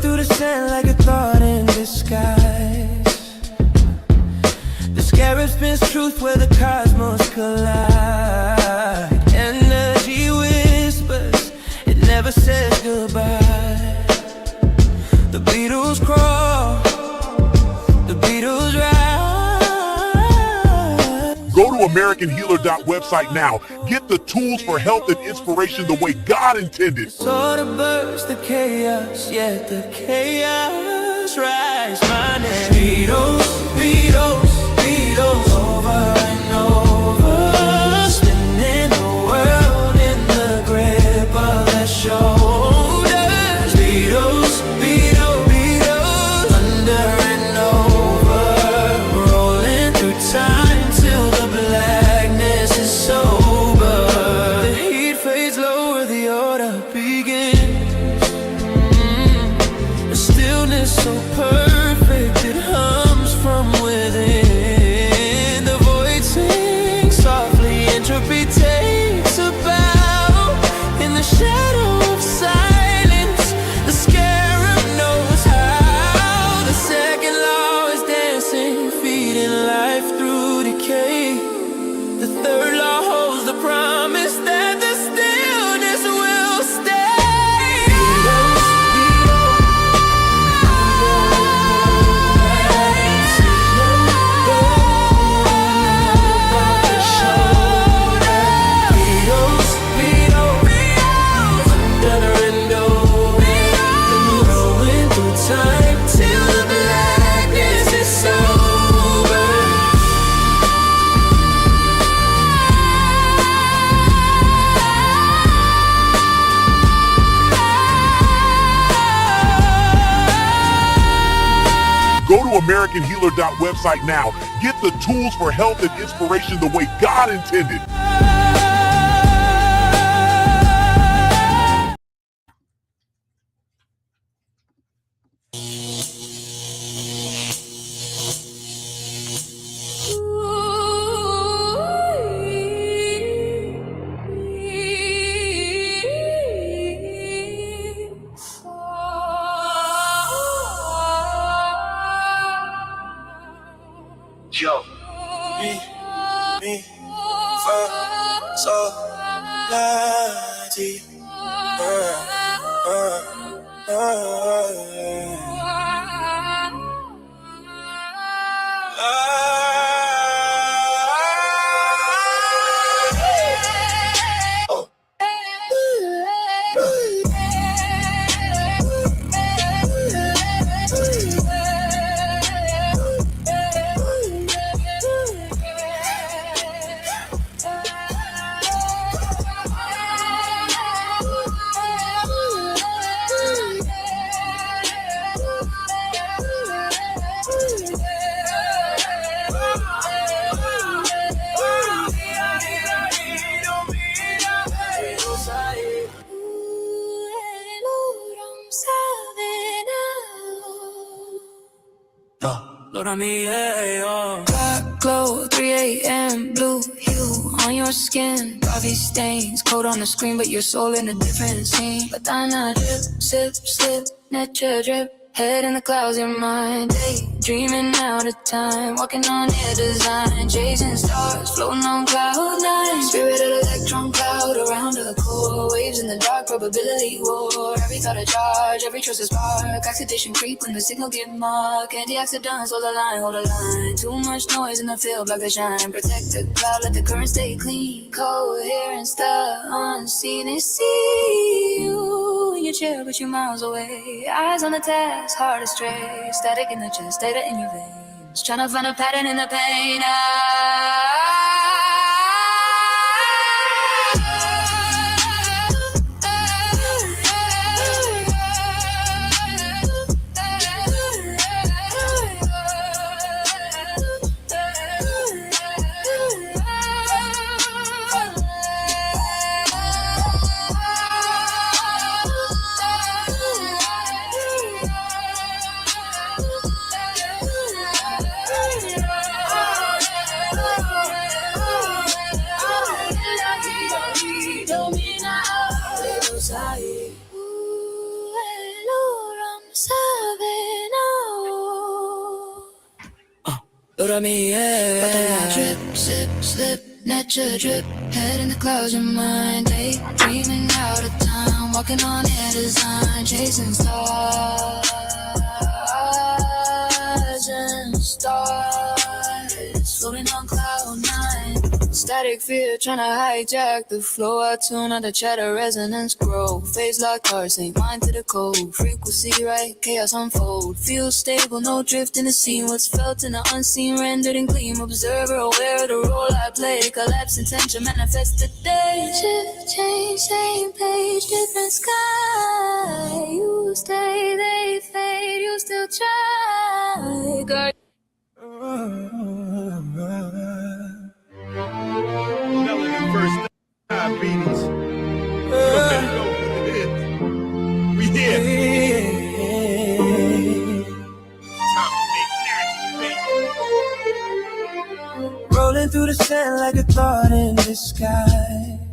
through the sand like a thought in disguise. The scarab spins truth where the cosmos collide. Energy whispers, it never says goodbye. The Beatles crawl, the Beatles rise. Go to AmericanHealer.website now. Get the tools for health and inspiration the way God intended. Sort of burst the chaos, yet the chaos rise. My name Beatles, Beatles, Beatles, over and over, spinning the world in the grip of their shoulders. Beatles, Beatles, Beatles, under and over, rolling through time till the blackness is sober. The heat fades lower, the order begins. The stillness so perfect, it hums from within. The void sings softly, entropy takes a bow. In the shadow of silence, the scarab knows how. The second law is dancing, feeding life through decay. The third law holds the promise that the stillness will stay. Time till the blackness is sober. Go to AmericanHealer.website now. Get the tools for health and inspiration the way God intended. Yo, me, fa, sol, la, ti, Lord, on me, yeah. Black glow, 3 a.m., blue hue on your skin. Coffee stains, cold on the screen, but your soul in a different scene. Badana drip, sip, slip, nature drip. Head in the clouds, your mind, dreaming out of time. Walking on air design, chasing stars, floating on cloud nine. Spirit of electron cloud around the core. Waves in the dark, probability war. Every thought a charge, every trust a spark. Oxidation creep when the signal get marked. Antioxidants, hold the line, hold the line. Too much noise in the field, block the shine. Protect the cloud, let the current stay clean. Coherence, the unseen is see you in your chair, but you're miles away. Eyes on the task, heart astray. Static in the chest, data in your veins. Trying to find a pattern in the pain. yeah. But then I drip, sip, slip, nature drip. Head in the clouds, your mind. Daydreaming out of time. Walking on air design. Chasing stars and stars. Floating on cloud nine. Static fear trying to hijack the flow. I tune on the chatter, resonance grow. Phase locked hearts, ain't mind to the code. Frequency right, chaos unfold. Feel stable, no drift in the scene. What's felt in the unseen, rendered in gleam. Observer, aware of the role I play. Collapse intention, manifest today. Shift, change, same page, different sky. You stay, they fade, you still try. Guard. Melanin first diabetes. We here. Time to make magic, baby. Rolling through the sand like a thought in disguise.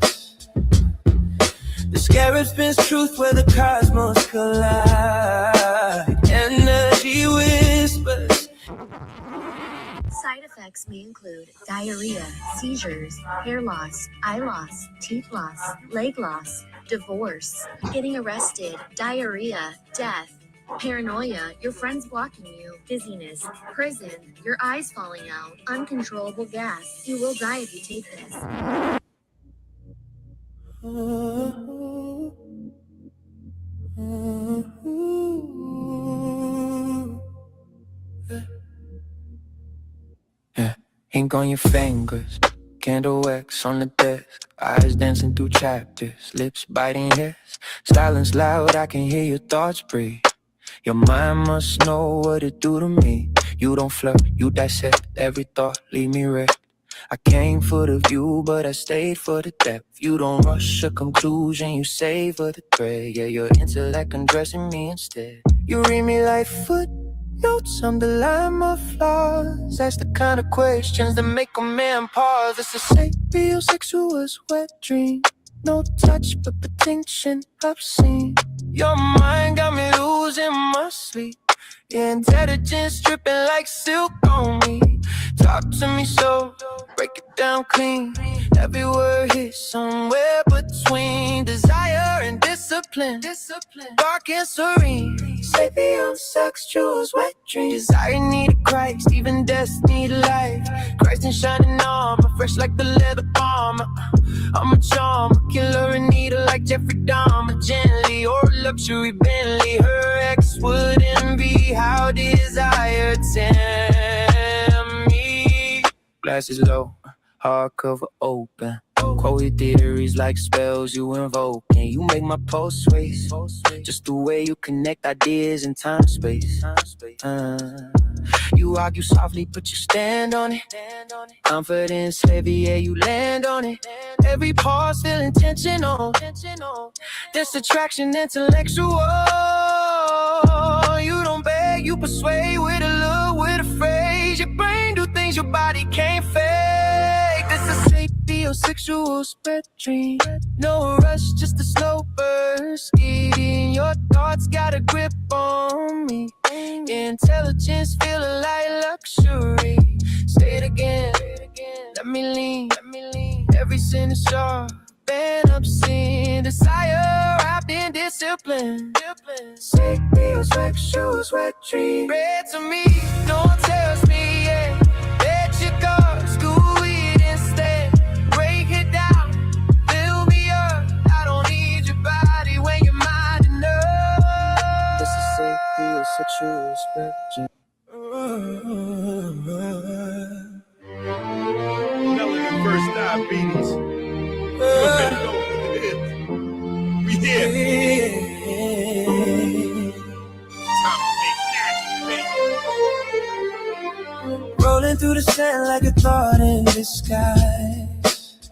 The scarab spins truth where the cosmos collide. Energy whispers. Side effects may include diarrhea, seizures, hair loss, eye loss, teeth loss, leg loss, divorce, getting arrested, diarrhea, death, paranoia, your friends blocking you, dizziness, prison, your eyes falling out, uncontrollable gas. You will die if you take this. Yeah, ink on your fingers, candle wax on the desk, eyes dancing through chapters, lips biting hairs, silence loud, I can hear your thoughts breathe. Your mind must know what it do to me. You don't flirt, you dissect every thought, leave me wrecked. I came for the view, but I stayed for the depth. You don't rush a conclusion, you savor the thread. Yeah, your intellect undressing me instead. You read me like footnotes, underline my flaws. That's the kind of questions that make a man pause. It's a sapiosexual wet dream. No touch, but the tension obscene. Your mind got me losing my sleep. Your intelligence dripping like silk on me. Talk to me so, break it down clean. Every word hits somewhere between desire and discipline. Dark and serene. Sapien sexuals, wet dreams. Desire needed Christ, even death needed life. Christ in shining armor, fresh like the leather bomber. I'm a charm, a killer and needle like Jeffrey Dahmer. Gently or a luxury Bentley. Her ex would envy how desire tempt me. Glasses low, hardcover open. Quoted theories like spells you invoke. And you make my pulse race. Just the way you connect ideas in time and space. You argue softly, but you stand on it. Confidence heavy, yeah, you land on it. Every pause feel intentional. This attraction intellectual. You don't beg, you persuade with a look, with a phrase. Your brain do things your body can't fake. This is sapiosexual spread dream. No rush, just a slow burst. Eating your thoughts got a grip on me. Intelligence feeling like luxury. Say it again, let me lean. Every sentence sharp and obscene. Desire wrapped in discipline. Sapiosexual wet dream. Read to me, no one tells me, yeah. Let your guard, school it instead. Break it down, fill me up. I don't need your body when you're mind enough. This is sapiosexual spectrum. Melanin first diabetes. We here. Time to make magic, baby. Rolling through the sand like a thought in disguise.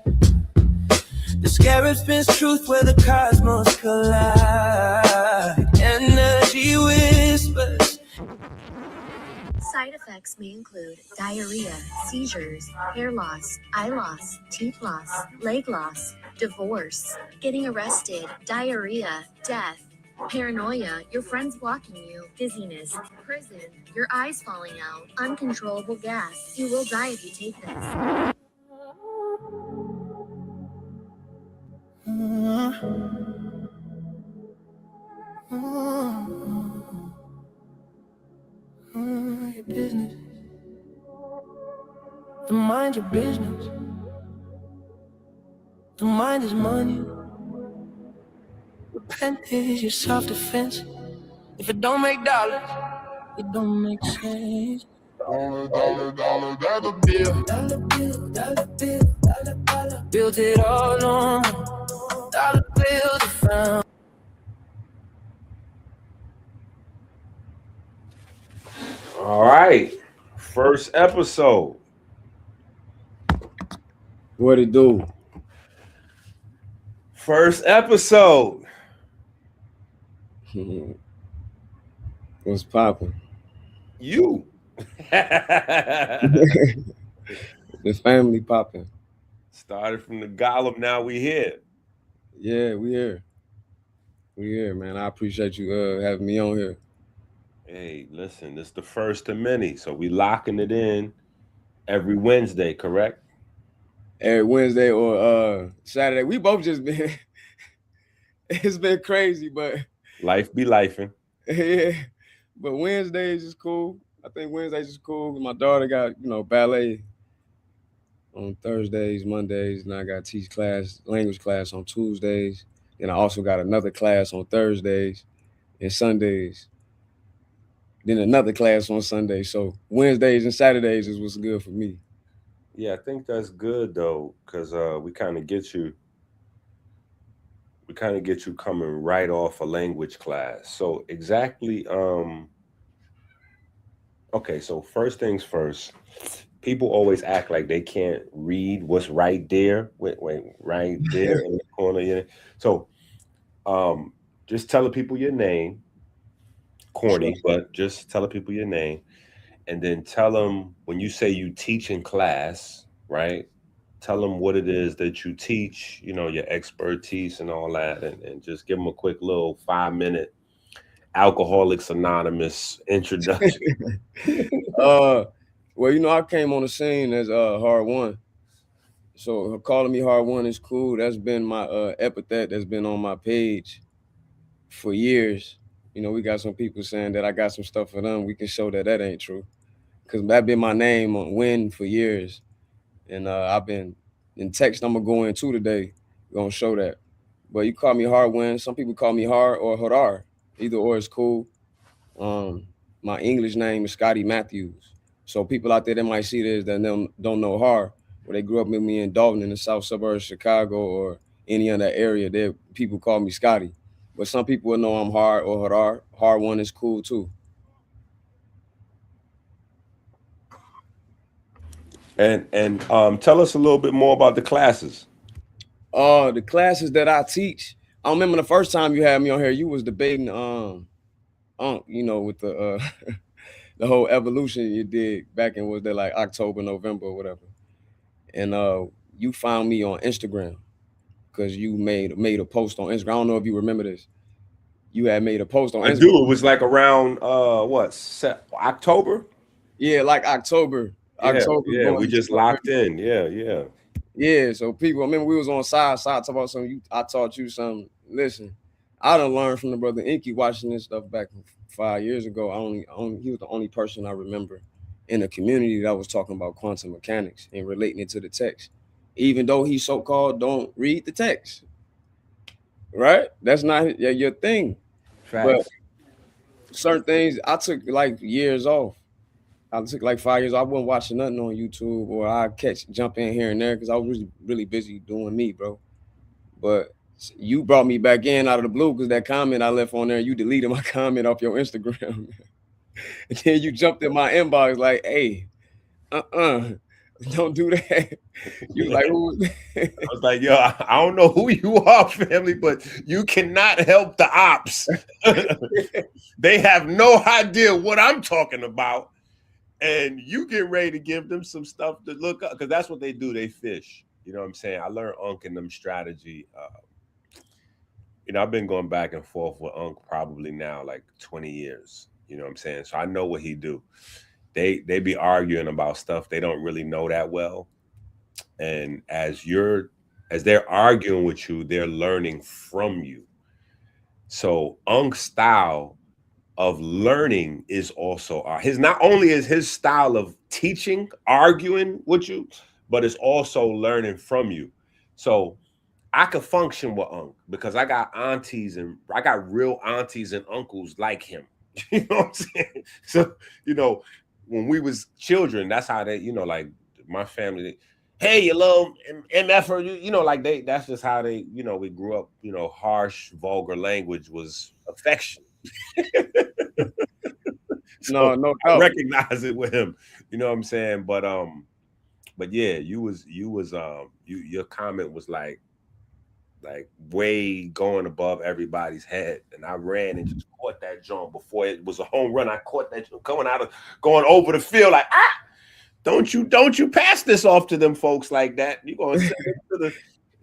The scarab spins truth where the cosmos collide. Energy whispers. Side effects may include diarrhea, seizures, hair loss, eye loss, teeth loss, leg loss, divorce, getting arrested, diarrhea, death, Paranoia, your friends blocking you. Dizziness, prison, your eyes falling out. Uncontrollable gas. You will die if you take this. Your business. The mind your business. The mind is money. Repent is your self-defense. If it don't make dollars, it don't make sense. Dollar bill. Dollar bill, dollar bill, dollar. Built it all on dollar bills I found. All right. First episode. What it do? First episode. What's popping? You. The family popping. Started from the Gollum, now we here. Yeah, we here. We here, man. I appreciate you having me on here. Hey, listen, this is the first of many. So we locking it in every Wednesday, correct? Every Wednesday or Saturday. We both just been it's been crazy, but Life be lifing. yeah. But Wednesdays is cool. I think Wednesdays is cool. My daughter got, ballet on Thursdays, Mondays, and I got teach class, language class on Tuesdays. And I also got another class on Thursdays and Sundays. Then another class on Sunday. So Wednesdays and Saturdays is what's good for me. Yeah, I think that's good though, because we kind of get you coming right off a language class. So exactly, okay, so first things first, people always act like they can't read what's right there. Wait, right there in the corner. Yeah. So just tell the people your name. Corny, but just tell the people your name. And then tell them when you say you teach in class, right? Tell them what it is that you teach, your expertise and all that, and just give them a quick little 5-minute Alcoholics Anonymous introduction. Well, I came on the scene as Hard One. So calling me Hard One is cool. That's been my epithet that's been on my page for years. We got some people saying that I got some stuff for them. We can show that ain't true. Because that been my name on Win for years. And I've been in text I'm going to go into today. Going to show that. But you call me Hard Win. Some people call me Hard or Hadar. Either or is cool. My English name is Scotty Matthews. So people out there that might see this that don't know Hard, or they grew up with me in Dalton in the south suburbs of Chicago or any other area, people call me Scotty. But some people will know I'm Hard or Hadar. Hard One is cool too. And tell us a little bit more about the classes. The classes that I teach. I remember the first time you had me on here, you was debating with the the whole evolution you did back in, was that like October, November or whatever. And you found me on Instagram because you made a post on Instagram. I don't know if you remember this. You had made a post on Instagram. I do. It was like around October? Yeah, like October. Yeah, October. yeah, we just locked in. Yeah. Yeah, so people, I remember we was on side talking about something. I taught you something. Listen, I done learned from the brother Inky watching this stuff back 5 years ago. He was the only person I remember in the community that was talking about quantum mechanics and relating it to the text, even though he so-called don't read the text. Right? That's not your thing. Facts. But certain things, I took like years off. I took like 5 years. I wasn't watching nothing on YouTube, or I jump in here and there because I was really, really busy doing me, bro. But you brought me back in out of the blue because that comment I left on there, you deleted my comment off your Instagram. And then you jumped in my inbox like, hey, don't do that. You like, who? I was like, yo, I don't know who you are, family, but you cannot help the ops. They have no idea what I'm talking about. And you get ready to give them some stuff to look up, because that's what they do. They fish. You know what I'm saying? I learned Unc and them strategy I've been going back and forth with Unc probably now like 20 years. You know what I'm saying? So I know what he do. They be arguing about stuff they don't really know that well. And as they're arguing with you, they're learning from you. So Unc's style of learning is also his. Not only is his style of teaching, arguing with you, but it's also learning from you. So I could function with Unc because I got real aunties and uncles like him. You know what I'm saying? So, you know, when we was children, that's how they, like my family, hey, you little MF, or like that's just how they, we grew up, harsh, vulgar language was affection. So No I doubt. recognize it with him. You know what I'm saying? But yeah, your comment was like way going above everybody's head. And I ran and just caught that joint before it was a home run. I caught that joint going over the field like, don't you pass this off to them folks like that. You're gonna send them to the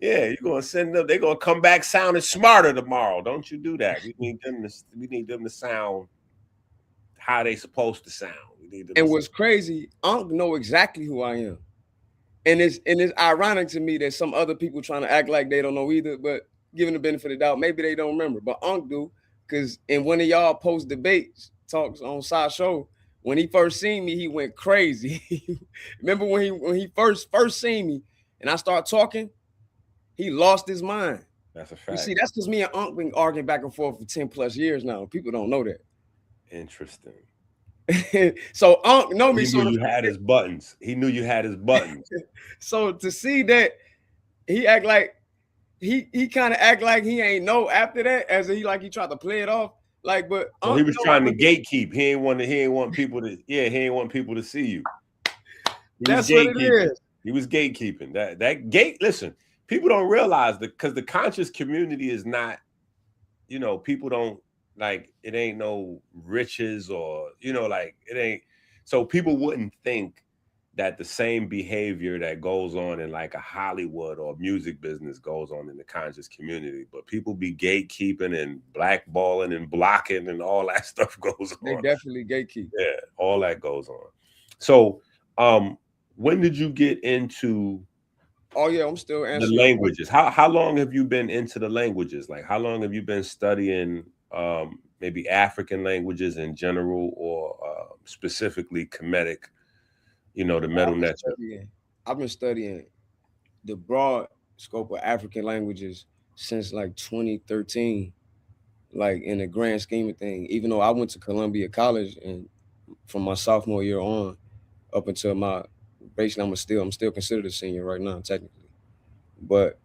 you're gonna send them, they're gonna come back sounding smarter tomorrow. Don't you do that. We need them to sound how they supposed to sound. We need them And to what's crazy, Unc know exactly who I am. And it's ironic to me that some other people trying to act like they don't know either, but given the benefit of the doubt, maybe they don't remember. But Unc do, because in one of y'all post debates talks on Side Show, when he first seen me, he went crazy. Remember when he first seen me and I start talking, he lost his mind. That's a fact. You see, that's because me and Unc been arguing back and forth for 10 plus years now. People don't know that. Interesting. So Unc know me. He knew you had his buttons. He knew you had his buttons. So to see that he act like he kind of act like he ain't know after that, as he tried to play it off. Like, but so he was trying to gatekeep. He ain't want people to see you. That's what it is. He was gatekeeping. That gate. Listen, people don't realize that because the conscious community is not, people don't like it. Ain't no riches or like it ain't. So people wouldn't think that the same behavior that goes on in like a Hollywood or music business goes on in the conscious community. But people be gatekeeping and blackballing and blocking and all that stuff goes on. They definitely gatekeep. Yeah, all that goes on. So, when did you get into? Oh yeah, I'm still answering the languages. How long have you been into the languages? Like, how long have you been studying maybe African languages in general, or specifically Kemetic? The Medu network. I've been studying the broad scope of African languages since like 2013, like in the grand scheme of things. Even though I went to Columbia College, and from my sophomore year on up until my basically I'm still considered a senior right now technically. But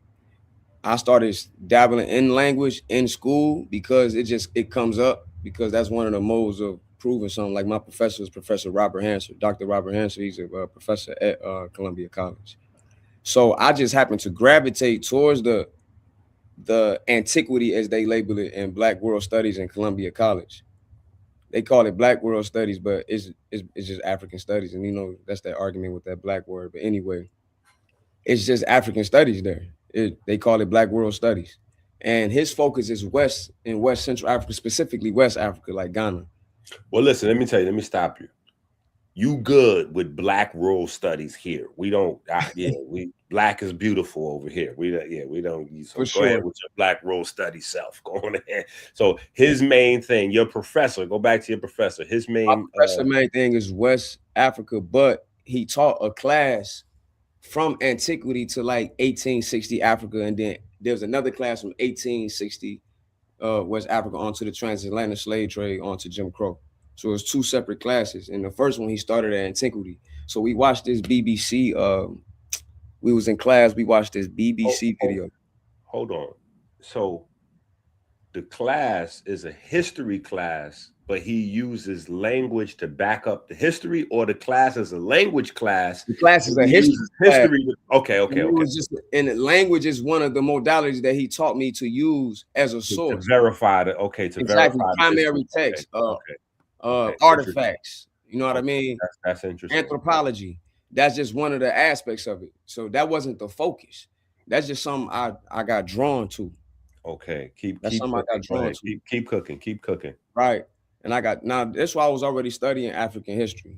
I started dabbling in language in school because it comes up, because that's one of the modes of proving something. Like my professor is Professor Robert Hanser, Dr. Robert Hanser. He's a professor at Columbia College. So I just happened to gravitate towards the antiquity, as they label it, in Black World Studies in Columbia College. They call it Black World Studies, but it's just African Studies, and that's that argument with that black word. But anyway, it's just African Studies there. They call it Black World Studies, and his focus is West Central Africa, specifically West Africa, like Ghana. Well, listen, let me tell you. Let me stop you. You good with Black World Studies here? We don't. We Black is beautiful over here. We don't. So go ahead with your Black World Studies self. Go on ahead. So his main thing, your professor. Go back to your professor. His main main thing is West Africa, but he taught a class from antiquity to like 1860 Africa, and then there's another class from 1860 West Africa onto the transatlantic slave trade onto Jim Crow. So it's two separate classes, and the first one he started at antiquity. So we watched this BBC. We was in class. We watched this BBC video. Hold on. So the class is a history class, but he uses language to back up the history, or the class is a language class. The class is a history. Okay. And language is one of the modalities that he taught me to use as a source. To verify it. Verify primary text, artifacts. You know what I mean? That's interesting. Anthropology. That's just one of the aspects of it. So that wasn't the focus. That's just something I got drawn to. Okay. Keep That's keep something I got cooking. Go drawn ahead. to. Keep cooking. Keep cooking. Right. And I got now that's why I was already studying African history.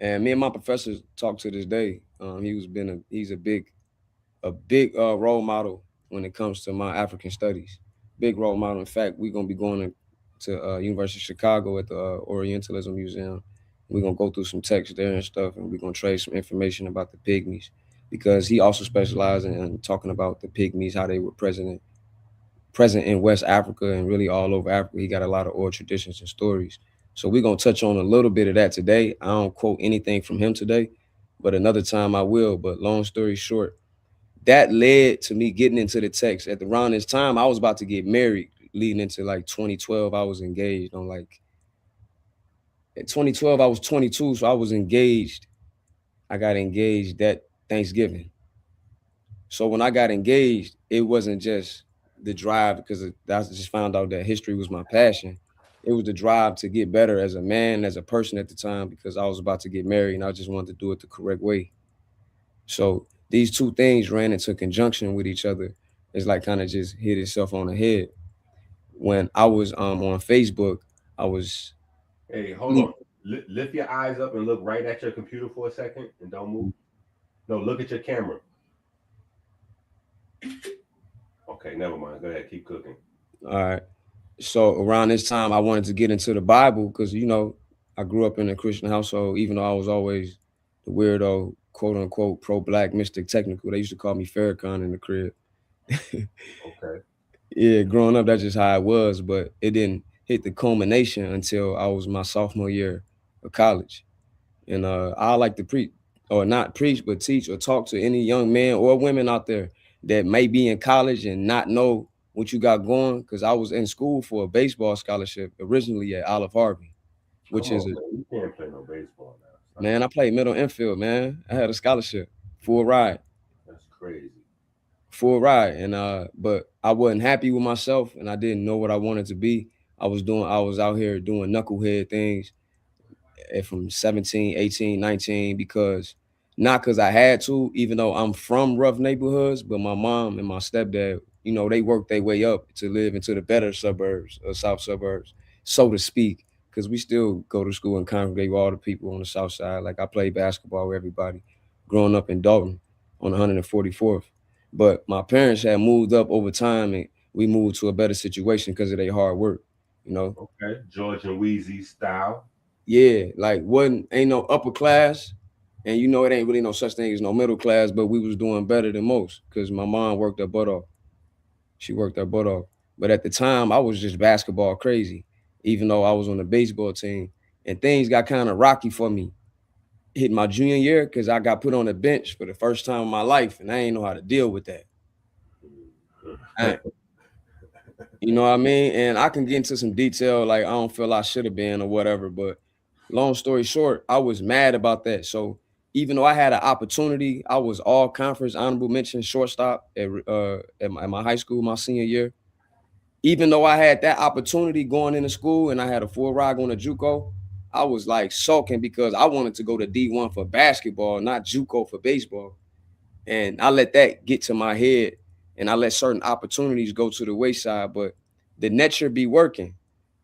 And me and my professor talk to this day. He's a big role model when it comes to my African studies. Big role model. In fact, we're gonna be going to University of Chicago at the Orientalism Museum. We're gonna go through some texts there and stuff, and we're gonna trade some information about the pygmies because he also specialized in talking about the pygmies, how they were present in West Africa and really all over Africa. He got a lot of oral traditions and stories. So we're gonna touch on a little bit of that today. I don't quote anything from him today, but another time I will. But long story short, that led to me getting into the text. At around this time, I was about to get married, leading into like 2012. I was engaged on like at 2012, I was 22, so I was engaged. I got engaged that Thanksgiving. So when I got engaged, it wasn't just the drive because I just found out that history was my passion. It was the drive to get better as a man, as a person at the time, because I was about to get married and I just wanted to do it the correct way. So these two things ran into conjunction with each other. It's like kind of just hit itself on the head. When I was on Facebook, I was Hey, hold on. Lift your eyes up and look right at your computer for a second and don't move. No, look at your camera. Okay, never mind. Go ahead. Keep cooking. all right. So around this time, I wanted to get into the Bible because I grew up in a Christian household, even though I was always the weirdo, quote unquote, pro-black mystic technical. They used to call me Farrakhan in the crib. Okay. Yeah, growing up, that's just how it was, but it didn't hit the culmination until I was my sophomore year of college. And I like to preach, or not preach, but teach or talk to any young man or women out there that may be in college and not know what you got going. Because I was in school for a baseball scholarship originally at Olive Harvey, which Come is on, man. You can't play no baseball now. Stop. man, I played middle infield, man. I had a scholarship, full ride. That's crazy. Full ride. And but I wasn't happy with myself and I didn't know what I wanted to be. I was out here doing knucklehead things from 17, 18, 19 because not because I had to, even though I'm from rough neighborhoods, but my mom and my stepdad, they worked their way up to live into the better suburbs or south suburbs, so to speak, because we still go to school and congregate with all the people on the south side. Like I played basketball with everybody growing up in Dalton on 144th. But my parents had moved up over time and we moved to a better situation because of their hard work, you know. Okay. George and Wheezy style. Yeah, like ain't no upper class, and it ain't really no such thing as no middle class, but we was doing better than most because my mom worked her butt off. She worked her butt off. But at the time, I was just basketball crazy, even though I was on the baseball team. And things got kind of rocky for me. Hit my junior year because I got put on the bench for the first time in my life, and I ain't know how to deal with that. You know what I mean? And I can get into some detail, like I don't feel I should have been or whatever. But long story short, I was mad about that. So even though I had an opportunity, I was all conference honorable mention shortstop at my high school my senior year. Even though I had that opportunity going into school and I had a full ride going to JUCO, I was like sulking because I wanted to go to D1 for basketball, not JUCO for baseball. And I let that get to my head and I let certain opportunities go to the wayside. But the net should be working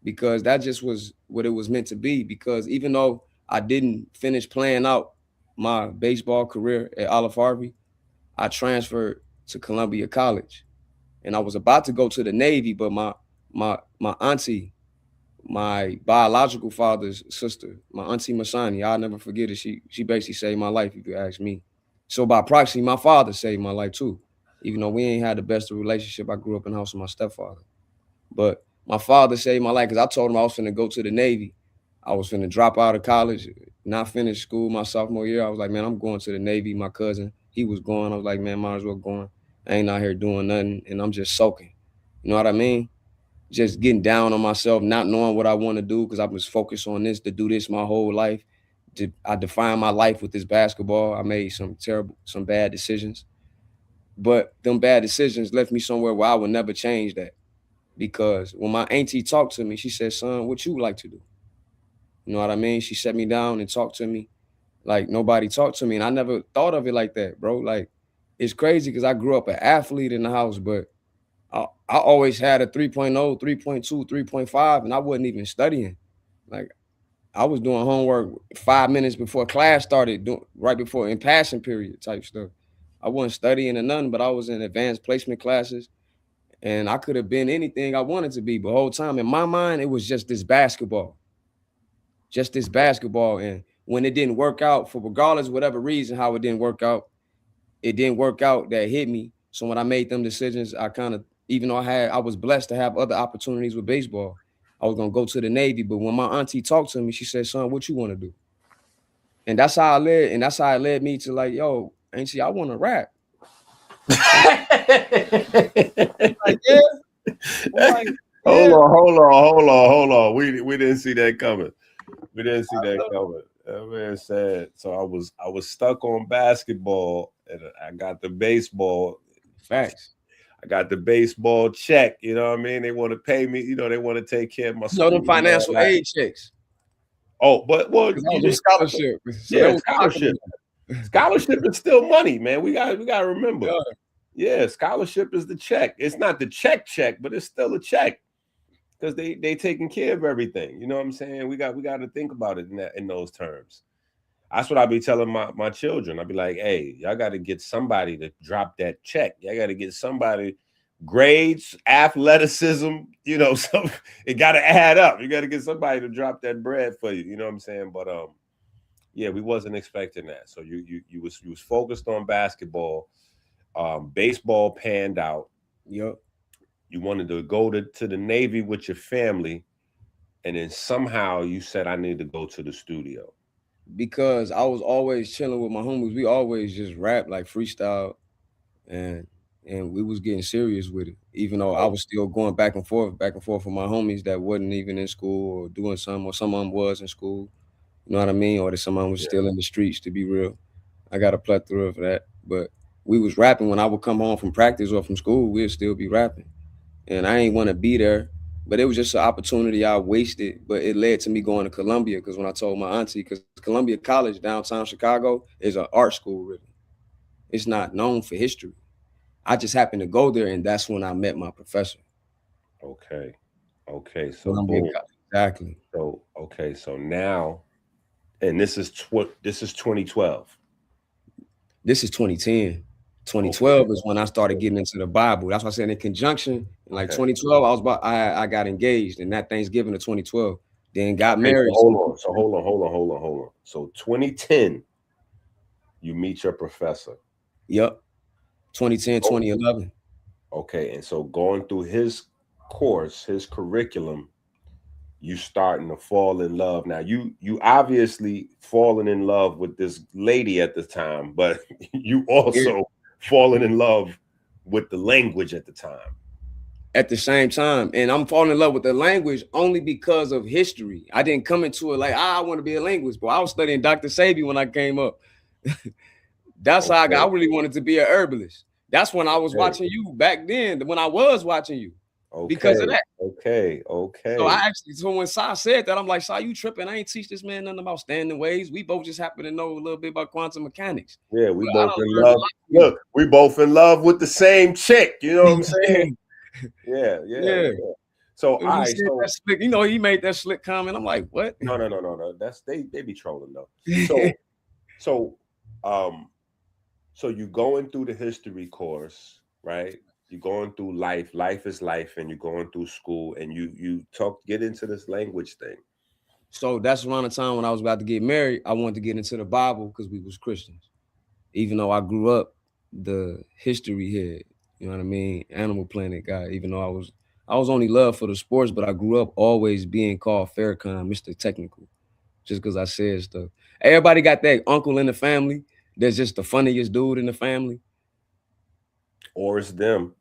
because that just was what it was meant to be. Because even though I didn't finish playing out my baseball career at Olive Harvey, I transferred to Columbia College. And I was about to go to the Navy, but my auntie, my biological father's sister, my auntie Masani, I'll never forget it. She basically saved my life, if you ask me. So by proxy, my father saved my life too. Even though we ain't had the best of relationship, I grew up in the house with my stepfather. But my father saved my life because I told him I was finna go to the Navy. I was finna drop out of college, not finish school my sophomore year. I was like, man, I'm going to the Navy. My cousin, he was going. I was like, man, might as well going. I ain't out here doing nothing, and I'm just soaking. You know what I mean? Just getting down on myself, not knowing what I want to do because I was focused on this to do this my whole life. I defined my life with this basketball. I made some bad decisions, but them bad decisions left me somewhere where I would never change that. Because when my auntie talked to me, she said, son, what you like to do? You know what I mean? She sat me down and talked to me like nobody talked to me. And I never thought of it like that, bro. Like, it's crazy because I grew up an athlete in the house, but I always had a 3.0, 3.2, 3.5, and I wasn't even studying. Like I was doing homework 5 minutes before class started, right before in passing period type stuff. I wasn't studying or nothing, but I was in advanced placement classes, and I could have been anything I wanted to be. But the whole time in my mind, it was just this basketball, just this basketball. And when it didn't work out, for regardless whatever reason how it didn't work out, it didn't work out. That hit me. So when I made them decisions, I kind of, even though I was blessed to have other opportunities with baseball. I was gonna go to the Navy, but when my auntie talked to me, she said, "Son, what you want to do?" And that's how I led, and that's how it led me to like, yo, auntie, I want to rap. Like, yeah. I'm like, yeah. Hold on. We didn't see that coming. We didn't see that coming. That man said. So I was stuck on basketball, and I got the baseball. Facts. I got the baseball check. You know what I mean? They want to pay me. You know, they want to take care of my You know them financial aid checks. Oh, but well, you just scholarship. So yeah, scholarship. Scholarship is still money, man. We got to remember. Yeah, scholarship is the check. It's not the check, but it's still a check because they taking care of everything. You know what I'm saying? We got to think about it in those terms. That's what I be telling my children. I be like, hey, y'all got to get somebody to drop that check. Y'all got to get somebody grades, athleticism. You know, it got to add up. You got to get somebody to drop that bread for you. You know what I'm saying? But yeah, we wasn't expecting that. So you was focused on basketball. Baseball panned out. Yep. You wanted to go to the Navy with your family, and then somehow you said, I need to go to the studio. Because I was always chilling with my homies. We always just rap, like freestyle, and we was getting serious with it. Even though I was still going back and forth with my homies that wasn't even in school or doing something, or some of them was in school. You know what I mean? Or that someone was still in the streets, to be real. I got a plethora of that. But we was rapping when I would come home from practice or from school, we'd still be rapping. And I ain't want to be there. But it was just an opportunity I wasted. But it led to me going to Columbia, because when I told my auntie, because Columbia College, downtown Chicago, is an art school, really. It's not known for history. I just happened to go there, and that's when I met my professor. Okay. So Columbia boom. Exactly. So okay. So now, and this is 2012. This is 2010. 2012 is when I started getting into the Bible. That's why I said in conjunction. In like 2012, I got engaged, and that Thanksgiving of 2012. Then got married. So hold on. So 2010, you meet your professor. Yep. 2010, 2011. Okay, and so going through his course, his curriculum, you starting to fall in love. Now you obviously falling in love with this lady at the time, but you also falling in love with the language at the time. At the same time, and I'm falling in love with the language only because of history. I didn't come into it like, I want to be a linguist, but I was studying Dr. Sabi when I came up. That's how I really wanted to be a herbalist. That's when I was watching you back then, when I was watching you. Because of that. Okay. So when Sai said that, I'm like, Sai, you tripping? I ain't teach this man nothing about standing waves. We both just happen to know a little bit about quantum mechanics. Yeah, we both in love. Look, we both in love with the same chick. You know what I'm saying? Yeah. So I slick, you know, he made that slick comment. I'm like, what? No. That's they be trolling though. So you going through the history course, right? You're going through life. Life is life, and you're going through school, and you get into this language thing. So that's around the time when I was about to get married. I wanted to get into the Bible because we was Christians. Even though I grew up the history head, you know what I mean? Animal Planet guy. Even though I was only loved for the sports, but I grew up always being called Farrakhan, Mr. Technical, just because I said stuff. Everybody got that uncle in the family that's just the funniest dude in the family. Or it's them.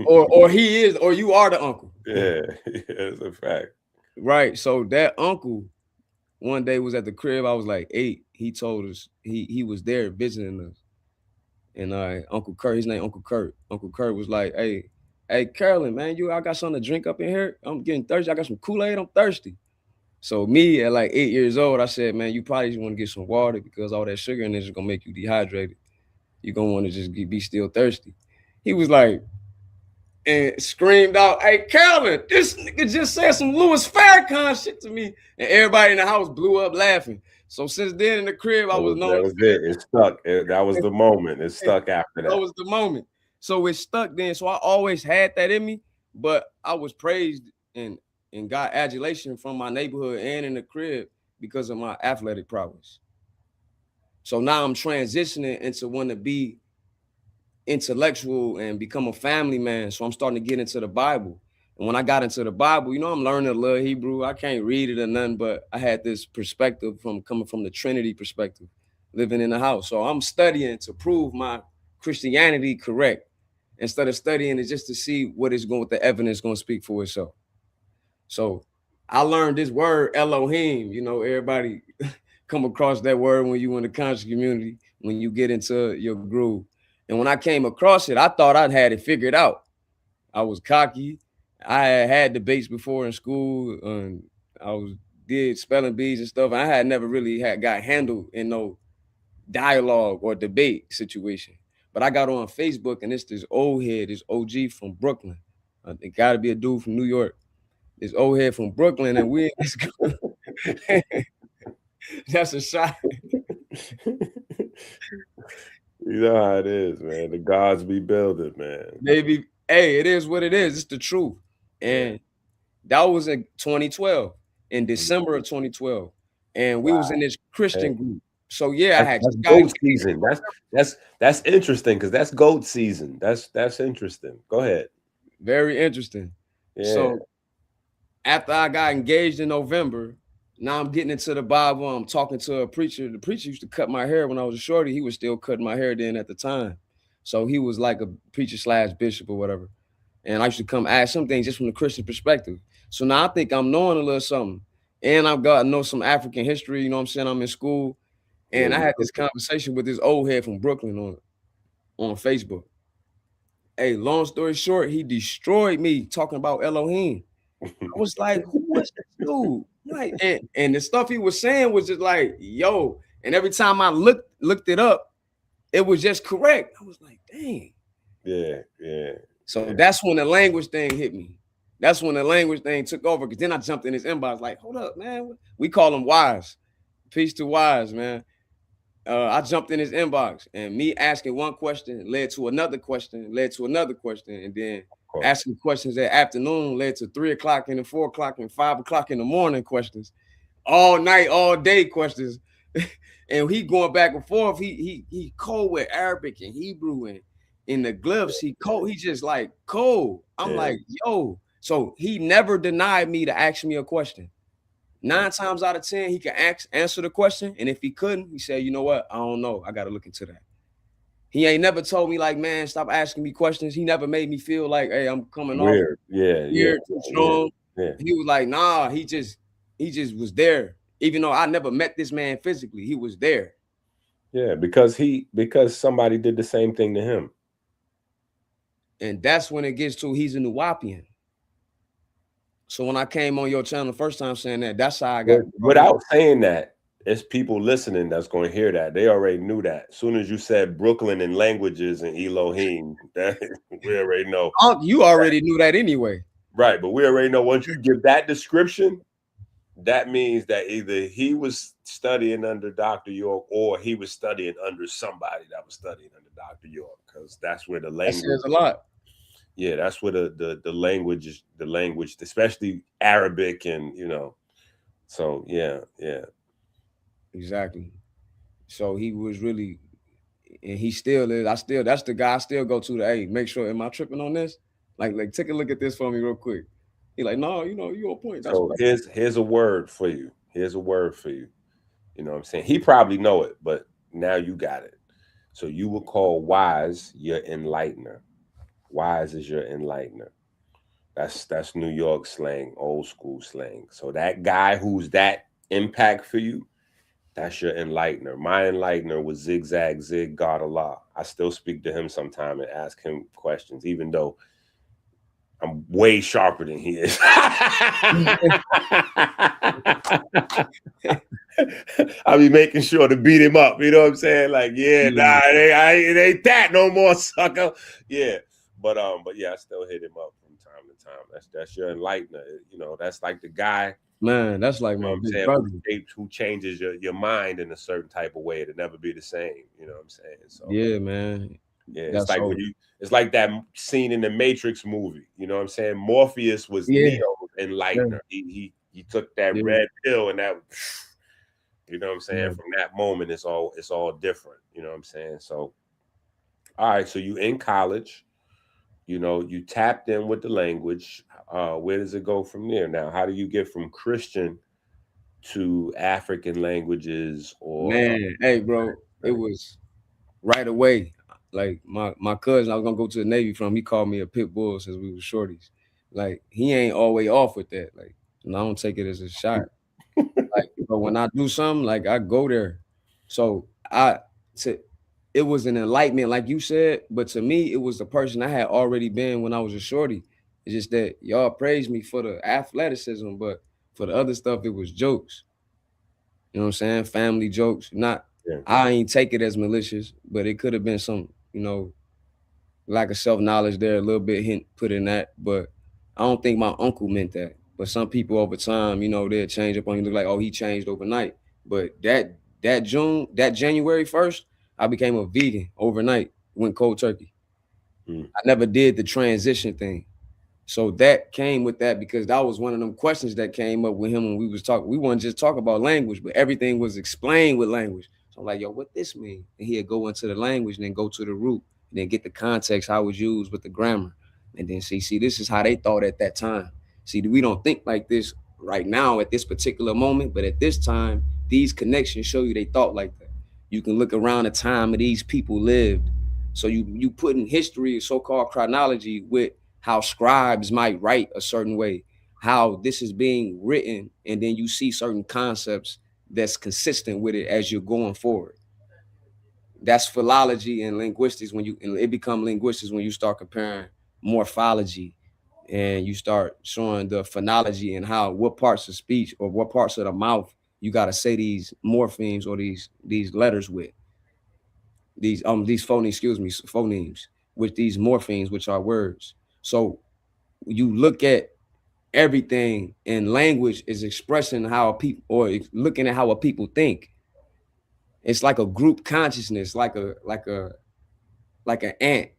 or he is, or you are the uncle. Yeah, it's a fact. Right. So that uncle one day was at the crib. I was like 8. He told us he was there visiting us. And Uncle Kurt, his name Uncle Kurt. Uncle Kurt was like, hey, Carolyn, man, I got something to drink up in here. I'm getting thirsty. I got some Kool-Aid. I'm thirsty. So me at like 8 years old, I said, man, you probably just want to get some water because all that sugar in this is gonna make you dehydrated. You're gonna want to just be still thirsty. He was like, and screamed out, "Hey, Carolyn, this nigga just said some Louis Farrakhan shit to me." And everybody in the house blew up laughing. So since then in the crib, I was known. That was it. It stuck. That was the moment. It stuck after That that. was the moment. So it stuck then. So I always had that in me, but I was praised and got adulation from my neighborhood and in the crib because of my athletic prowess. So now I'm transitioning into want to be intellectual and become a family man. So I'm starting to get into the Bible. And when I got into the Bible, you know, I'm learning a little Hebrew. I can't read it or nothing, but I had this perspective from coming from the Trinity perspective, living in the house. So I'm studying to prove my Christianity correct instead of studying it just to see what is going, what the evidence going to speak for itself. So I learned this word Elohim. You know, everybody come across that word when you in the conscious community, when you get into your groove. And when I came across it, I thought I'd had it figured out. I was cocky. I had debates before in school, and did spelling bees and stuff. I had never really got handled in no dialogue or debate situation. But I got on Facebook, and it's this old head, this OG from Brooklyn. It got to be a dude from New York. This old head from Brooklyn, and we in this. That's a shot. You know how it is, man. The gods be building, man. Maybe, hey, it is what it is. It's the truth. And that was in 2012, in December of 2012. And we was in this Christian group. So yeah, I had that's goat season. That's interesting because that's goat season. That's interesting. Go ahead. Very interesting. Yeah. So after I got engaged in November, now I'm getting into the Bible. I'm talking to a preacher. The preacher used to cut my hair when I was a shorty. He was still cutting my hair then at the time. So he was like a preacher / bishop or whatever. And I used to come ask some things just from the Christian perspective. So now I think I'm knowing a little something. And I've got to know some African history. You know what I'm saying? I'm in school. And I had this conversation with this old head from Brooklyn on Facebook. Hey, long story short, he destroyed me talking about Elohim. I was like, who was this dude? Like, and the stuff he was saying was just like, yo. And every time I looked it up, it was just correct. I was like, dang. Yeah. So that's when the language thing hit me. That's when the language thing took over. Because then I jumped in his inbox, like, hold up, man. We call him Wise. Peace to Wise, man. I jumped in his inbox, and me asking one question led to another question, and then asking questions that afternoon led to 3 o'clock and 4 o'clock and 5 o'clock in the morning questions, all night, all day questions. And he going back and forth. He cold with Arabic and Hebrew and in the glyphs. He just like cold. I'm like, yo. So he never denied me to ask me a question. 9 times out of 10, he can answer the question. And if he couldn't, he said, you know what? I don't know. I got to look into that. He ain't never told me like, man, stop asking me questions. He never made me feel like, hey, I'm coming weird. off weird, too strong. Yeah. He was like, nah, he just was there. Even though I never met this man physically, he was there. Yeah, because somebody did the same thing to him. And that's when it gets to he's a Nuwapian. So when I came on your channel the first time saying that, that's how I got. Without saying that, it's people listening that's going to hear that. They already knew that. As soon as you said Brooklyn and languages and Elohim, we already know. You already knew that anyway. Right, but we already know once you give that description, that means that either he was studying under Dr. York or he was studying under somebody that was studying under Dr. York, because that's where the language. That says a lot. Yeah, that's where the language, especially Arabic, and so yeah. Exactly. So he was really, and he still is. That's the guy I still go to. Hey, make sure, am I tripping on this? Like take a look at this for me real quick. He like, no, you on point. That's so here's a word for you. Here's a word for you. You know what I'm saying? He probably know it, but now you got it. So you will call Wise your enlightener. Wise is your enlightener. That's New York slang, old school slang. So that guy who's that impact for you, that's your enlightener. My enlightener was Zigzag Zig God Allah. I still speak to him sometime and ask him questions, even though I'm way sharper than he is. I'll be making sure to beat him up. You know what I'm saying? Like, nah, it ain't that no more, sucker. Yeah. But yeah, I still hit him up from time to time. That's your enlightener. You know, that's like the guy, Man, that's like you know my what I'm big saying, brother. who changes your mind in a certain type of way to never be the same. You know what I'm saying? So Yeah, man. yeah, it's That's like when so. it's like that scene in the Matrix movie. You know what I'm saying? Morpheus was Yeah, Neo's yeah, enlightener. He took that yeah, red pill and that, you know what I'm saying? yeah. From that moment, it's all different. You know what I'm saying? So all right, so you in college, you know, you tapped in with the language. Where does it go from there? Now, how do you get from Christian to African languages or Man, hey, bro, it was right away. Like my cousin, I was gonna go to the Navy from. He called me a pit bull since we were shorties. Like he ain't always off with that. Like, and I don't take it as a shot. Like, but when I do something, like I go there. So to it was an enlightenment, like you said. But to me, it was the person I had already been when I was a shorty. It's just that y'all praised me for the athleticism, but for the other stuff, it was jokes. You know what I'm saying? Family jokes. Not yeah? I ain't take it as malicious, but it could have been some, lack of self-knowledge there, a little bit hint put in that. But I don't think my uncle meant that. But some people over time, they'll change up on you, look like, oh, he changed overnight. But that January 1st, I became a vegan overnight, went cold turkey. Mm. I never did the transition thing. So that came with that because that was one of them questions that came up with him when we was talking. We weren't just talking about language, but everything was explained with language. So I'm like, yo, what this mean? And he'd go into the language and then go to the root and then get the context, how it was used with the grammar. And then see, this is how they thought at that time. See, we don't think like this right now at this particular moment, but at this time, these connections show you they thought like that. You can look around the time of these people lived. So you put in history, so-called chronology with how scribes might write a certain way, how this is being written, and then you see certain concepts that's consistent with it as you're going forward. That's philology and linguistics it become linguistics when you start comparing morphology and you start showing the phonology and how what parts of speech or what parts of the mouth you got to say these morphemes or these letters with these phonemes with these morphemes, which are words. So you look at everything in language is expressing how people or looking at how a people think. It's like a group consciousness, like an ant.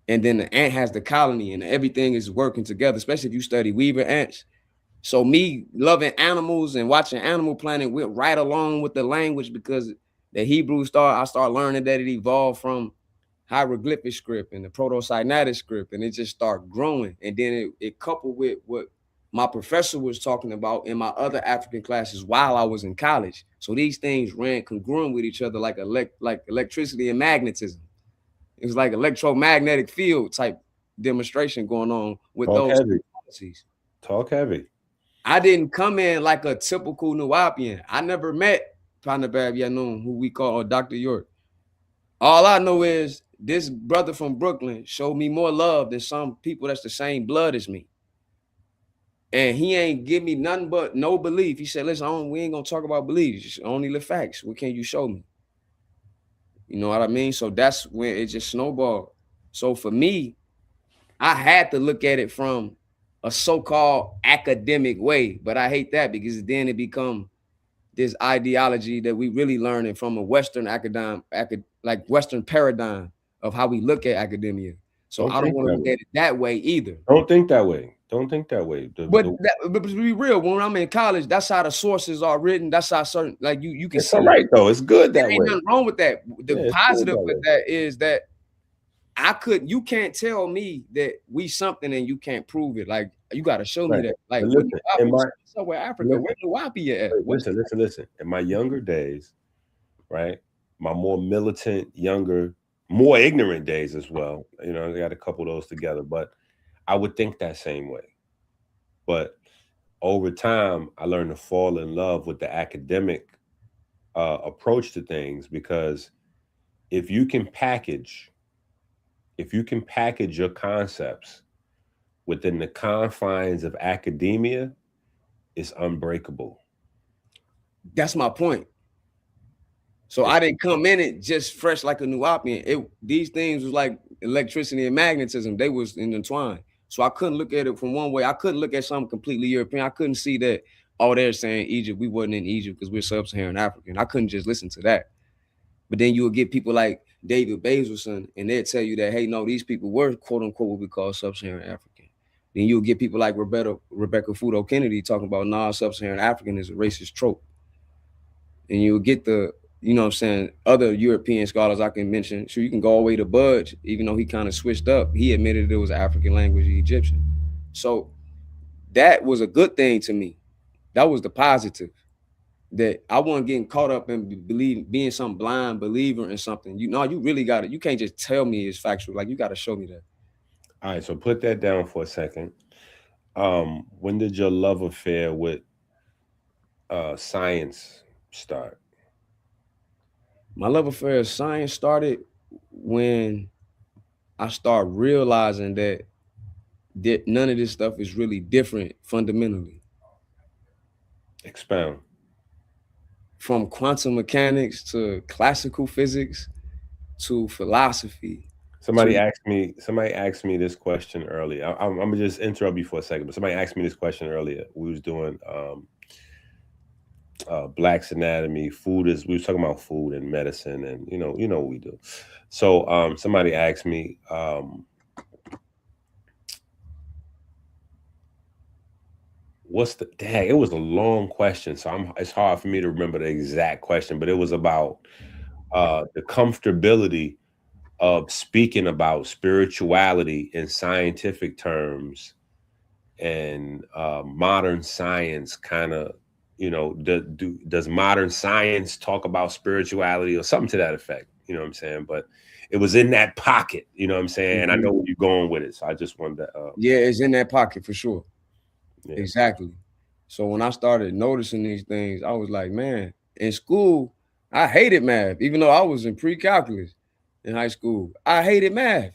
And then the ant has the colony and everything is working together, especially if you study weaver ants. So me loving animals and watching Animal Planet went right along with the language because the Hebrew I started learning that it evolved from hieroglyphic script and the proto-Sinaitic script, and it just started growing. And then it coupled with what my professor was talking about in my other African classes while I was in college. So these things ran congruent with each other like electricity and magnetism. It was like electromagnetic field type demonstration going on with Talk those heavy. policies. Talk heavy. I didn't come in like a typical Nuwapian. I never met Panabab Yanun, who we call Dr. York. All I know is this brother from Brooklyn showed me more love than some people that's the same blood as me. And he ain't give me nothing but no belief. He said, listen, we ain't gonna talk about beliefs, only the facts. What can you show me? You know what I mean? So that's when it just snowballed. So for me, I had to look at it from a so-called academic way, but I hate that because then it become this ideology that we really learning from a Western like Western paradigm of how we look at academia. So Don't I don't think want to that look way. at it that way either. Don't think that way. Don't think that way. But to be real, when I'm in college, that's how the sources are written. That's how certain like you can It's see all it. right though. It's good There that ain't way. nothing wrong with that. The Yeah, it's good positive that with way. that is that you can't tell me that we something and you can't prove it. Like you got to show me Right. that. Like But what listen, in my what's up with Africa? listen, Where do Wapia at? What's listen. In my younger days, right? My more militant, younger, more ignorant days as well. You know, I got a couple of those together, but I would think that same way. But over time, I learned to fall in love with the academic approach to things because if you can package, if you can package your concepts within the confines of academia, it's unbreakable. that's my point. So I didn't come in it just fresh like a new Nubian. These things was like electricity and magnetism. They was intertwined. So I couldn't look at it from one way. I couldn't look at something completely European. I couldn't see that, oh, they're saying Egypt. We wasn't in Egypt because we're sub-Saharan African. I couldn't just listen to that. But then you would get people like David Basilson, and they'd tell you that, hey, no, these people were quote unquote what we call sub-Saharan African. Then you'll get people like Rebecca Fudo Kennedy talking about sub-Saharan African is a racist trope. And you'll get the, you know what I'm saying, other European scholars I can mention. So you can go all the way to Budge, even though he kind of switched up. He admitted it was African language, Egyptian. So that was a good thing to me. That was the positive. That I wasn't getting caught up in being some blind believer in something. You really got it. You can't just tell me it's factual. Like, you got to show me that. All right, so put that down for a second. When did your love affair with science start? My love affair with science started when I started realizing that none of this stuff is really different fundamentally. Expound. From quantum mechanics to classical physics to philosophy. Somebody asked me this question earlier. I'm gonna just interrupt you for a second, but somebody asked me this question earlier. We was doing Black's Anatomy. We was talking about food and medicine, and you know what we do. So somebody asked me, it was a long question, so it's hard for me to remember the exact question, but it was about the comfortability of speaking about spirituality in scientific terms and modern science kind of, does modern science talk about spirituality or something to that effect? You know what I'm saying? But it was in that pocket, you know what I'm saying? Mm-hmm. And I know where you're going with it. So I just wanted to... yeah, it's in that pocket for sure. Yeah. Exactly. So when I started noticing these things, I was like, man, in school, I hated math, even though I was in pre-calculus in high school. I hated math. I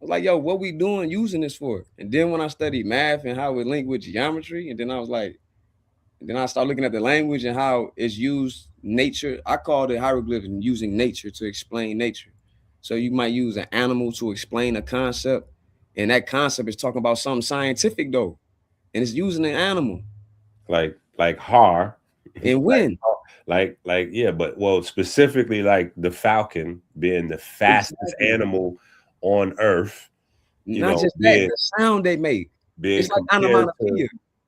was like, yo, what we doing using this for? And then when I studied math and how it linked with geometry, and then I was like, then I started looking at the language and how it's used nature. I called it hieroglyphs and using nature to explain nature. So you might use an animal to explain a concept, and that concept is talking about something scientific though, and it's using an animal. Like har. And when? Yeah, but specifically like the falcon being the fastest animal on Earth. Not just that, the sound they make. It's like onomatopoeia.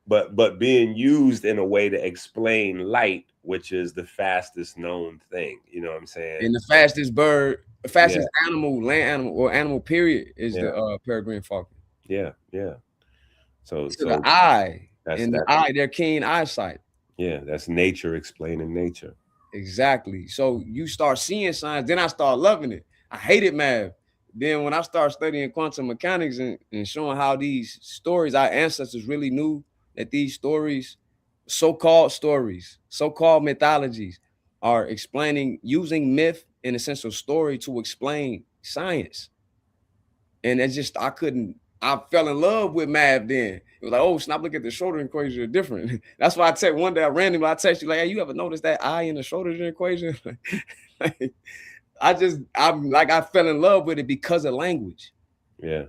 But being used in a way to explain light, which is the fastest known thing. You know what I'm saying? And the fastest bird, the fastest animal, land animal, or animal period is the peregrine falcon. Yeah. So the eye, their keen eyesight. Yeah, that's nature explaining nature. Exactly. So you start seeing signs, then I start loving it. I hated math. Then when I started studying quantum mechanics and showing how these stories, our ancestors really knew that these stories, so-called mythologies, are explaining, using myth and essential story to explain science. And it's just, I fell in love with math then. It was like, oh, snap, look at the Schrodinger equation, are different. That's why one day I text you like, hey, you ever notice that I in the Schrodinger equation? I fell in love with it because of language. Yeah.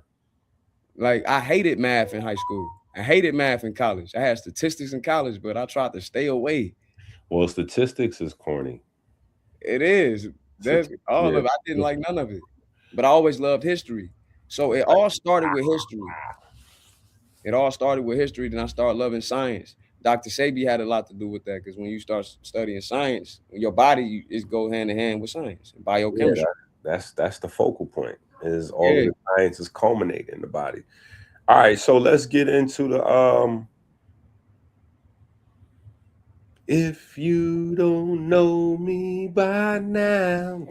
Like, I hated math in high school. I hated math in college. I had statistics in college, but I tried to stay away. Well, statistics is corny. It is. That's all of it. I didn't like none of it. But I always loved history. So it all started with history. Then I started loving science. Dr. Sebi had a lot to do with that, because when you start studying science, your body is go hand in hand with science and biochemistry. Yeah, that's the focal point. Is all of the science is culminating in the body. All right, so let's get into the if you don't know me by now.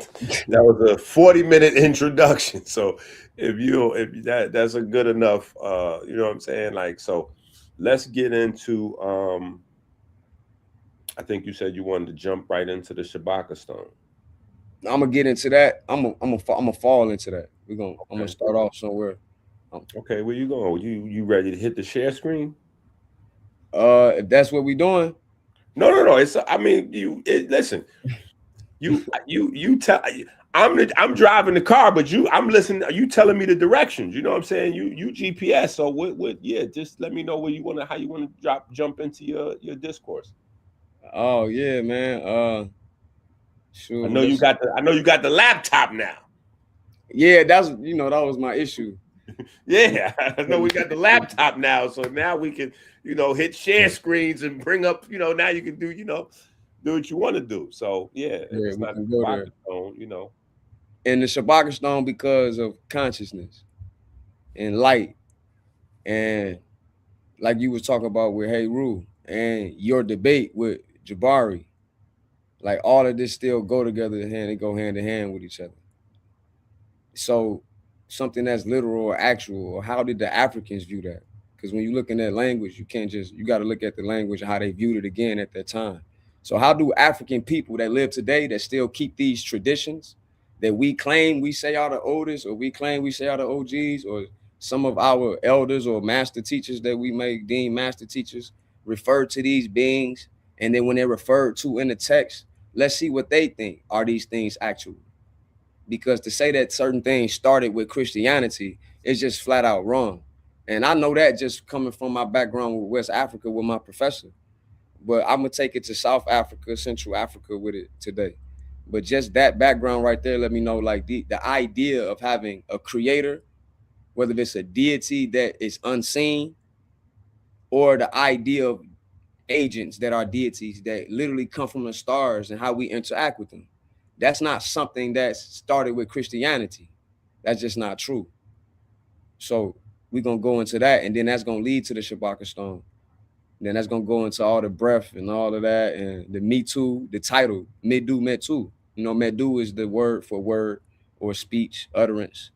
That was a 40-minute introduction. So if that's a good enough, you know what I'm saying? Like, so let's get into I think you said you wanted to jump right into the Shabaka stone. I'm gonna get into that. I'm gonna fall into that. I'm gonna start off somewhere. Okay, where you going? You ready to hit the share screen? If that's what we doing. No. Listen. You tell. I'm driving the car, but I'm listening. You telling me the directions. You know what I'm saying? You GPS. So what? Yeah, just let me know where you want to, how you want to jump into your discourse. Oh yeah, man. I Shoot, know you let's. got the laptop now. Yeah, that's that was my issue. Yeah, I know we got the laptop now, so now we can hit share screens and bring up. Now you can do what you want to do. So yeah, if Yeah, it's we not can a go there. pocket phone. And the Shabbat Stone because of consciousness and light, and like you was talking about with Hey Rue and your debate with Jabari, like all of this still go together they go hand in hand with each other. So something that's literal or actual, or how did the Africans view that? Because when you're looking at language, you got to look at the language and how they viewed it again at that time. So how do African people that live today that still keep these traditions that we claim we say are the oldest, or we claim we say are the OGs, or some of our elders or master teachers that we may deem master teachers refer to these beings, and then when they're referred to in the text, let's see what they think. Are these things actual? Because to say that certain things started with Christianity is just flat out wrong. And I know that just coming from my background with West Africa with my professor. But I'm gonna take it to South Africa, Central Africa with it today. But just that background right there let me know like the idea of having a creator, whether it's a deity that is unseen, or the idea of agents that are deities that literally come from the stars and how we interact with them. That's not something that started with Christianity. That's just not true. So we're gonna go into that, and then that's gonna lead to the Shabaka stone. Then that's gonna go into all the breath and all of that, and the Metu, the title, Medu Metu. Medu is the word for word or speech, utterance.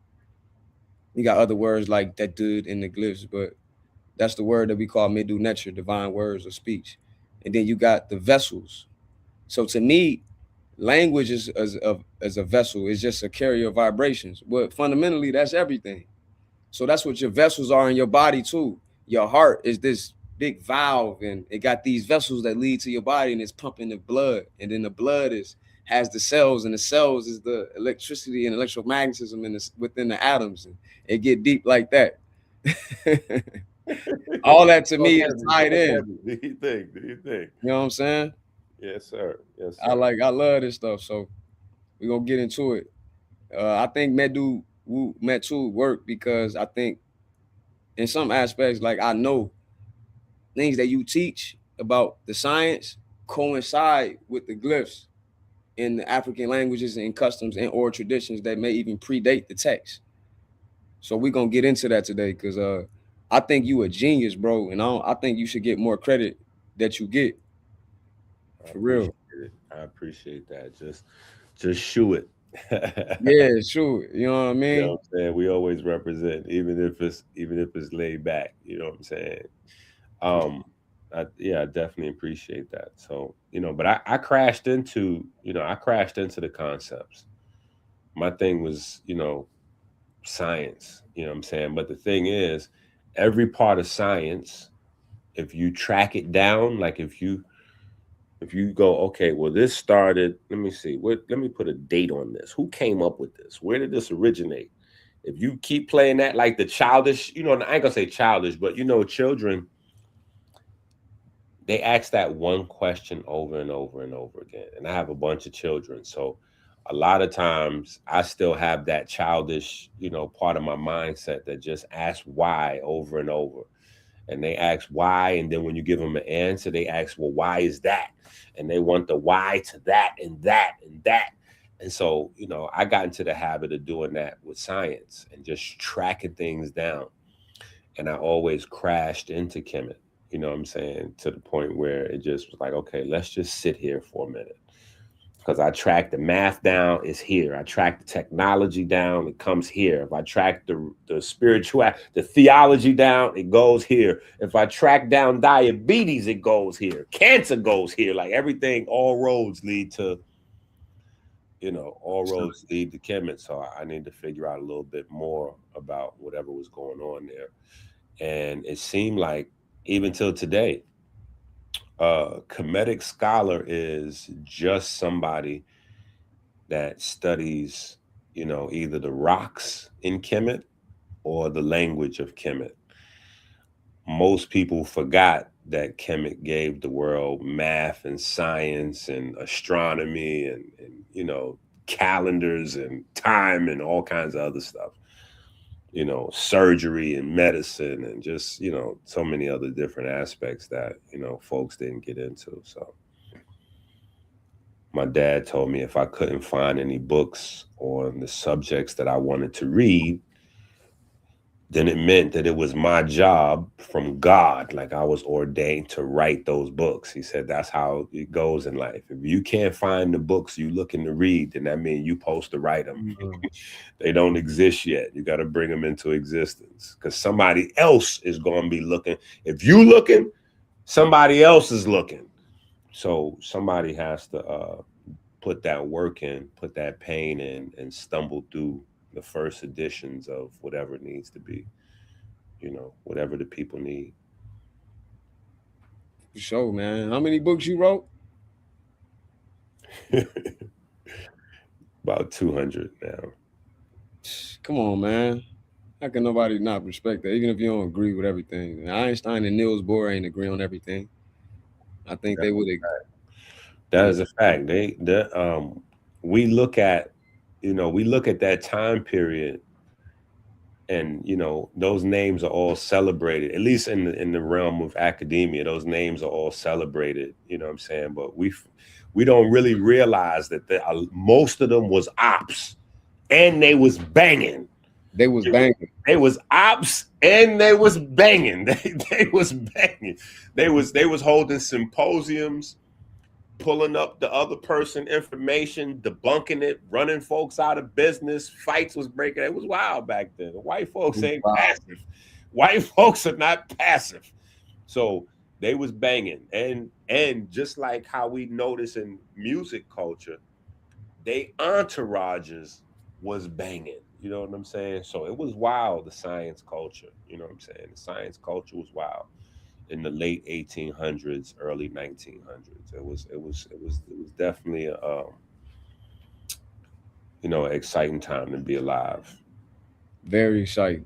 You got other words like that dude in the glyphs, but that's the word that we call Medu Netur, divine words of speech. And then you got the vessels. So to me, language is as a vessel. It's just a carrier of vibrations. But fundamentally, that's everything. So that's what your vessels are in your body too. Your heart is this big valve, and it got these vessels that lead to your body, and it's pumping the blood. And then the blood has the cells, and the cells is the electricity and electromagnetism within the atoms. And it get deep like that. All that to me is tied in. Do you think? Do you think? You know what I'm saying? Yes, sir. Yes, I sir. love this stuff. So we're gonna get into it. I think Metu work because I think in some aspects, like I know things that you teach about the science coincide with the glyphs in the African languages and customs and or traditions that may even predate the text. So we're gonna get into that today because I think you a genius, bro, and I think you should get more credit that you get I for real. appreciate it. I appreciate that. Just shoot it. Yeah, sure. You know what I You know mean? what I'm saying? We always represent, even if it's laid back. You know what I'm saying? Um, I definitely appreciate that. So, but I crashed into the concepts. My thing was, science. You know what I'm saying? But the thing is, every part of science, if you track it down, like if you go, okay, well, this started, let me see, let me put a date on this. Who came up with this? Where did this originate? If you keep playing that, like the childish, and I ain't gonna say childish, but children, they ask that one question over and over and over again. And I have a bunch of children. So a lot of times I still have that childish, part of my mindset that just asks why over and over. And they ask why, and then when you give them an answer, they ask, well, why is that? And they want the why to that and that and that. And so, I got into the habit of doing that with science and just tracking things down. And I always crashed into Kemet, you know what I'm saying, to the point where it just was like, okay, let's just sit here for a minute. Because I track the math down, it's here. I track the technology down, it comes here. If I track the spiritual, the theology down, it goes here. If I track down diabetes, it goes here. Cancer goes here. Like everything, all roads lead to, all roads lead to Kemet. So I need to figure out a little bit more about whatever was going on there. And it seemed like even till today, Kemetic scholar is just somebody. that studies, either the rocks in Kemet or the language of Kemet. Most people forgot that Kemet gave the world math and science and astronomy and calendars and time and all kinds of other stuff. Surgery and medicine and just, so many other different aspects that, folks didn't get into. So my dad told me if I couldn't find any books on the subjects that I wanted to read, then it meant that it was my job from God. Like I was ordained to write those books. He said that's how it goes in life. If you can't find the books you looking to read, then that means you supposed to write them. They don't exist yet. You got to bring them into existence because somebody else is going to be looking. If you looking, somebody else is looking. So somebody has to put that work in, put that pain in, and stumble through the first editions of whatever it needs to be, whatever the people need. For sure, man. How many books you wrote? About 200 now. Come on, man. How can nobody not respect that, even if you don't agree with everything? Einstein and Niels Bohr ain't agree on everything. I think they would. That is a fact. We look at, we look at that time period, and those names are all celebrated. At least in the realm of academia, those names are all celebrated. You know what I'm saying? But we don't really realize that most of them was ops, and they was banging. They was banging. They was ops and they was banging. They was banging. They was holding symposiums, pulling up the other person information, debunking it, running folks out of business. Fights was breaking. It was wild back then. The white folks ain't passive. White folks are not passive. So they was banging. And just like how we notice in music culture, they entourages was banging. You know what I'm saying? So it was wild, the science culture. You know what I'm saying? The science culture was wild in the late 1800s, early 1900s. It was definitely a an exciting time to be alive. Very exciting.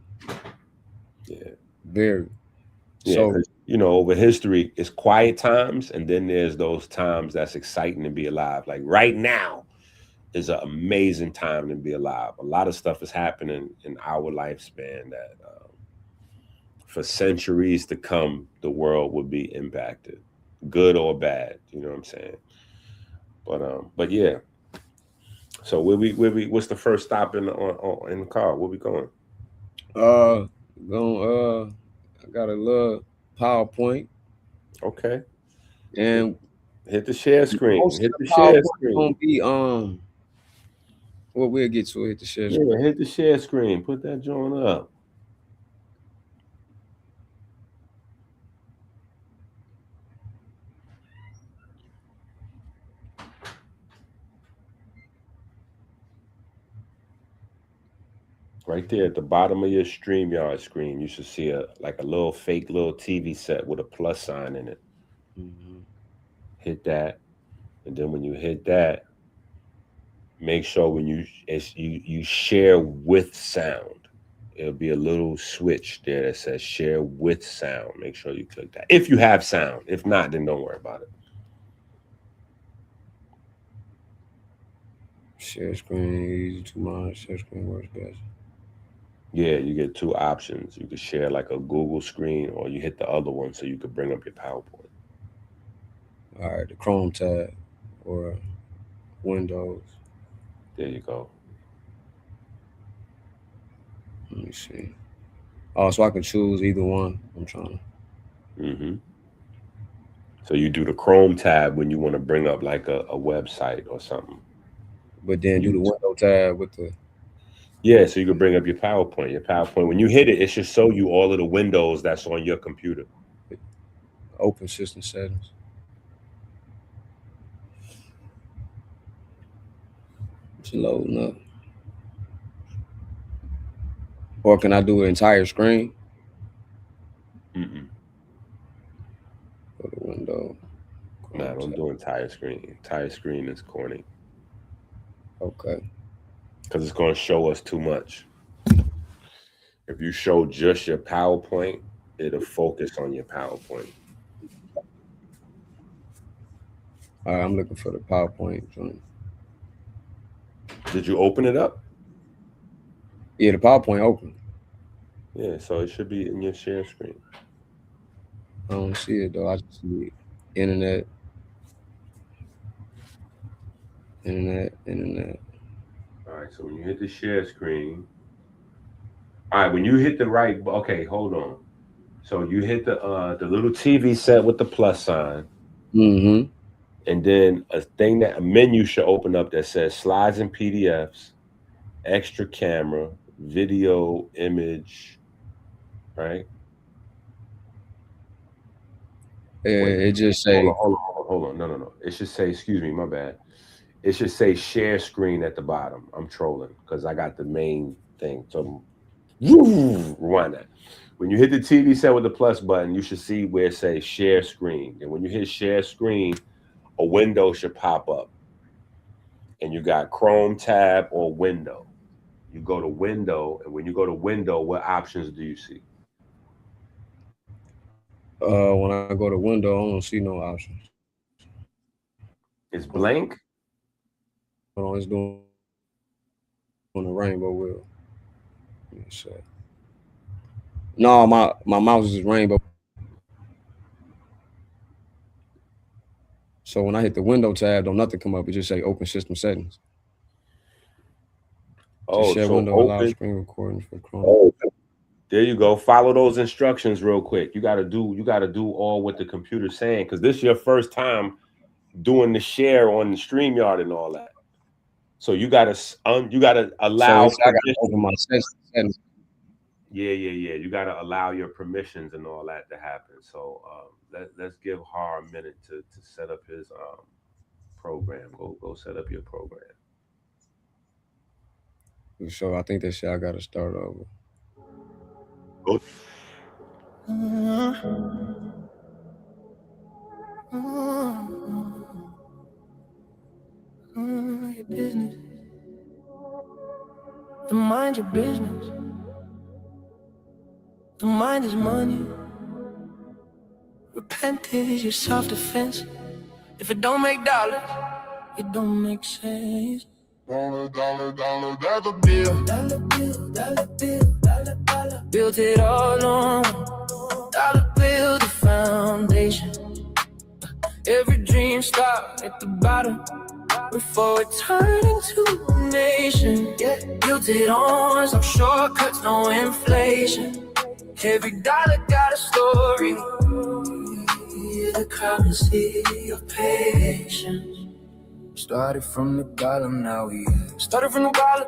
Yeah. Very. Yeah, So over history, it's quiet times, and then there's those times that's exciting to be alive. Like right now is an amazing time to be alive. A lot of stuff is happening in our lifespan that for centuries to come, the world would be impacted, good or bad. You know what I'm saying? But yeah. So what's the first stop in the car? Where we going? I got a little PowerPoint. Okay. And hit the share screen. Most Hit of the the share PowerPoint screen. gonna be well, we'll get to it. Hit the share screen. Yeah, hit the share screen. Put that joint up. Right there at the bottom of your StreamYard screen, you should see a little fake little TV set with a plus sign in it. Mm-hmm. Hit that, and then when you hit that, make sure when you share with sound, it'll be a little switch there that says share with sound. Make sure you click that if you have sound. If not, then don't worry about it. Share screen, easy to monitor. Share screen works best. Yeah, you get two options. You could share like a Google screen, or you hit the other one so you could bring up your PowerPoint. All right, the Chrome tab or Windows. There you go. Let me see. Oh, so I can choose either one. I'm trying. Mm-hmm. So you do the Chrome tab when you want to bring up like a website or something. But then do the window tab with the. Yeah, so you can bring up your PowerPoint. Your PowerPoint, when you hit it, it should show you all of the windows that's on your computer. Open system settings. It's loading up. Or can I do an entire screen? Mm-mm. Go to window. Nah, don't do entire screen. Entire screen is corny. Okay. because it's going to show us too much. If you show just your PowerPoint, it'll focus on your PowerPoint. All right, I'm looking for the PowerPoint joint. Did you open it up? Yeah, the PowerPoint open. Yeah, so it should be in your share screen. I don't see it though. I just see internet. All right, so when you hit the share screen, all right, when you hit the right, okay, hold on. So you hit the little TV set with the plus sign, Mm-hmm. and then a menu should open up that says slides and PDFs, extra camera, video, image, right? Wait, It just hold say, on, hold on, hold on, hold on. No. It should say, excuse me, my bad. It should say share screen at the bottom. I'm trolling because I got the main thing. So rewind that. When you hit the TV set with the plus button, you should see where it says share screen. And when you hit share screen, a window should pop up. And you got Chrome tab or window. You go to window, and when you go to window, what options do you see? when I go to window, I don't see no options. It's blank. Hold on, it's doing the rainbow wheel. Let me see. No, my mouse is rainbow. So when I hit the window tab, don't nothing come up. It just say open system settings. Oh, share so window allows open. screen recording for Chrome. Oh, there you go. Follow those instructions real quick. You gotta do all what the computer's saying because this is your first time doing the share on the StreamYard and all that. So you gotta allow. So I gotta open my settings. Yeah. You gotta allow your permissions and all that to happen. So let's give Har a minute to set up his program. Go set up your program. So I think they say I gotta start over. Go. Your business. To mind your business. To mind is money. Repent is your self-defense. If it don't make dollars, it don't make sense. Dollar, dollar bill. Dollar bill, dollar bill, dollar. Built it all on dollar bill, the foundation. Every dream starts at the bottom before it turned into a nation. Yeah, built it on some shortcuts, no inflation. Every dollar got a story. The currency of patience. Started from the bottom, now we started from the bottom.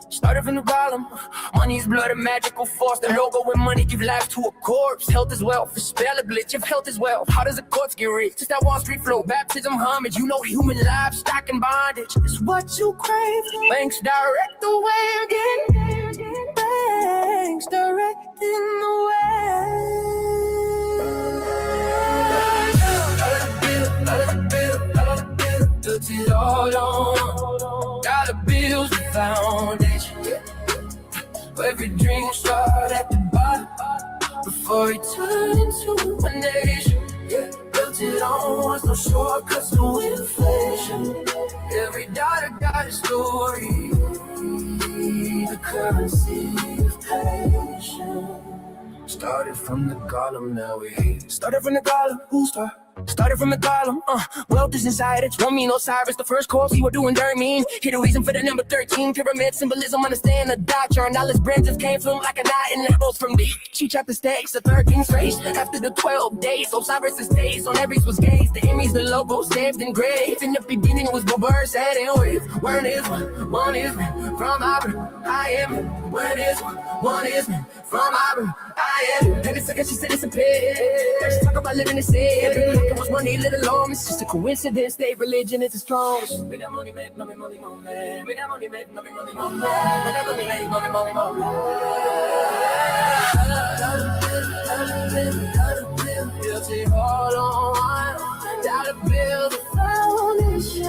Started from the bottom. Money's blood, a magical force. The logo with money give life to a corpse. Health is wealth, spell a glitch. If health is wealth, how does the corpse get rich? Just that Wall Street flow, baptism, homage. You know human lives, stock and bondage. It's what you crave. Banks direct the way again. Banks directing the way. Built it all on dollar bills, the foundation. Every dream start at the bottom before it turned into a nation. Built it on, no shortcuts, no inflation. Every dollar got a story. The currency of patience. Started from the column, now we started from the column. Who started? Started from the column, wealth is inside it. Don't mean Osiris, the first course you were doing dirt mean. Here the reason for the number 13, pyramid symbolism, understand the doctrine. All his branches came from like a knot in the holes from deep. She chopped the stakes, the 13th race. After the 12 days, Osiris' days on every was gaze. The enemies, the logo, stamped and engraved. In the beginning was the birds, sad and wave. One is one is me, from Abra, I am. One is one is me, from Abra, I am. And it's like she said it's a pit. Let's talk about living in sin. It was money, little long. It's just a coincidence. State religion is the strongest. We got money, make money, money, money. We got money, make money, money, money. We got money, make money, money, money. Built it all on dollar bill, the foundation.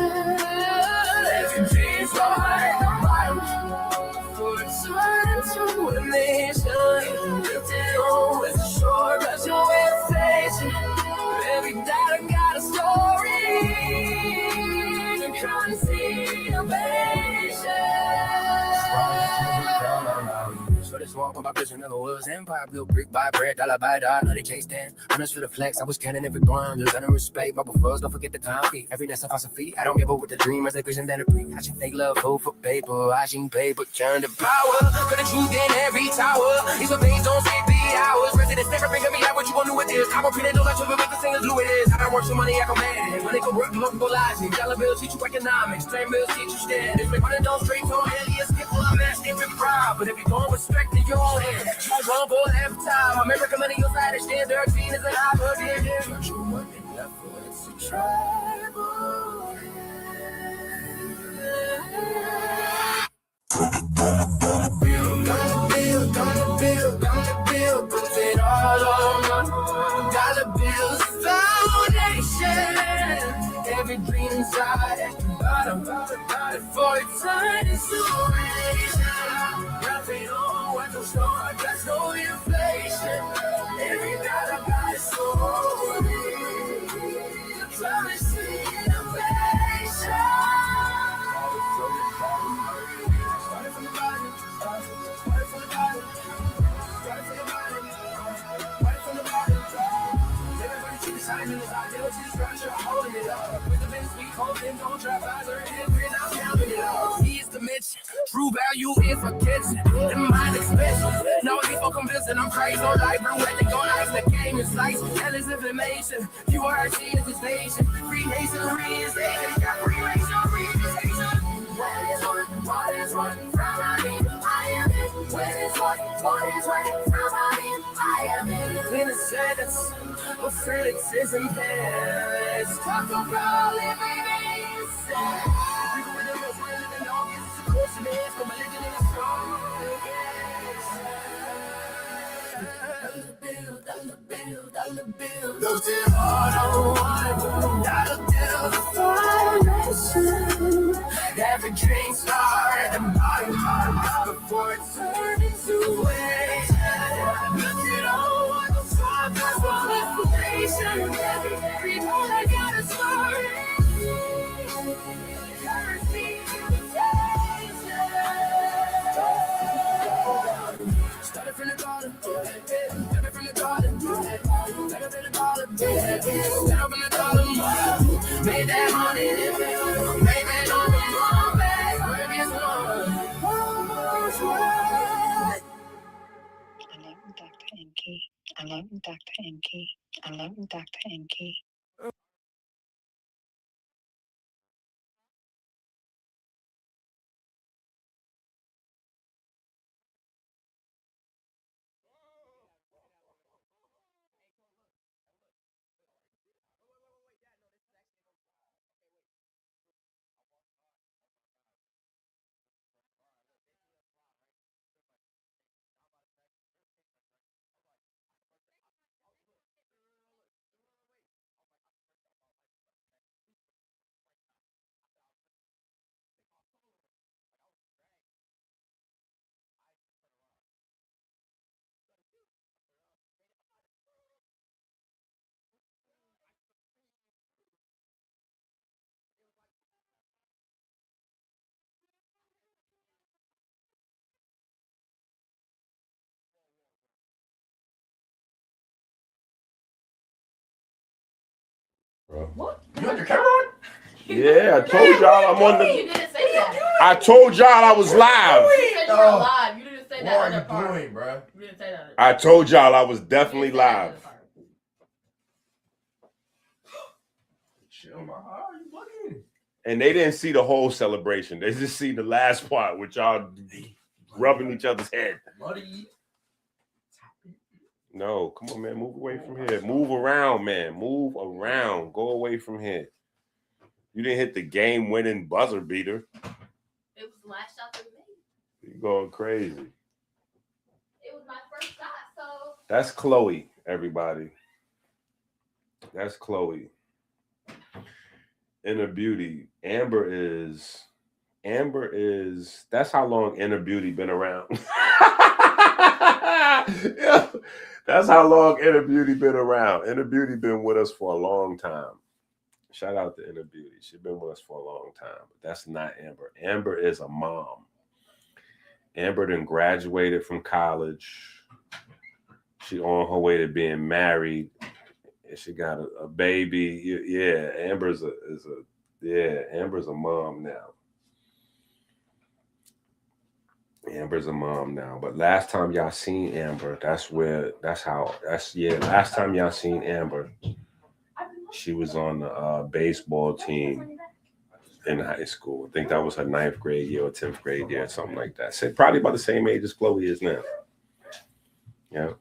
Every dream's Swamp on my vision of the woods. Empire built brick by brick, dollar by dollar. No, they can't stand. Honest for the flex, I was cannon every blind. Just under respect, my befores, don't forget the time. Every day, I feet. I don't give up with the dream as they vision that a pre. I should take love, food for paper. I seen paper turn to power. For the truth in every tower. These are things don't say be hours. Residents never bring me out what you gon' do with this. I'm a pretty no like with the singers blue it is. I don't work so money, I can manage. When they go work, local logic. Dollar bills teach you economics. Train bills teach you standards. Make money don't straight to alias. People are massive and proud. But if you're going with respect in your own head, try one for left time. American money, you'll side and stand 13 is an opportunity. You want it left for it's a tribal. Gonna build, put it all on dollar bills foundation. Every dream inside at the bottom, for eternity inspiration. Nothing on what no store, just no inflation. Every dollar got its story. Trying to see innovation. Started from the bottom. He's the Mitch. True value is for kids. And mine expensive. No, these folk convincing I'm crazy. No life, real wet, they gon' ice. The game is slice. Hell is information. QRC is the station. Freemasonry is station. Got Freemasonry is station. What is one? From I am it. What is one? From I am it. In a sentence, but Felix isn't there. Let's talk about living inside. People with the most willing and obvious, of course it is. Come living in a strong. Dollar bill. Lose it all on one. Dollar bill. Foundation. Every dream start at the bottom before it turns into waste. Look at all what the fuck that's all information. Every morning I got a story. Currency invitation. Started from the bottom. Started from the bottom. Started from the bottom. Started from the bottom. Made that money. Made that money. I love Dr. Inky. I love Dr. Inky. What? You had your camera on? Yeah, I told y'all I'm on the. You didn't say that. I told y'all I was live. You said you were live. You didn't say that What other are part. you doing, bro? You didn't say that. I told y'all I was definitely live. Chill, my heart. You looking? And they didn't see the whole celebration. They just see the last part with y'all rubbing each other's head. Buddy. No, come on, man. Move away from here. Move around, man. Move around. Go away from here. You didn't hit the game-winning buzzer beater. It was the last shot that we made. You're going crazy. It was my first shot, so. That's Chloe, everybody. That's Chloe. Inner Beauty. Amber is. That's how long Inner Beauty been around. Yeah, that's how long Inner Beauty been around. Inner Beauty been with us for a long time. Shout out to Inner Beauty. She's been with us for a long time. But that's not Amber. Amber is a mom. Amber then graduated from college. She on her way to being married, and she got a baby. Yeah, Amber's Amber's a mom now. Amber's a mom now. But last time y'all seen Amber, last time y'all seen Amber, she was on the baseball team in high school. I think that was her 9th grade year or 10th grade year, or something like that. So probably about the same age as Chloe is now. Yeah.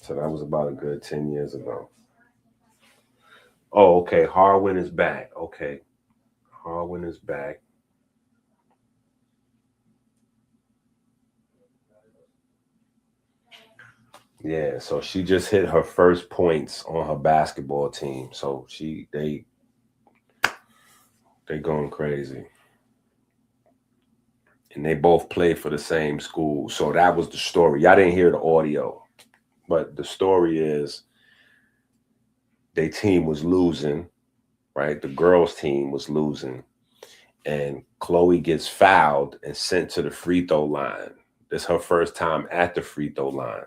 So that was about a good 10 years ago. Oh, okay. Harwin is back. Okay. Harwin is back. Yeah, so she just hit her first points on her basketball team. So they going crazy. And they both play for the same school. So that was the story. Y'all didn't hear the audio. But the story is their team was losing, right? The girls' team was losing. And Chloe gets fouled and sent to the free throw line. This is her first time at the free throw line.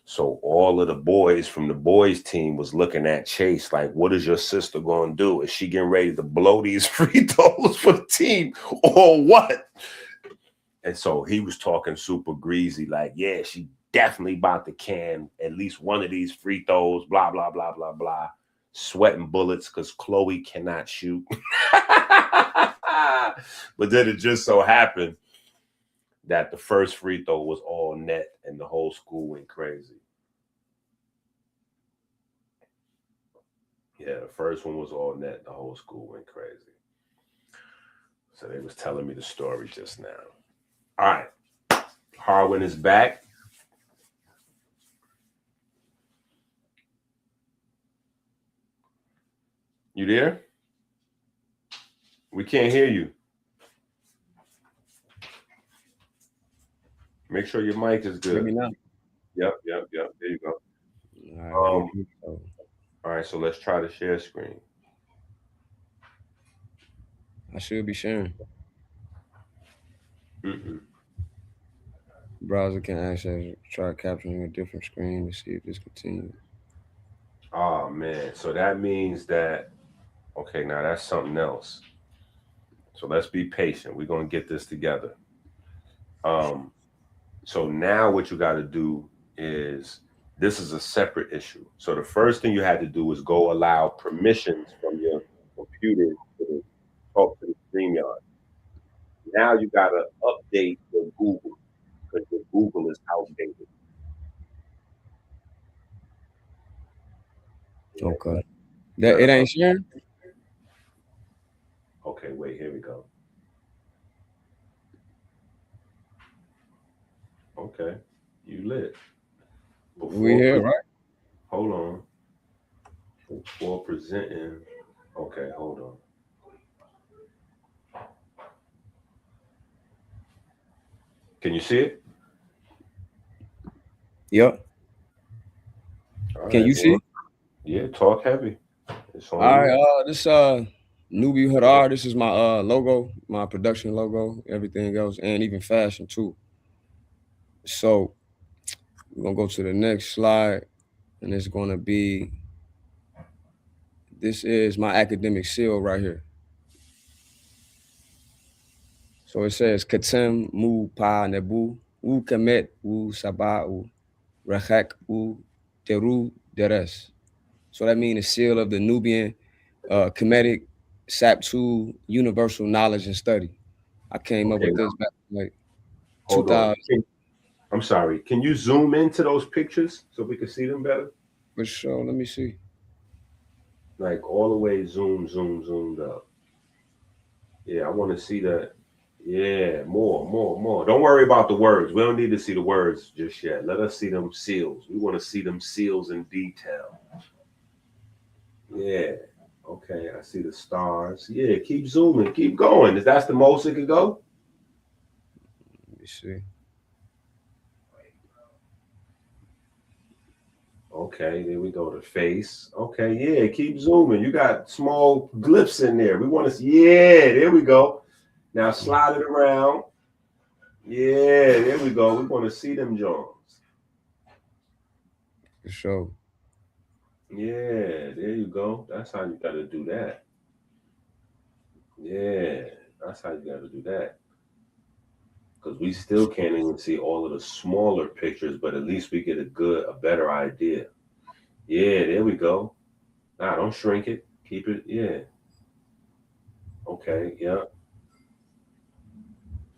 So all of the boys from the boys' team was looking at Chase like, what is your sister going to do? Is she getting ready to blow these free throws for the team or what? And so he was talking super greasy like, yeah, she definitely about to can at least one of these free throws, blah, blah, blah, blah, blah. Sweating bullets because Chloe cannot shoot. But then it just so happened that the first free throw was all net and the whole school went crazy. Yeah, the first one was all net. The whole school went crazy. So they was telling me the story just now. All right. Harwin is back. You there? We can't hear you. Make sure your mic is good. Hear me now? Yep. There you go. All right, so let's try to share screen. I should be sharing. Mm-mm. Browser can actually try capturing a different screen to see if this continues. Oh, man. So that means that, okay, now that's something else. So let's be patient. We're going to get this together. So now what you got to do is, this is a separate issue. So the first thing you had to do is go allow permissions from your computer to talk to the StreamYard. Now you got to update your Google because your Google is outdated. Okay. It ain't sharing? Okay, wait, here we go. Okay, you lit. We here, right? Hold on. Before presenting. Okay, hold on. Can you see it? Yep. Can you see? Yeah, talk heavy. All right, this Newbie Hadar, this is my logo, my production logo, everything else, and even fashion too. So we're gonna go to the next slide, and it's gonna be, this is my academic seal right here. So it says Katem Mu Pa Nebu U Kemet U Saba U Rachak U Teru Deres. So that means the seal of the Nubian Kemetic Saptu Universal Knowledge and Study. I came up with this back like 2000. I'm sorry. Can you zoom into those pictures so we can see them better? For sure. Let me see. Like all the way zoomed up. Yeah, I want to see that. Yeah, more. Don't worry about the words. We don't need to see the words just yet. Let us see them seals. We want to see them seals in detail. Yeah. Okay, I see the stars. Yeah, keep zooming. Keep going. Is that the most it could go? Let me see. Okay, there we go. The face. Okay, yeah, keep zooming. You got small glyphs in there. We want to see. Yeah, there we go. Now slide it around. Yeah, there we go. We want to see them Jones. For sure. Yeah, there you go. That's how you got to do that. Yeah, that's how you got to do that. Because we still can't even see all of the smaller pictures, but at least we get a better idea. Yeah, there we go. Nah, don't shrink it. Keep it. Yeah. Okay. Yeah.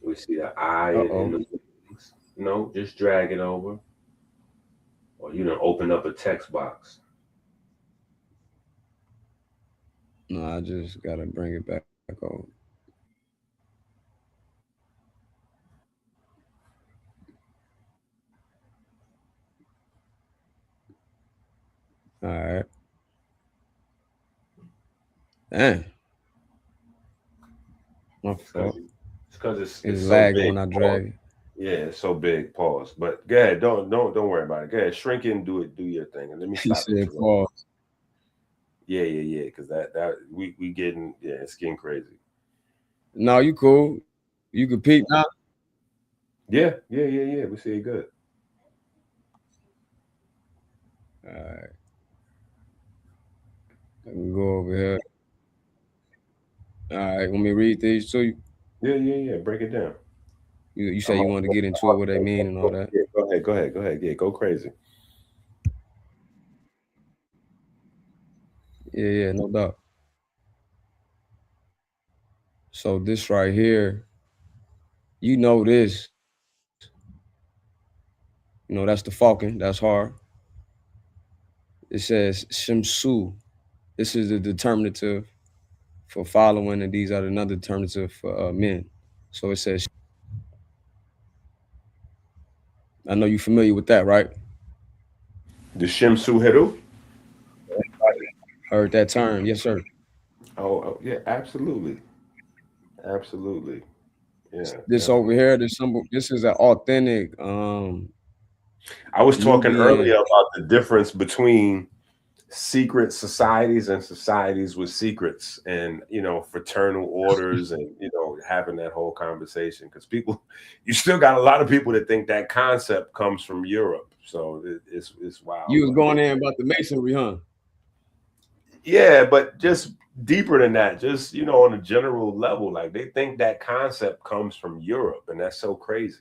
We see the eye in Uh-oh. the wings. No, just drag it over. Or you know, open up a text box. No, I just gotta bring it back over. All right. Damn. My fault. It's because it's It's so lagging big. when I Pause. drag it. Yeah, it's so big. Pause. But go ahead. Don't worry about it. Go ahead. Shrink it and do it. Do your thing. And let me He stop said interrupting. pause. Yeah. Because that we getting it's getting crazy. No, you cool. You can peep now. Yeah. We see it good. All right. I can go over here. All right. Let me read these to you. Yeah. Break it down. You say I'm you on- wanted to get into it, what they mean and all that. Yeah, go ahead. Yeah, go crazy. Yeah, no doubt. So this right here, you know this. You know, that's the falcon. That's hard. It says Shimsu. This is the determinative for following, and these are the another determinative for men. So it says, I know you're familiar with that, right? The Shimsu Heru? Heard that term. Yes, sir. Oh, yeah, absolutely. Absolutely. Yeah, This over definitely. here, this symbol, this is an authentic I was talking earlier Nubian. about the difference between secret societies and societies with secrets and fraternal orders and having that whole conversation because people you still got a lot of people that think that concept comes from Europe, so it's wild. You was But going in about the masonry, huh? yeah, but just deeper than that, just on a general level, like they think that concept comes from Europe, and that's so crazy.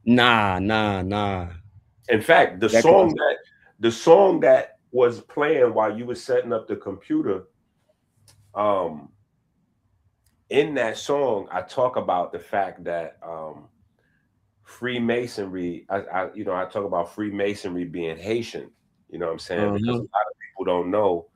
Nah. In fact, That concept. the song that was playing while you were setting up the computer, um, in that song, I talk about the fact that Freemasonry, I talk about Freemasonry being Haitian. You know what I'm saying? Because a Uh-huh. lot of people don't know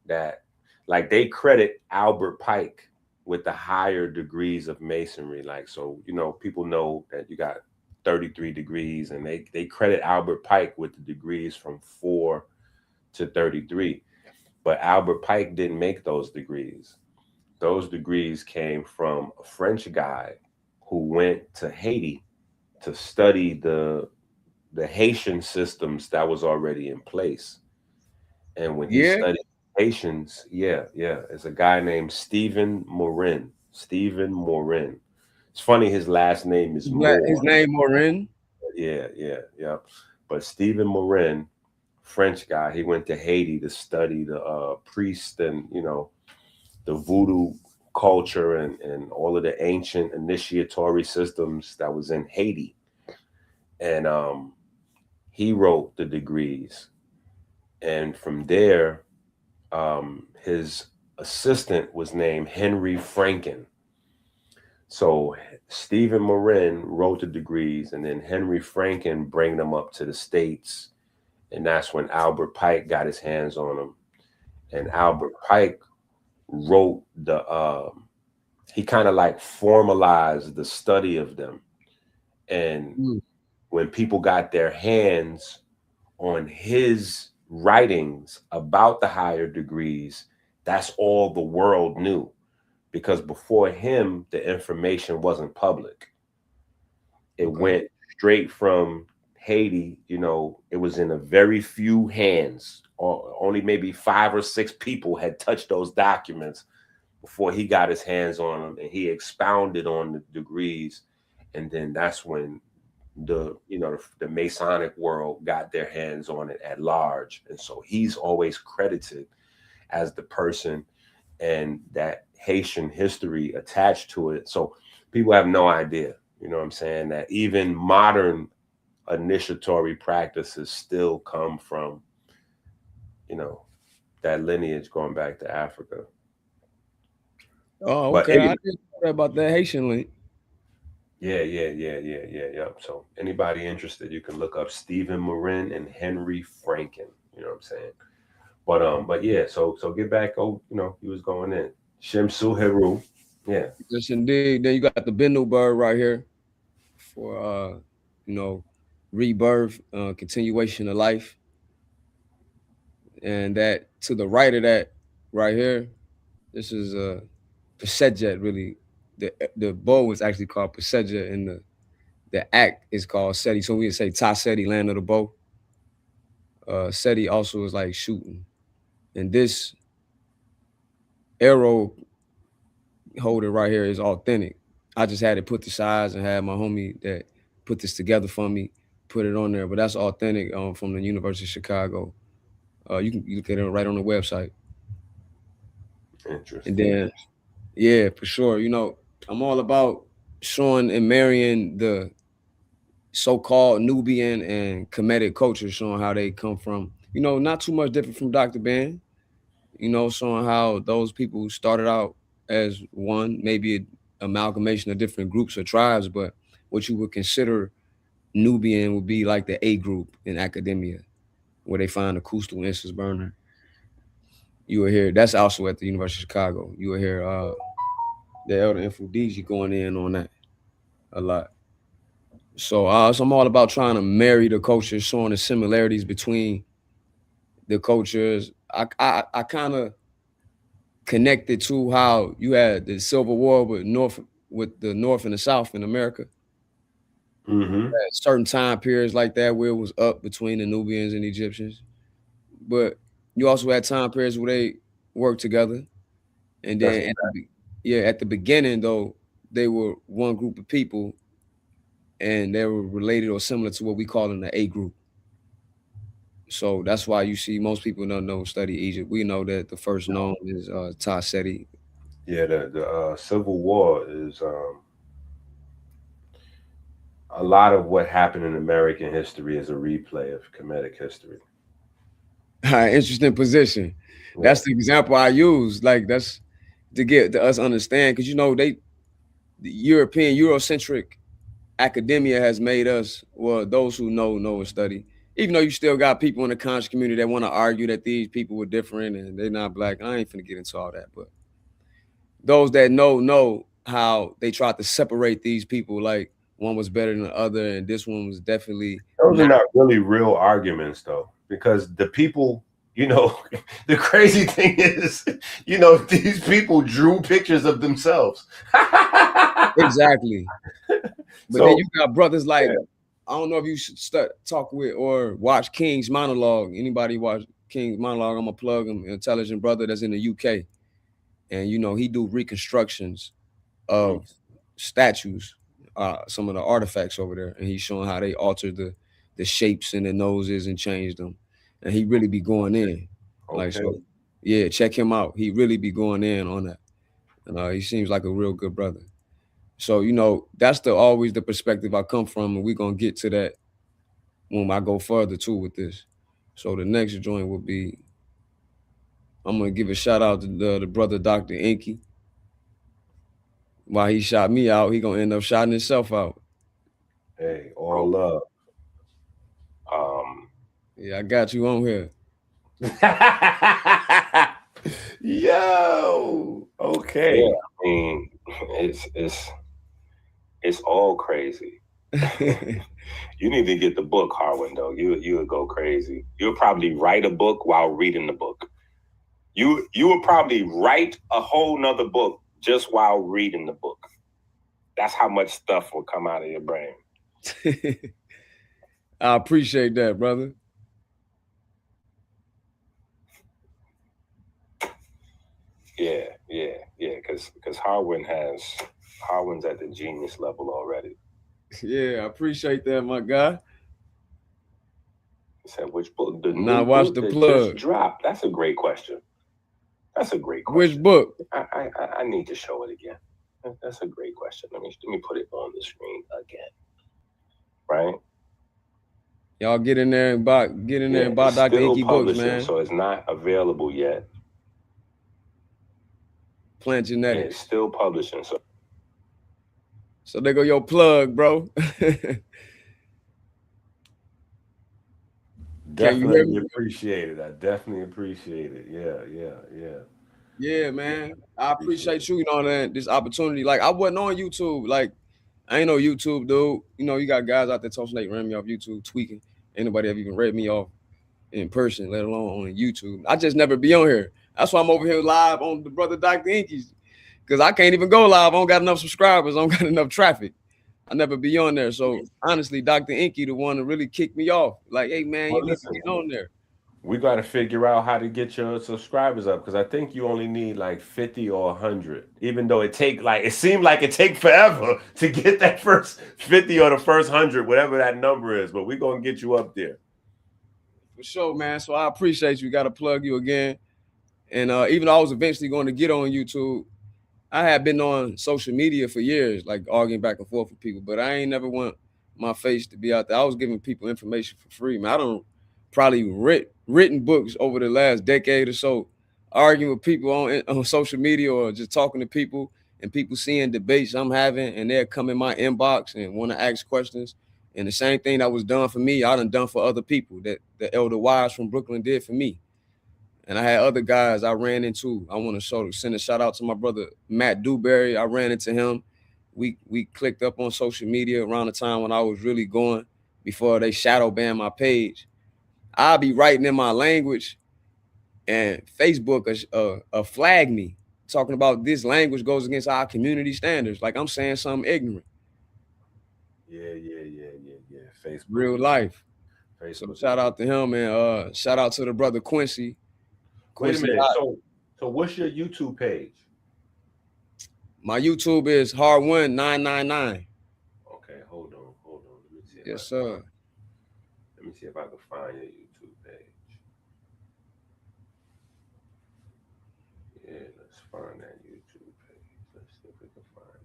that, like, they credit Albert Pike with the higher degrees of masonry. Like, so people know that you got 33 degrees, and they credit Albert Pike with the degrees from 4 to 33. But Albert Pike didn't make those degrees. Those degrees came from a French guy who went to Haiti to study the Haitian systems that was already in place. And when he Yeah. studied Haitians, yeah, it's a guy named Stephen Morin. Stephen Morin. It's funny, his last name is His Moore. name Morin. Yeah. But Stephen Morin, French guy, he went to Haiti to study the priest and the voodoo culture and all of the ancient initiatory systems that was in Haiti. And he wrote the degrees. And from there, his assistant was named Henry Franken. So Stephen Morin wrote the degrees, and then Henry Franken bring them up to the States, and that's when Albert Pike got his hands on them. And Albert Pike wrote he kind of like formalized the study of them. And Mm. when people got their hands on his writings about the higher degrees, that's all the world knew, because before him, the information wasn't public. It Okay. went straight from Haiti. It was in a very few hands, or only maybe 5 or 6 people had touched those documents before he got his hands on them, and he expounded on the degrees. and then that's when the Masonic world got their hands on it at large, and so he's always credited as the person and that Haitian history attached to it. So people have no idea, you know what I'm saying, that even modern initiatory practices still come from, you know, that lineage going back to Africa. Oh, But okay. I anyway, didn't know about that Haitian link. yeah. So anybody interested, you can look up Stephen Marin and Henry Franken. You know what I'm saying? But yeah. So get back. Oh, he was going in Shemsu Heru. Yeah. Yes, indeed. Then you got the Bennu bird right here for you know, rebirth, continuation of life, and that to the right of that, right here, this is Pasejet. Really, the bow is actually called Pasejet, and the act is called Seti. So we would say Ta Seti, land of the bow. Seti also is like shooting, and this arrow holder right here is authentic. I just had it put to size and had my homie that put this together for me put it on there, but that's authentic from the University of Chicago. You can get it right on the website. And Interesting. then, yeah, for sure. I'm all about showing and marrying the so-called Nubian and Kemetic culture, showing how they come from, not too much different from Dr. Ben, showing how those people started out as one, maybe an amalgamation of different groups or tribes, but what you would consider Nubian would be like the A group in academia, where they find the Kustal incense burner. You will hear that's also at the University of Chicago. You will hear the Elder Infudiji going in on that a lot. So I'm all about trying to marry the cultures, showing the similarities between the cultures. I kind of connected to how you had the Civil War with the North and the South in America. Mm-hmm. At certain time periods like that where it was up between the Nubians and Egyptians, but you also had time periods where they worked together. And That's then at the beginning though, they were one group of people, and they were related or similar to what we call in the A group. So that's why you see most people don't know study Egypt. We know that the first known is Ta Seti. yeah. The Civil War is a lot of what happened in American history is a replay of Kemetic history. Interesting position. Yeah. That's the example I use. Like that's to get to us understand, because the European Eurocentric academia has made us, well, those who know and study. Even though you still got people in the conscious community that want to argue that these people were different and they're not black. I ain't finna get into all that, but those that know how they tried to separate these people, like one was better than the other, and this one was definitely Those are not. not really real arguments, though, because the people, the crazy thing is, these people drew pictures of themselves. Exactly. But then So, you got brothers like, yeah. I don't know if you should start talk with or watch King's Monologue. Anybody watch King's Monologue? I'm gonna plug him, an intelligent brother that's in the UK, and he do reconstructions Mm, of statues, some of the artifacts over there, and he's showing how they altered the shapes and the noses and changed them, and he really be going in, like okay. so. Yeah, check him out. He really be going in on that, and he seems like a real good brother. So that's always the perspective I come from, and we're gonna get to that when I go further too with this. So the next joint will be, I'm gonna give a shout out to the brother Dr. Inky. While he shot me out, he gonna end up shouting himself out. Hey, all love. Um, Yeah, I got you on here. Yo, okay. I mean, it's all crazy. You need to get the book, Harwin. Though you would go crazy. You'll probably write a book while reading the book. You would probably write a whole nother book just while reading the book. That's how much stuff will come out of your brain. I appreciate that, brother. Yeah. Because Harwin's at the genius level already. Yeah, I appreciate that, my guy. He said, which book? The Now new watch book the that plug. just dropped. That's a great question. That's a great Which question. book? I need to show it again. That's a great question. Let me put it on the screen again. Right? Y'all get in there and buy It's Dr. still Inky books, publishing, man. so it's not available yet. Plant Yeah, Genetics. it's still publishing. So there go your plug, bro. Definitely appreciate it. I definitely appreciate it. Yeah. Yeah, man. I appreciate you, that this opportunity. Like, I wasn't on YouTube. Like, I ain't no YouTube dude. You got guys out there talking like ran me off YouTube, tweaking. Ain't nobody ever even read me off in person, let alone on YouTube. I just never be on here. That's why I'm over here live on the brother Dr. Inky's. Because I can't even go live. I don't got enough subscribers. I don't got enough traffic. I never be on there. So honestly, Dr. Inky, the one that really kicked me off. Like, hey man, you need to get on there. We got to figure out how to get your subscribers up because I think you only need like 50 or 100. Even though it seemed like it take forever to get that first 50 or the first 100, whatever that number is. But we're gonna get you up there. For sure, man. So I appreciate you. Got to plug you again. And even though I was eventually going to get on YouTube, I had been on social media for years, like arguing back and forth with people, but I ain't never want my face to be out there. I was giving people information for free, man. I don't probably written books over the last decade or so, arguing with people on social media or just talking to people and people seeing debates I'm having and they'll come in my inbox and want to ask questions. And the same thing that was done for me, I done for other people that the Elder Wise from Brooklyn did for me. And I had other guys I ran into. I want to send a shout out to my brother Matt Dewberry. I ran into him. We clicked up on social media around the time when I was really going before they shadow banned my page. I'll be writing in my language, and Facebook flag me talking about this language goes against our community standards. Like I'm saying something ignorant. Yeah. Facebook. Real life. Facebook. So shout out to him and shout out to the brother Quincy. Wait a minute. So what's your YouTube page? My YouTube is Hard1999. Okay, hold on. Let me see. Yes, sir. Let me see if I can find your YouTube page. Yeah, let's find that YouTube page. Let's see if we can find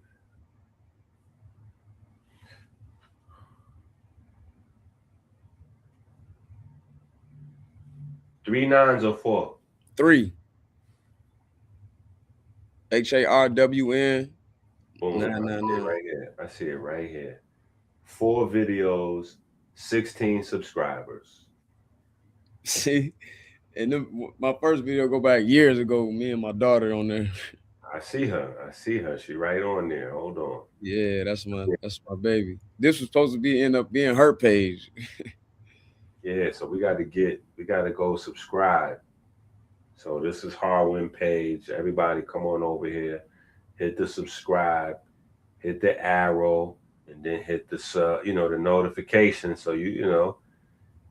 it. 3 9s or 4? 3. HARWN. Boom. I see it right here. 4 videos, 16 subscribers. See, and my first video go back years ago. Me and my daughter on there. I see her. She right on there. Hold on. Yeah, that's my baby. This was supposed to end up being her page. Yeah, so we got to go subscribe. So this is Harwin page. Everybody come on over here, hit the subscribe, hit the arrow, and then hit the the notification. So yeah,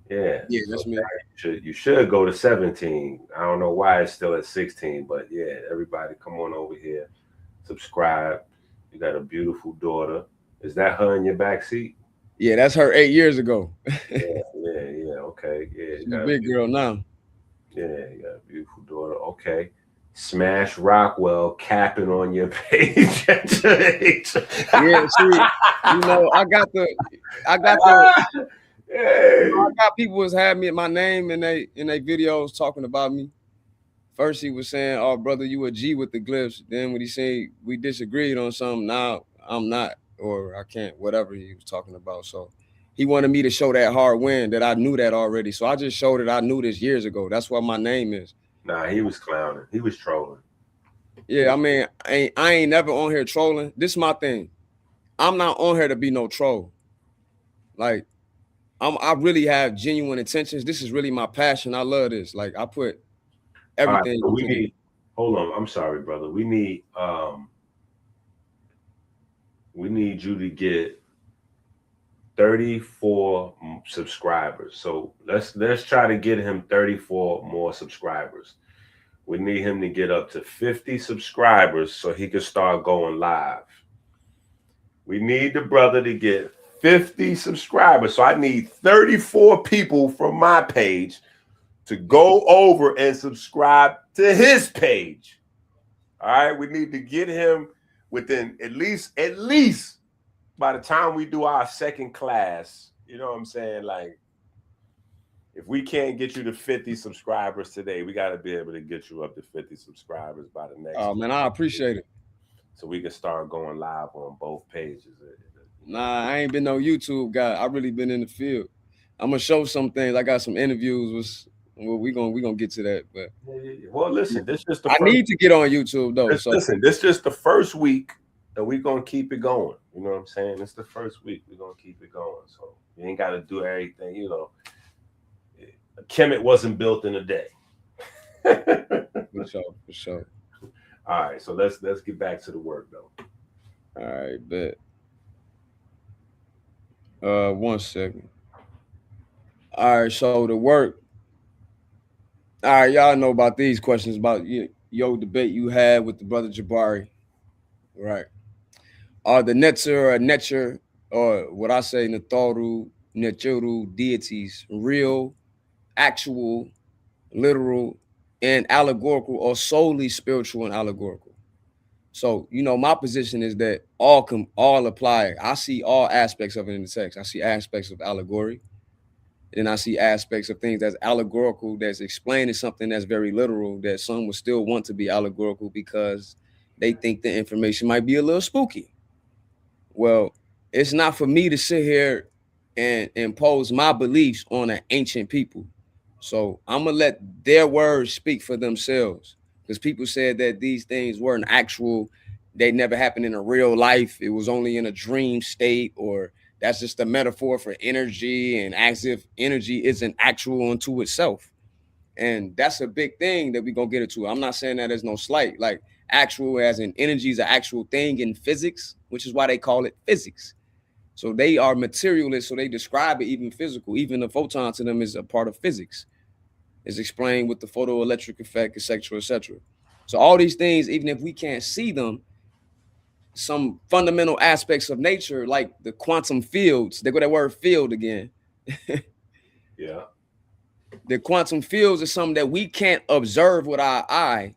that's me. You should go to 17. I don't know why it's still at 16, but yeah, everybody come on over here, subscribe. You got a beautiful daughter. Is that her in your back seat? Yeah, that's her 8 years ago. Yeah. Okay. Yeah, she's a big girl now. Yeah, you got a beautiful daughter. Okay. Smash Rockwell capping on your page. Yeah, see, I got people was having me my name in they videos talking about me. First he was saying, "Oh, brother, you a G with the glyphs." Then when he said we disagreed on something, now I'm not, or I can't, whatever he was talking about. So he wanted me to show that hard win that I knew that already. So I just showed it. I knew this years ago. That's what my name is. Nah, he was clowning. He was trolling. Yeah, I mean, I ain't never on here trolling. This is my thing. I'm not on here to be no troll. Like, I really have genuine intentions. This is really my passion. I love this. Like, I put everything. Right, so hold on. I'm sorry, brother. We need you to get 34 subscribers. So let's try to get him 34 more subscribers. We need him to get up to 50 subscribers so he can start going live. We need the brother to get 50 subscribers. So I need 34 people from my page to go over and subscribe to his page. All right, we need to get him within at least by the time we do our second class. You know what I'm saying? Like, if we can't get you to 50 subscribers today, we got to be able to get you up to 50 subscribers by the next. Oh man, I appreciate it. So we can start going live on both pages. Nah, I ain't been no YouTube guy. I really been in the field. I'm gonna show some things. I got some interviews. Well, we gonna get to that. But well, listen, this just the I need to get on YouTube though. Listen, this just the first week, and we're gonna keep it going. You know what I'm saying? It's the first week. We're gonna keep it going. So you ain't gotta do everything, you know. Kemet wasn't built in a day. For sure. All right, so let's get back to the work though. All right, bet. 1 second. All right, so the work. All right, y'all know about these questions about your debate you had with the brother Jabari, right? Are the Netzer or Netcher, or what I say Natharu, Netchuru deities real, actual, literal, and allegorical, or solely spiritual and allegorical? So, my position is that all apply. I see all aspects of it in the text. I see aspects of allegory. And then I see aspects of things that's allegorical, that's explaining something that's very literal, that some would still want to be allegorical because they think the information might be a little spooky. Well, it's not for me to sit here and impose my beliefs on an ancient people. So I'm going to let their words speak for themselves, because people said that these things weren't actual. They never happened in a real life. It was only in a dream state, or that's just a metaphor for energy, and as if energy isn't actual unto itself. And that's a big thing that we're going to get into. I'm not saying that there's no slight. Like, actual as in energy is an actual thing in physics, which is why they call it physics. So they are materialists, so they describe it even physical. Even the photon to them is a part of physics. It's explained with the photoelectric effect, et cetera, et cetera. So all these things, even if we can't see them, some fundamental aspects of nature, like the quantum fields, they go that word field again. Yeah. The quantum fields are something that we can't observe with our eye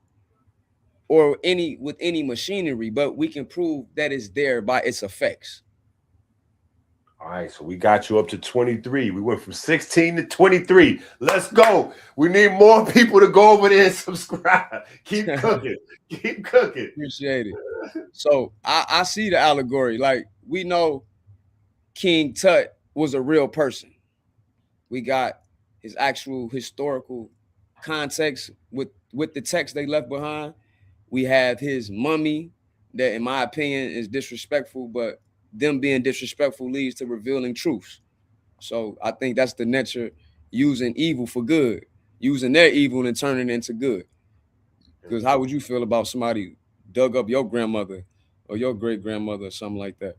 or with any machinery, but we can prove that it's there by its effects. All right, so we got you up to 23. We went from 16 to 23. Let's go. We need more people to go over there and subscribe. Keep cooking. Keep cooking. Appreciate it. So I see the allegory. Like, we know King Tut was a real person. We got his actual historical context with the text they left behind. We have his mummy that, in my opinion, is disrespectful, but them being disrespectful leads to revealing truths. So I think that's the nature, using evil for good, using their evil and turning it into good. Because how would you feel about somebody dug up your grandmother or your great grandmother or something like that?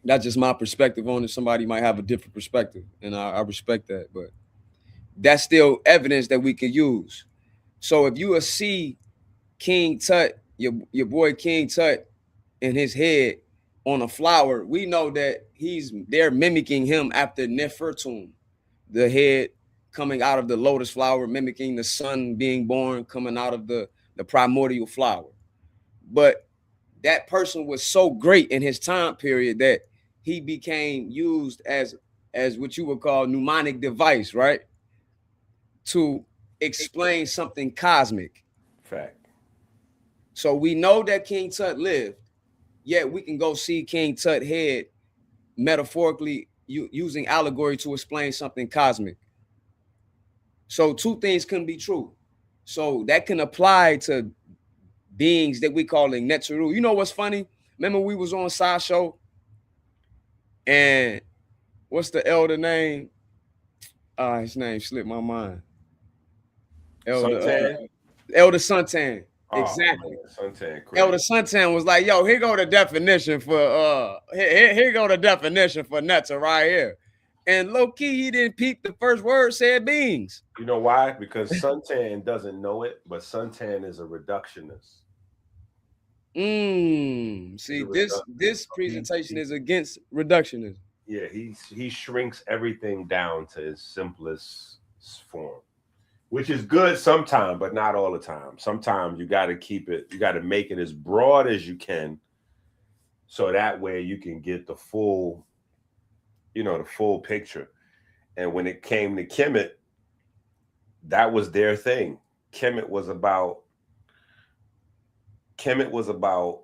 That's just my perspective on it. Somebody might have a different perspective, and I respect that, but that's still evidence that we can use. So if you will see King Tut, your boy King Tut, in his head on a flower, we know that they're mimicking him after Nefertum, the head coming out of the lotus flower, mimicking the sun being born, coming out of the primordial flower. But that person was so great in his time period that he became used as what you would call mnemonic device, right? To explain something cosmic. Fact. So we know that King Tut lived, yet we can go see King Tut head metaphorically using allegory to explain something cosmic. So two things can be true. So that can apply to beings that we calling Netzeru. You know what's funny? Remember we was on Sideshow, and what's the elder name? His name slipped my mind. Elder Suntan. Exactly. Suntan, Elder Suntan was like, "Yo, here go the definition for here go the definition for Netzer right here." And low key, he didn't peep the first word said beings. You know why? Because Suntan doesn't know it, but Suntan is a reductionist. See, this presentation is against reductionism. Yeah, he shrinks everything down to its simplest form, which is good sometimes, but not all the time. Sometimes you got to keep it, you got to make it as broad as you can, so that way you can get the full, the full picture. And when it came to Kemet, that was their thing. Kemet was about Kemet was about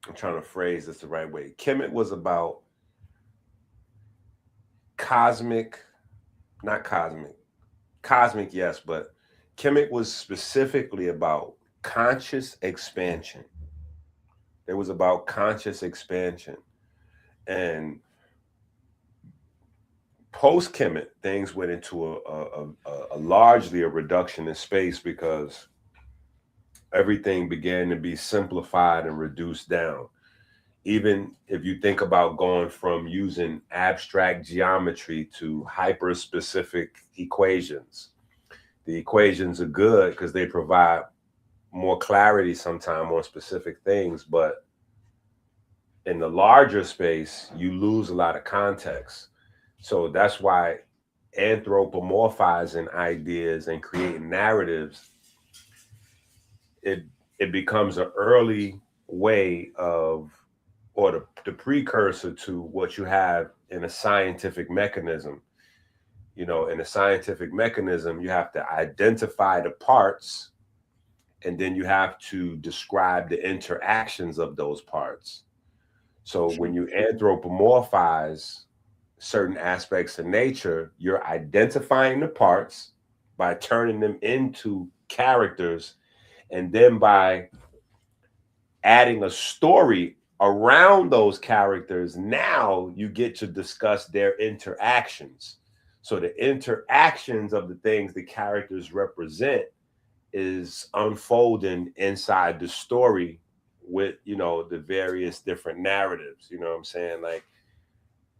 I'm trying to phrase this the right way. Kemet was about cosmic, not cosmic, yes, but Kemet was specifically about conscious expansion. It was about conscious expansion. And post Kemet, things went into a largely a reduction in space because everything began to be simplified and reduced down. Even if you think about going from using abstract geometry to hyper specific equations, the equations are good because they provide more clarity sometimes on specific things, but in the larger space, you lose a lot of context. So that's why anthropomorphizing ideas and creating narratives, it it becomes an early way of, or the precursor to what you have in a scientific mechanism. In a scientific mechanism, you have to identify the parts, and then you have to describe the interactions of those parts. So when you anthropomorphize certain aspects of nature, you're identifying the parts by turning them into characters, and then by adding a story around those characters, now you get to discuss their interactions. So the interactions of the things the characters represent is unfolding inside the story with, the various different narratives. You know what I'm saying? Like,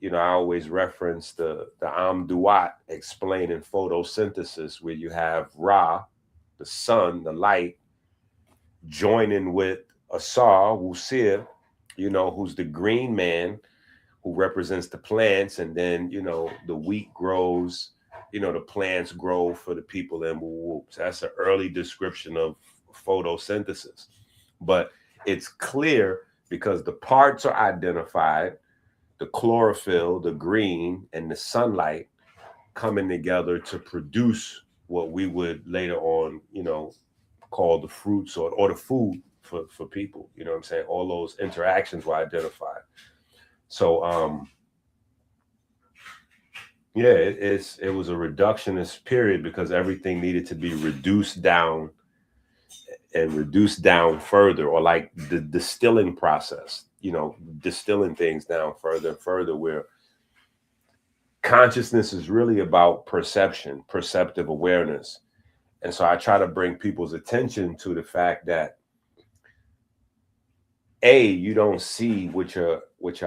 I always reference the Amduat explaining photosynthesis, where you have Ra, the sun, the light, joining with Asar, Wusir, who's the green man who represents the plants, and then, the wheat grows, the plants grow for the people in Wu. So that's an early description of photosynthesis. But it's clear because the parts are identified, the chlorophyll, the green, and the sunlight coming together to produce what we would later on, call the fruits or the food for people. You know what I'm saying? All those interactions were identified. So yeah, it was a reductionist period because everything needed to be reduced down and reduced down further, or like the distilling process, distilling things down further and further, where consciousness is really about perception, perceptive awareness. And so I try to bring people's attention to the fact that you don't see with your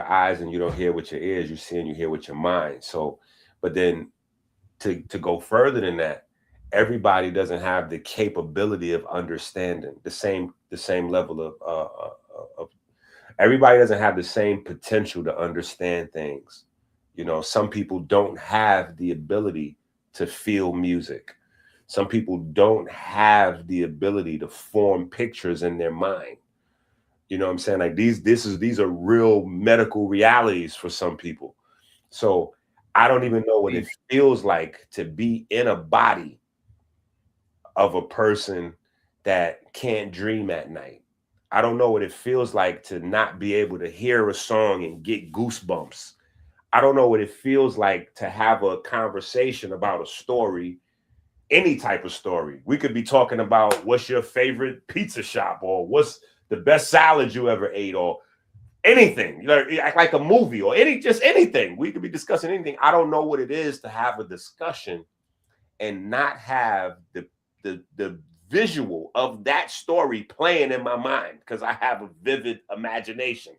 eyes, and you don't hear with your ears. You see and you hear with your mind. So, but then to go further than that, everybody doesn't have the capability of understanding the same level of everybody doesn't have the same potential to understand things. Some people don't have the ability to feel music. Some people don't have the ability to form pictures in their mind. You know what I'm saying? Like these are real medical realities for some people. So I don't even know what it feels like to be in a body of a person that can't dream at night. I don't know what it feels like to not be able to hear a song and get goosebumps. I don't know what it feels like to have a conversation about a story, any type of story. We could be talking about what's your favorite pizza shop, or what's the best salad you ever ate, or anything, like a movie, or just anything. We could be discussing anything. I don't know what it is to have a discussion and not have the visual of that story playing in my mind, because I have a vivid imagination.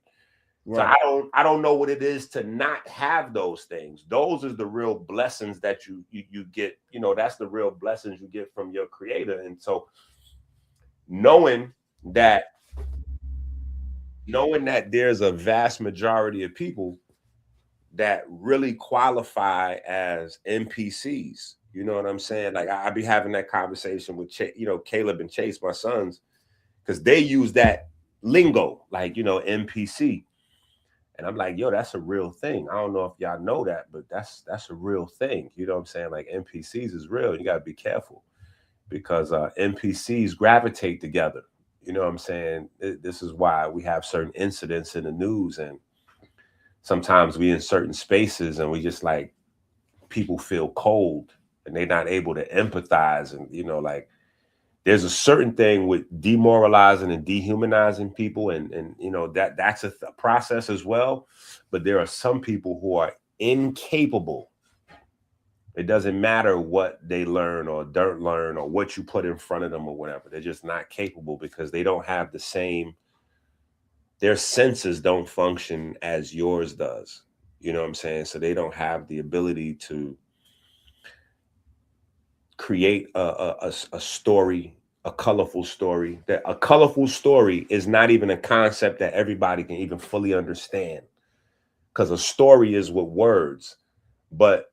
Right. So I don't know what it is to not have those things. Those are the real blessings that you get. That's the real blessings you get from your creator. And so knowing that knowing that there's a vast majority of people that really qualify as NPCs. You know what I'm saying? Like I be having that conversation with Caleb and Chase, my sons, because they use that lingo, like NPC. And I'm like, yo, that's a real thing. I don't know if y'all know that, but that's a real thing. You know what I'm saying? Like NPCs is real. You gotta be careful because NPCs gravitate together. You know what I'm saying? This is why we have certain incidents in the news, and sometimes we in certain spaces and we just like people feel cold and they're not able to empathize. And like there's a certain thing with demoralizing and dehumanizing people, and that's a process as well. But there are some people who are incapable. It doesn't matter what they learn or don't learn or what you put in front of them or whatever. They're just not capable because they don't have the same, their senses don't function as yours does. You know what I'm saying? So they don't have the ability to create a story, a colorful story. That a colorful story is not even a concept that everybody can even fully understand, because a story is with words. But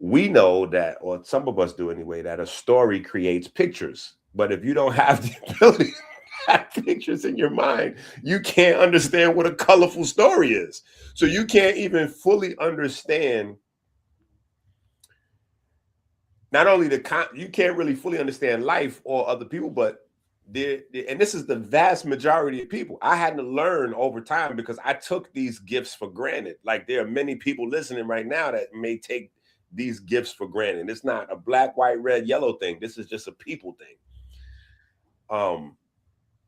we know that, or some of us do anyway, that a story creates pictures. But if you don't have the ability to have pictures in your mind, you can't understand what a colorful story is. So you can't even fully understand. Not only you can't really fully understand life or other people, but and this is the vast majority of people. I had to learn over time because I took these gifts for granted. Like there are many people listening right now that may take these gifts for granted. It's not a black, white, red, yellow thing. This is just a people thing.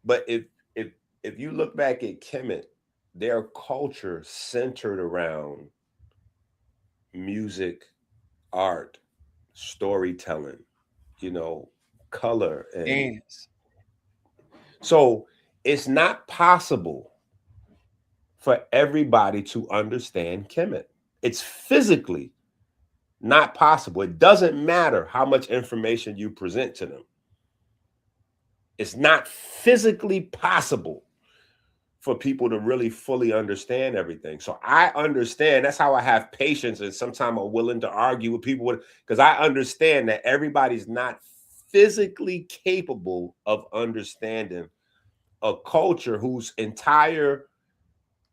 But if you look back at Kemet, their culture centered around music, art, storytelling, color, and Dance. So it's not possible for everybody to understand Kemet. It's physically not possible. It doesn't matter how much information you present to them. It's not physically possible for people to really fully understand everything. So I understand. That's how I have patience, and sometimes I'm willing to argue with people because I understand that everybody's not physically capable of understanding a culture whose entire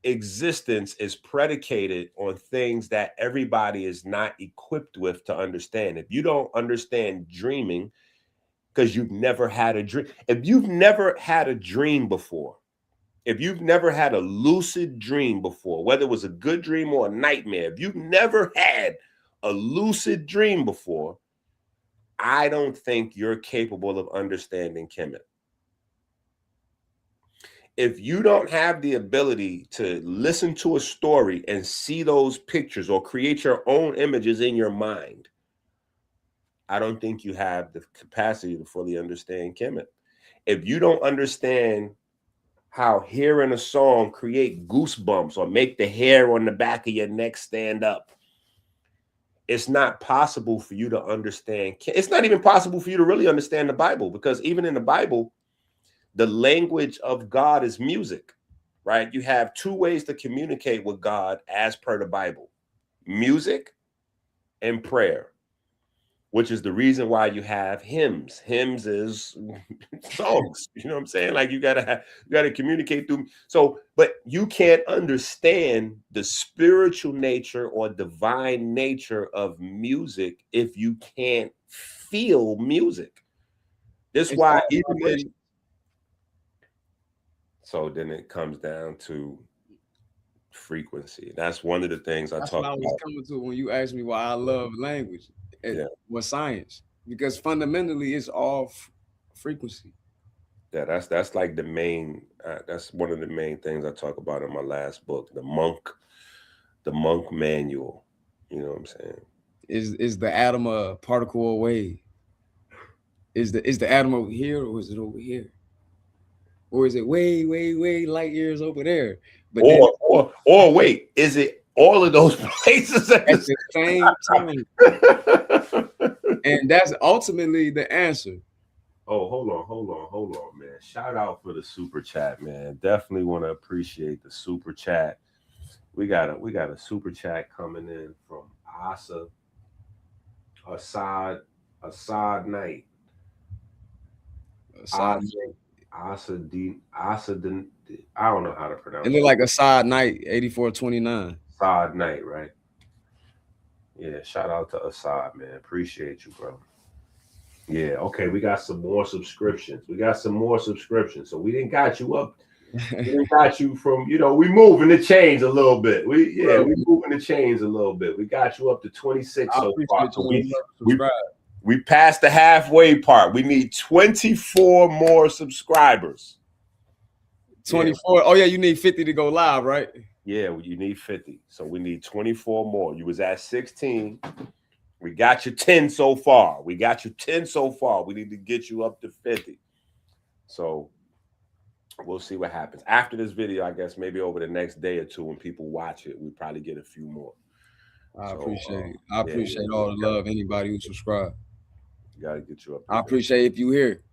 existence is predicated on things that everybody is not equipped with to understand. If you don't understand dreaming, because you've never had a dream, if you've never had a dream before, if you've never had a lucid dream before, whether it was a good dream or a nightmare, if you've never had a lucid dream before, I don't think you're capable of understanding Kemet. If you don't have the ability to listen to a story and see those pictures or create your own images in your mind, I don't think you have the capacity to fully understand Kemet. If you don't understand how hearing a song create goosebumps or make the hair on the back of your neck stand up, it's not possible for you to understand. It's not even possible for you to really understand the Bible, because even in the Bible, the language of God is music, right? You have two ways to communicate with God as per the Bible: music and prayer, which is the reason why you have hymns. Hymns is songs. You know what I'm saying? Like you gotta communicate through. So, but you can't understand the spiritual nature or divine nature of music if you can't feel music. That's why even in, so then it comes down to frequency. That's one of the things I That's talk what I was about. coming to when you asked me why I love language. Yeah. Was science, because fundamentally it's all frequency. Yeah, that's like the main. That's one of the main things I talk about in my last book, the monk manual. You know what I'm saying? Is the atom a particle away? Is the atom over here, or is it over here? Or is it way, way, way light years over there? But then Or wait, is it all of those places at at the same time? time? And that's ultimately the answer. Oh, hold on, man. Shout out for the super chat, man. Definitely want to appreciate the super chat. We got a super chat coming in from Asa Assad Assad Knight. Assad Asa Night. Asa D Asa D, I don't know how to It pronounce looked it. like Assad Night, 8429. Assad Knight, right? Yeah, shout out to Assad, man. Appreciate you, bro. Yeah, okay. We got some more subscriptions. We got some more subscriptions. So we didn't got you up. We didn't got you from, we moving the chains a little bit. We moving the chains a little bit. We got you up to 26 I so far. appreciate So you. we Subscribe. we passed the halfway part. We need 24 more subscribers. 24. Yeah. Oh yeah, you need 50 to go live, right? Yeah, well, you need 50. So we need 24 more. You was at 16. We got you 10 so far. We got you 10 so far. We need to get you up to 50. So we'll see what happens. After this video, I guess maybe over the next day or two when people watch it, we probably get a few more. I So, appreciate it. I appreciate all the love. Anybody who subscribe. Gotta get you up. I appreciate if you here.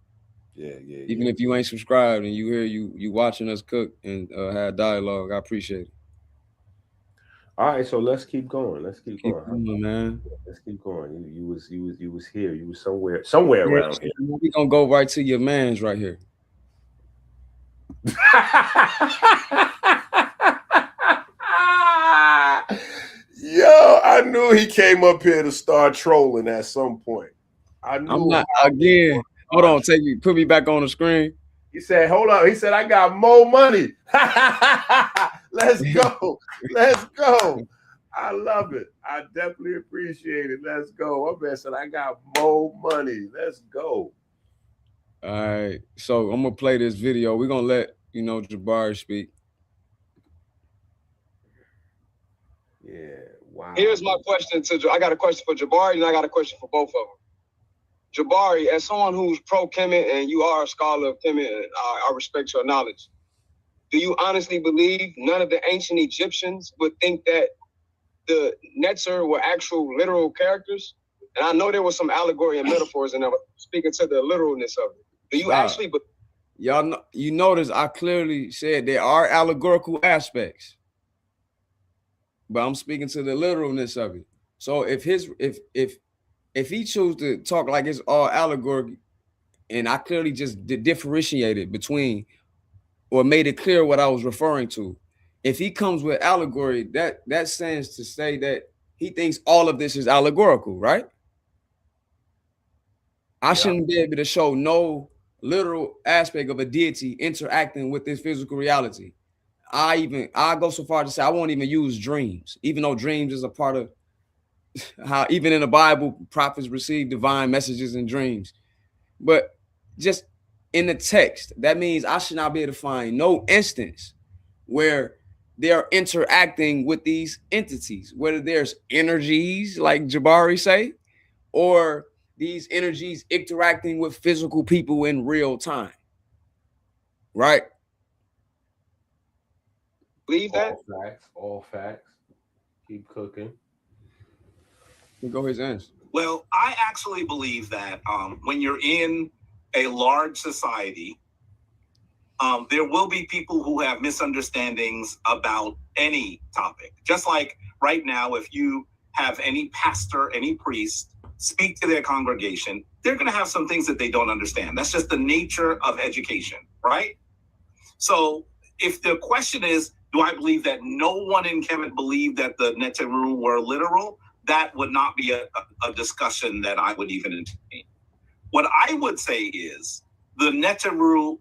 Yeah. Even if you ain't subscribed and you here, you watching us cook and have dialogue. I appreciate it. All right, so let's keep going. Let's keep going, man. Let's keep going. You was here. You was somewhere around here. We gonna go right to your man's right here. Yo, I knew he came up here to start trolling at some point. I knew. I'm not again. Hold on, put me back on the screen. He said, "Hold up." He said, "I got more money." Let's go. Let's go. I love it. I definitely appreciate it. Let's go. My man said, "I got more money." Let's go. All right. So I'm gonna play this video. We're gonna let Jabari speak. Yeah. Wow. Here's my question I got a question for Jabari and I got a question for both of them. Jabari, as someone who's pro Kemet and you are a scholar of Kemet, and I respect your knowledge, do you honestly believe none of the ancient Egyptians would think that the Netzer were actual literal characters? And I know there was some allegory and metaphors in there, but speaking to the literalness of it. Do you actually y'all know, you notice I clearly said there are allegorical aspects, but I'm speaking to the literalness of it. So if he chose to talk like it's all allegory, and I clearly just differentiated between or made it clear what I was referring to. If he comes with allegory, that stands to say that he thinks all of this is allegorical, right? I shouldn't be able to show no literal aspect of a deity interacting with this physical reality. I go so far to say I won't even use dreams, even though dreams is a part of how even in the Bible, prophets receive divine messages in dreams. But just in the text, that means I should not be able to find no instance where they're interacting with these entities, whether there's energies like Jabari say, or these energies interacting with physical people in real time. Right? Believe that? All facts. Keep cooking. Go his answer. Well, I actually believe that when you're in a large society, there will be people who have misunderstandings about any topic. Just like right now, if you have any pastor, any priest speak to their congregation, they're going to have some things that they don't understand. That's just the nature of education, right? So if the question is, do I believe that no one in Kemet believed that the Neteru were literal? That would not be a discussion that I would even entertain. What I would say is the Neteru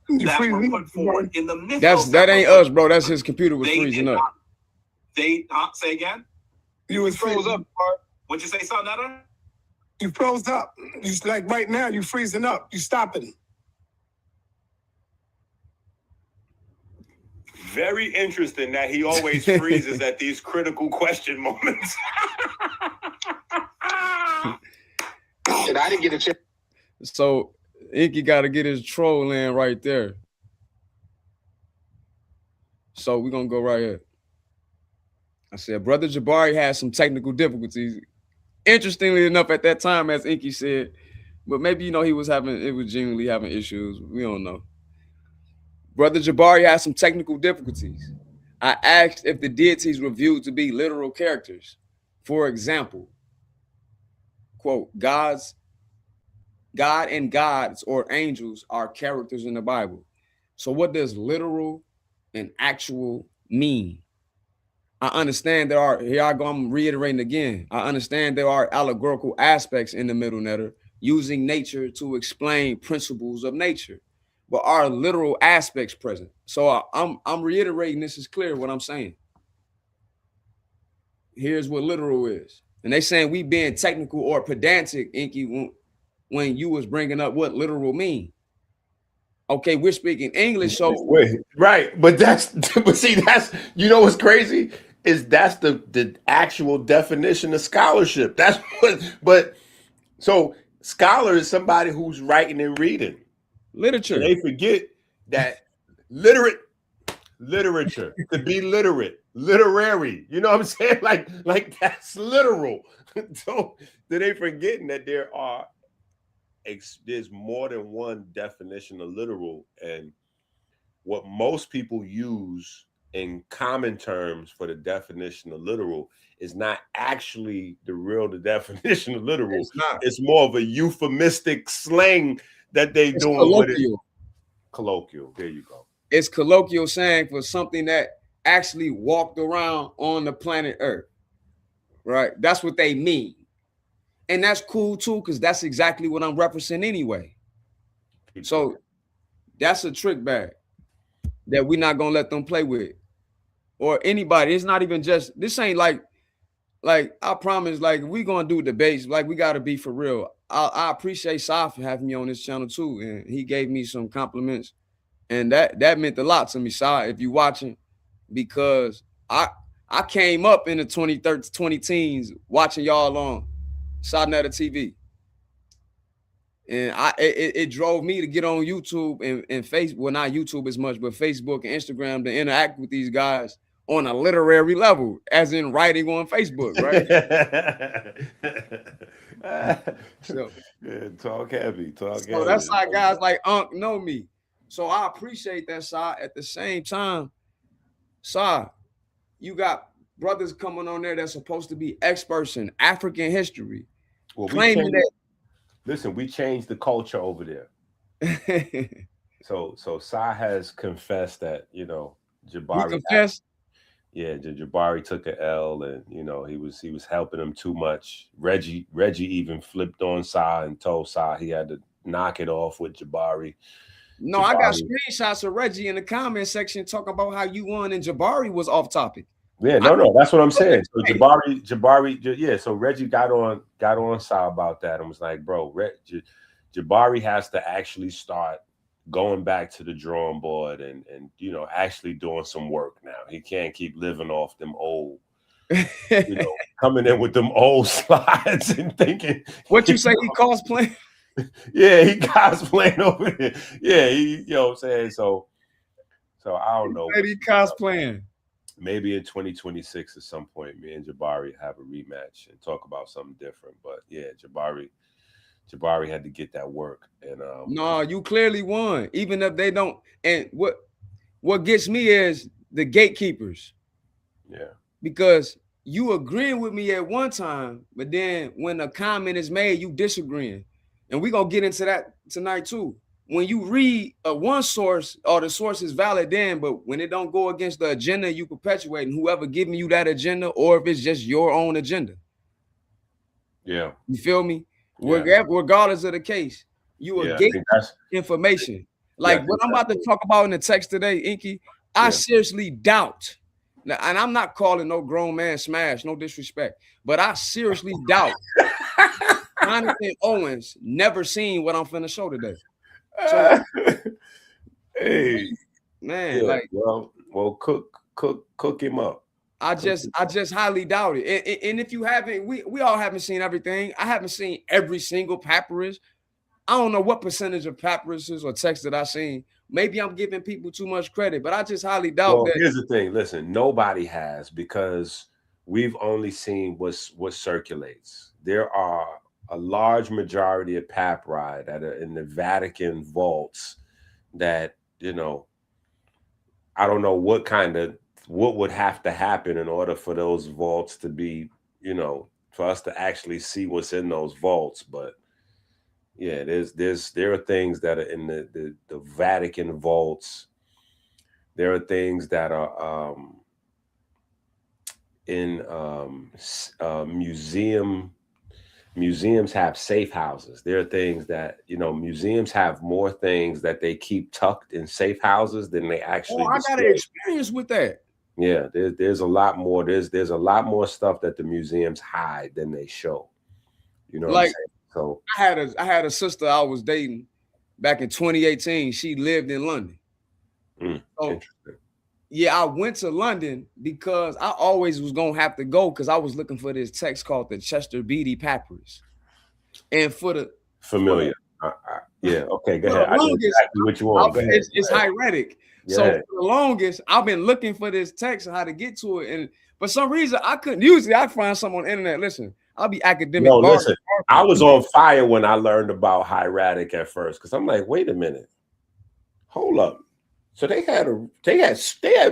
that were put forward in the mythos. That ain't us, bro. That's his computer was freezing up. Say again? You was froze up. What'd you say, son, Nutter? You froze up. You like right now, you freezing up. You stopping. Very interesting that he always freezes at these critical question moments. And I didn't get a chance. So Inky got to get his troll in right there. So we're going to go right here. I said, Brother Jabari has some technical difficulties. Interestingly enough, at that time, as Inky said, but maybe he was genuinely having issues. We don't know. Brother Jabari has some technical difficulties. I asked if the deities were viewed to be literal characters. For example, quote, God and gods or angels are characters in the Bible. So what does literal and actual mean? I understand here I go, I'm reiterating again. I understand there are allegorical aspects in the middle netter, using nature to explain principles of nature, but are literal aspects present? So I'm reiterating, this is clear what I'm saying. Here's what literal is. And they saying we being technical or pedantic, Inky, when you was bringing up what literal mean. Okay, we're speaking English, so wait, right, but see, that's what's crazy is that's the actual definition of scholarship. That's but so scholar is somebody who's writing and reading literature. And they forget that literature to be literate, literary. You know what I'm saying? Like that's literal. So they forgetting that there's more than one definition of literal, and what most people use in common terms for the definition of literal is not actually the definition of literal. It's more of a euphemistic slang that they doing with it. Colloquial. There you go. It's colloquial saying for something that actually walked around on the planet Earth. Right? That's what they mean. And that's cool too, because that's exactly what I'm referencing anyway. So that's a trick bag that we're not gonna let them play with. Or anybody. It's not even just, this ain't like I promise, like we gonna do debates, like we gotta be for real. I appreciate Sai for having me on this channel too. And he gave me some compliments. And that meant a lot to me, Sai, if you watching, because I came up in the 20 teens watching y'all on Sodnetta TV. And it drove me to get on YouTube and Facebook, well, not YouTube as much, but Facebook and Instagram to interact with these guys on a literary level, as in writing on Facebook, right? So yeah, talk heavy. So that's how guys like Unc know me. So I appreciate that, Sai. At the same time, Sai, you got brothers coming on there that's supposed to be experts in African history. Well, we changed the culture over there. So Sai has confessed that, Jabari. You confessed? Yeah, Jabari took an L, and he was helping him too much. Reggie even flipped on Sai and told Sai he had to knock it off with Jabari. No, Jabari. I got screenshots of Reggie in the comment section talking about how you won and Jabari was off topic. Yeah, no, that's what I'm saying. So Jabari, yeah. So Reggie got on Sai about that and was like, bro, Jabari has to actually start going back to the drawing board and actually doing some work now. He can't keep living off them old, coming in with them old slides and thinking. What you say he cosplaying? Yeah, he cosplaying over there. Yeah, you know what I'm saying? So I don't know. He cosplaying. Maybe in 2026 at some point, me and Jabari have a rematch and talk about something different. But yeah, Jabari had to get that work. And no, you clearly won, even if they don't. And what gets me is the gatekeepers. Yeah. Because you agreeing with me at one time, but then when a comment is made, you disagreeing. And we're gonna get into that tonight too. When you read one source, or the source is valid then, but when it don't go against the agenda you perpetuate, and whoever giving you that agenda, or if it's just your own agenda. Yeah. You feel me? Yeah. Regardless of the case, you will get information. Like what I'm about to talk about in the text today, Inky, I seriously doubt. Now, and I'm not calling no grown man smash, no disrespect, but I seriously doubt Jonathan Owens never seen what I'm finna show today. So, hey, man, like, well, cook him up. I just highly doubt it. And if you haven't, we all haven't seen everything. I haven't seen every single papyrus. I don't know what percentage of papyruses or texts that I've seen. Maybe I'm giving people too much credit, but I just highly doubt that. Here's the thing. Listen, nobody has, because we've only seen what circulates. there are a large majority of papyri that are in the Vatican vaults that, I don't know what would have to happen in order for those vaults to be, for us to actually see what's in those vaults. But yeah, there are things that are in the Vatican vaults. There are things that are in museums have safe houses. There are things that, museums have more things that they keep tucked in safe houses than they actually I got an experience with that. Yeah, there's a lot more. There's a lot more stuff that the museums hide than they show. You know what I'm saying? So I had a sister I was dating back in 2018. She lived in London. So yeah, I went to London because I always was gonna have to go because I was looking for this text called the Chester Beatty Papyrus. And for the familiar. Yeah, okay, go ahead. I know exactly what you want. It's hieratic. So for the longest, I've been looking for this text and how to get to it. And for some reason, I couldn't. Usually I find something on the internet. Listen, I'll be academic. No, listen, I was on fire when I learned about hieratic at first because I'm like, wait a minute, hold up. So they had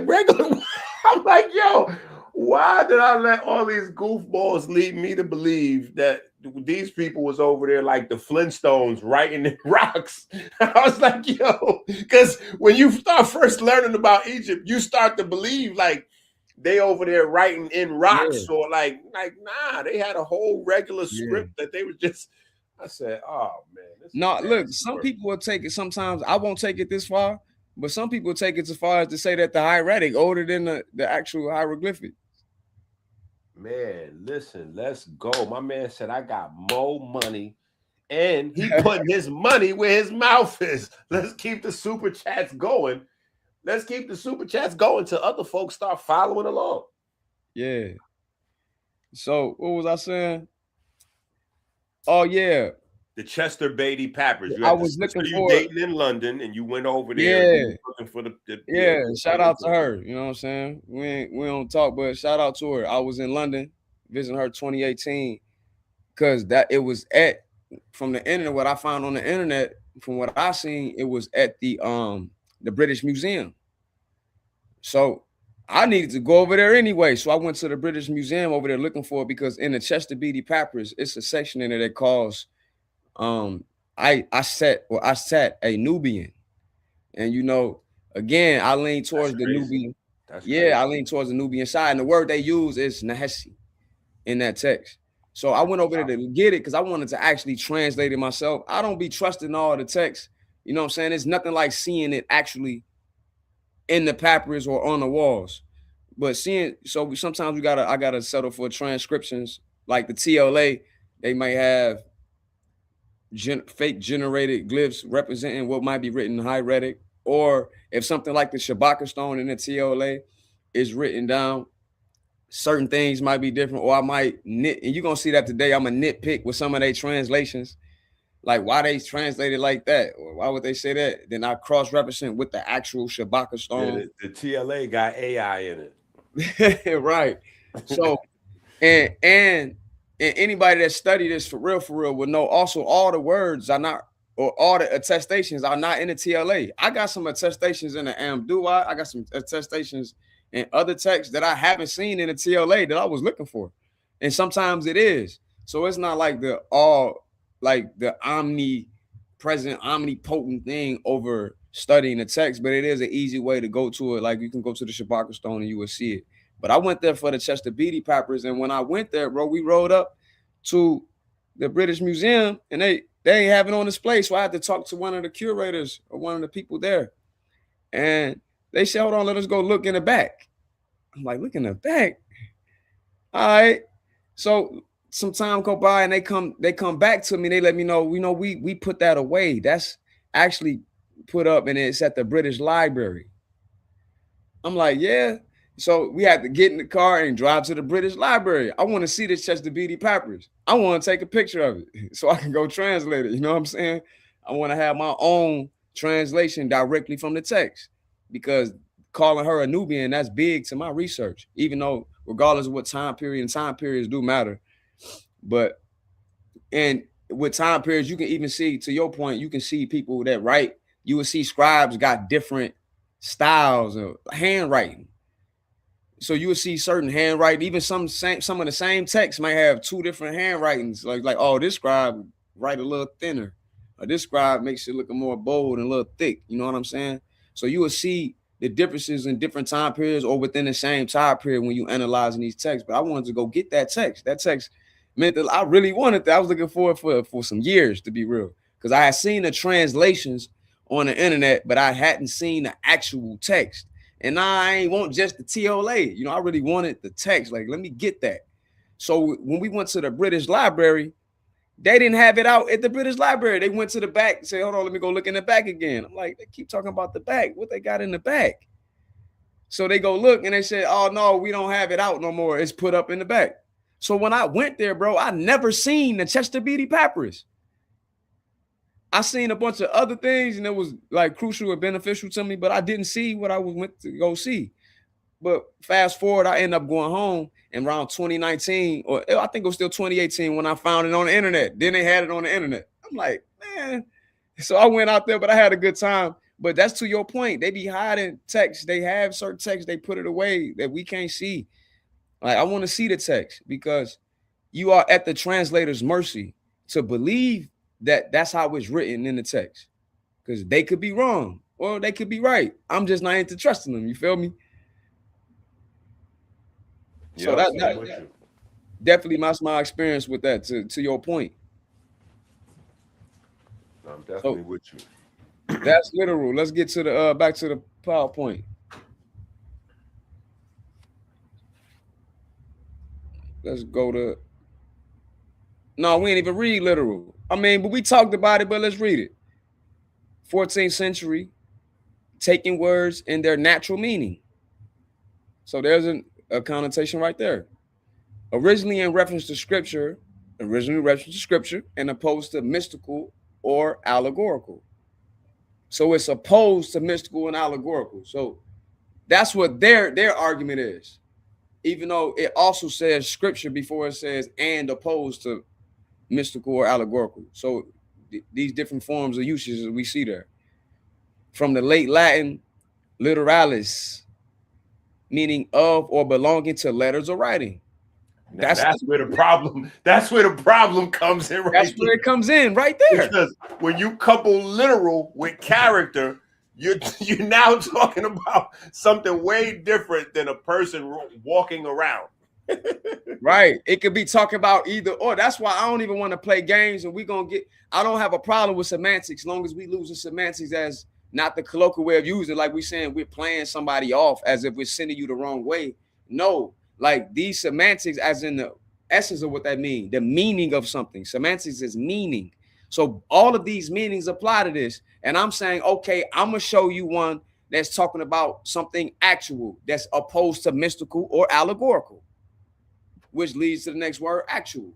regular. I'm like, yo, why did I let all these goofballs lead me to believe that these people was over there like the Flintstones writing in rocks? I was like, yo, because when you start first learning about Egypt, you start to believe like they over there writing in rocks or like nah, they had a whole regular script that they were just. I said, oh man. No, look, some people will take it. Sometimes I won't take it this far. But some people take it as far as to say that the hieratic older than the actual hieroglyphic. Man, listen, let's go. My man said I got more money, and he putting his money where his mouth is. Let's keep the super chats going. Let's keep the super chats going till other folks start following along. Yeah. So what was I saying? Oh yeah. The Chester Beatty Papyrus. I was looking for dating in London, and you went over there. Yeah, looking for shout out to her. You know what I'm saying? We don't talk, but shout out to her. I was in London visiting her 2018 because it was from the internet. What I found on the internet, from what I seen, it was at the British Museum. So I needed to go over there anyway. So I went to the British Museum over there looking for it because in the Chester Beatty Papyrus, it's a section in there that calls. I sat a Nubian, and again I lean towards the Nubian. I lean towards the Nubian side, and the word they use is Nahesi in that text. So I went over there to get it because I wanted to actually translate it myself. I don't be trusting all the text. You know what I'm saying? It's nothing like seeing it actually in the papyrus or on the walls. But sometimes I gotta settle for transcriptions like the TLA. They might have fake generated glyphs representing what might be written in hieratic, or if something like the Shabaka stone in the TLA is written down, certain things might be different, or I might and you're gonna see that today. I'm a nitpick with some of their translations, like why they translated like that, or why would they say that? Then I cross-represent with the actual Shabaka stone. Yeah, the TLA got AI in it. Right. So and anybody that studied this for real will know also all the words are not, or all the attestations are not in the TLA. I got some attestations in the Amdua. I got some attestations in other texts that I haven't seen in the TLA that I was looking for. And sometimes it is. So it's not like the omnipresent, omnipotent thing over studying the text, but it is an easy way to go to it. Like you can go to the Shabaka stone and you will see it. But I went there for the Chester Beatty Papyrus, and when I went there, bro, we rode up to the British Museum, and they ain't have it on display. So I had to talk to one of the curators or one of the people there, and they said, "Hold on, let us go look in the back." I'm like, "Look in the back." All right. So some time go by, and they come back to me. They let me know, we put that away. That's actually put up, and it's at the British Library. I'm like, yeah. So we had to get in the car and drive to the British Library. I want to see this Chester Beatty Papyrus. I want to take a picture of it so I can go translate it. You know what I'm saying? I want to have my own translation directly from the text, because calling her a Nubian, that's big to my research, even though regardless of what time period, and time periods do matter. But And with time periods, you can even see, to your point, you can see people that write. You will see scribes got different styles of handwriting. So you will see certain handwriting, even some of the same text might have two different handwritings. Like oh, this scribe write a little thinner, or this scribe makes it look more bold and a little thick. You know what I'm saying? So you will see the differences in different time periods or within the same time period when you analyzing these texts. But I wanted to go get that text. That text meant that I really wanted that. I was looking for it for some years, to be real, because I had seen the translations on the internet, but I hadn't seen the actual text. And I ain't want just the TOLA. You know, I really wanted the text. Like, let me get that. So when we went to the British Library, they didn't have it out at the British Library. They went to the back and said, hold on, let me go look in the back again. I'm like, they keep talking about the back. What they got in the back? So they go look and they said, oh, no, we don't have it out no more. It's put up in the back. So when I went there, bro, I never seen the Chester Beatty Papyrus. I seen a bunch of other things and it was like crucial or beneficial to me, but I didn't see what I went to go see. But fast forward, I end up going home and around 2019, or I think it was still 2018 when I found it on the internet. Then they had it on the internet. I'm like, man. So I went out there, but I had a good time. But that's to your point. They be hiding text. They have certain text. They put it away that we can't see. Like, I want to see the text because you are at the translator's mercy to believe that that's how it's written in the text, because they could be wrong or they could be right. I'm just not into trusting them. You feel me? Yeah, so that definitely my experience with that. To your point, I'm definitely with you. That's literal. Let's get to the back to the PowerPoint. Let's go to. No, we ain't even read literal. I mean, but we talked about it, but let's read it. 14th century, taking words in their natural meaning. So there's a connotation right there. Originally in reference to scripture, and opposed to mystical or allegorical. So it's opposed to mystical and allegorical. So that's what their argument is. Even though it also says scripture before it says and opposed to mystical or allegorical. So these different forms of usages we see there. From the late Latin literalis, meaning of or belonging to letters or writing. That's where the problem. That's where the problem comes in. Right. That's where it comes in, right there. Because when you couple literal with character, you're now talking about something way different than a person walking around. Right. It could be talking about either or. That's why I don't even want to play games. And I don't have a problem with semantics, as long as we lose the semantics as not the colloquial way of using it. Like we're saying, we're playing somebody off as if we're sending you the wrong way. No, like these semantics, as in the essence of what that means, the meaning of something. Semantics is meaning. So all of these meanings apply to this. And I'm saying, okay, I'm going to show you one that's talking about something actual that's opposed to mystical or allegorical, which leads to the next word, actual.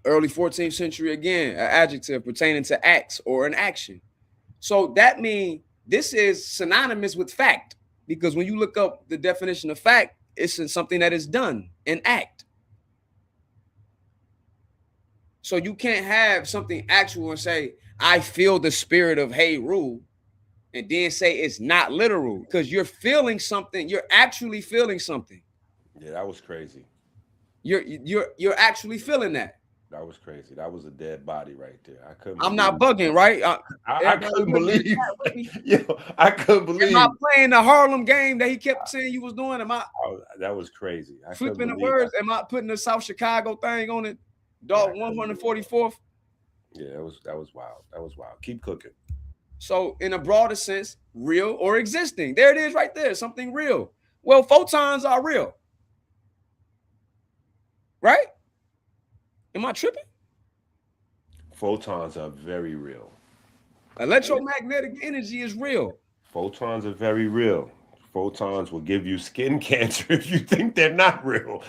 Early 14th century, again, an adjective pertaining to acts or an action. So that means this is synonymous with fact, because when you look up the definition of fact, it's something that is done, an act. So you can't have something actual and say, I feel the spirit of hey rule, and then say it's not literal, because you're feeling something. You're actually feeling something. Yeah, that was crazy. You're actually feeling that. That was crazy. That was a dead body right there. I couldn't. I'm not bugging, right? I couldn't believe. Yo, I couldn't believe. Am I playing the Harlem game that he kept saying you was doing? Am I? That was crazy. I flipping the words. Am I putting the South Chicago thing on it? Dog, 144th. Yeah, that was wild. That was wild. Keep cooking. So, in a broader sense, real or existing. There it is, right there. Something real. Well, photons are real, right? Am I tripping? Photons are very real. Electromagnetic energy is real. Photons are very real. Photons will give you skin cancer if you think they're not real.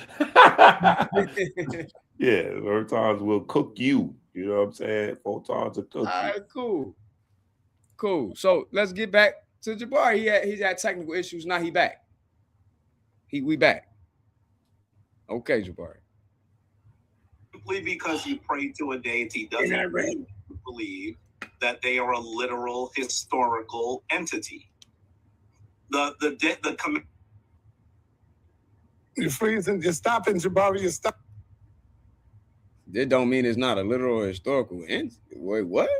Yeah, photons will cook you. You know what I'm saying? Photons are cooking. All right, cool. So let's get back to Jabari. He's had technical issues. Now he back. We back. Okay, Jabari. Simply because you pray to a deity doesn't mean you believe that they are a literal historical entity. You're freezing. You're stopping, Jabari. You're stopping. That don't mean it's not a literal historical entity. Wait, what?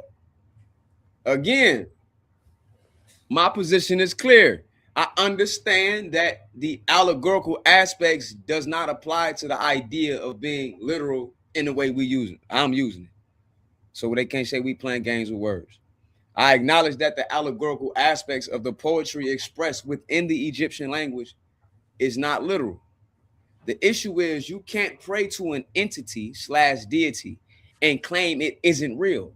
Again, my position is clear. I understand that the allegorical aspects does not apply to the idea of being literal in the way we use it. I'm using it. So they can't say we playing games with words. I acknowledge that the allegorical aspects of the poetry expressed within the Egyptian language is not literal. The issue is you can't pray to an entity / deity and claim it isn't real.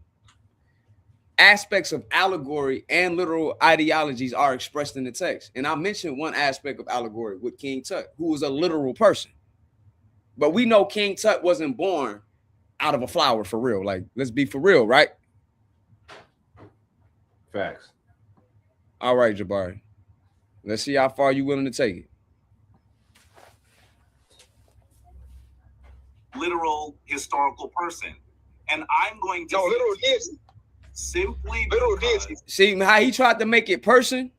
Aspects of allegory and literal ideologies are expressed in the text. And I mentioned one aspect of allegory with King Tut, who was a literal person. But we know King Tut wasn't born out of a flower for real. Like, let's be for real, right? Facts. All right, Jabari. Let's see how far you willing to take it. Literal historical person. And I'm going to literal deity. Simply Literal because deity. See how he tried to make it person?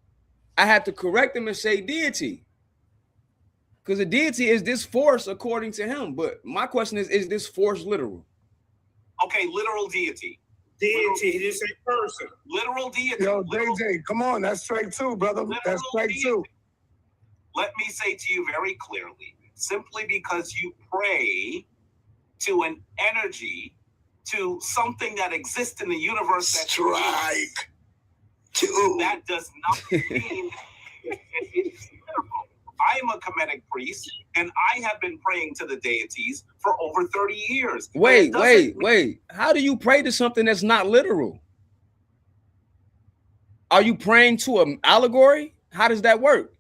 I had to correct him and say deity. Because a deity is this force according to him. But my question is this force literal? okay, literal deity. Deity. He didn't say person. Literal deity. Yo, literal, JJ, come on. That's strike two, brother. That's strike two. Let me say to you very clearly, simply because you pray to an energy, to something that exists in the universe, that Strike two. That does not mean it's literal. I am a Kemetic priest, and I have been praying to the deities for over 30 years. Wait. How do you pray to something that's not literal? Are you praying to an allegory? How does that work?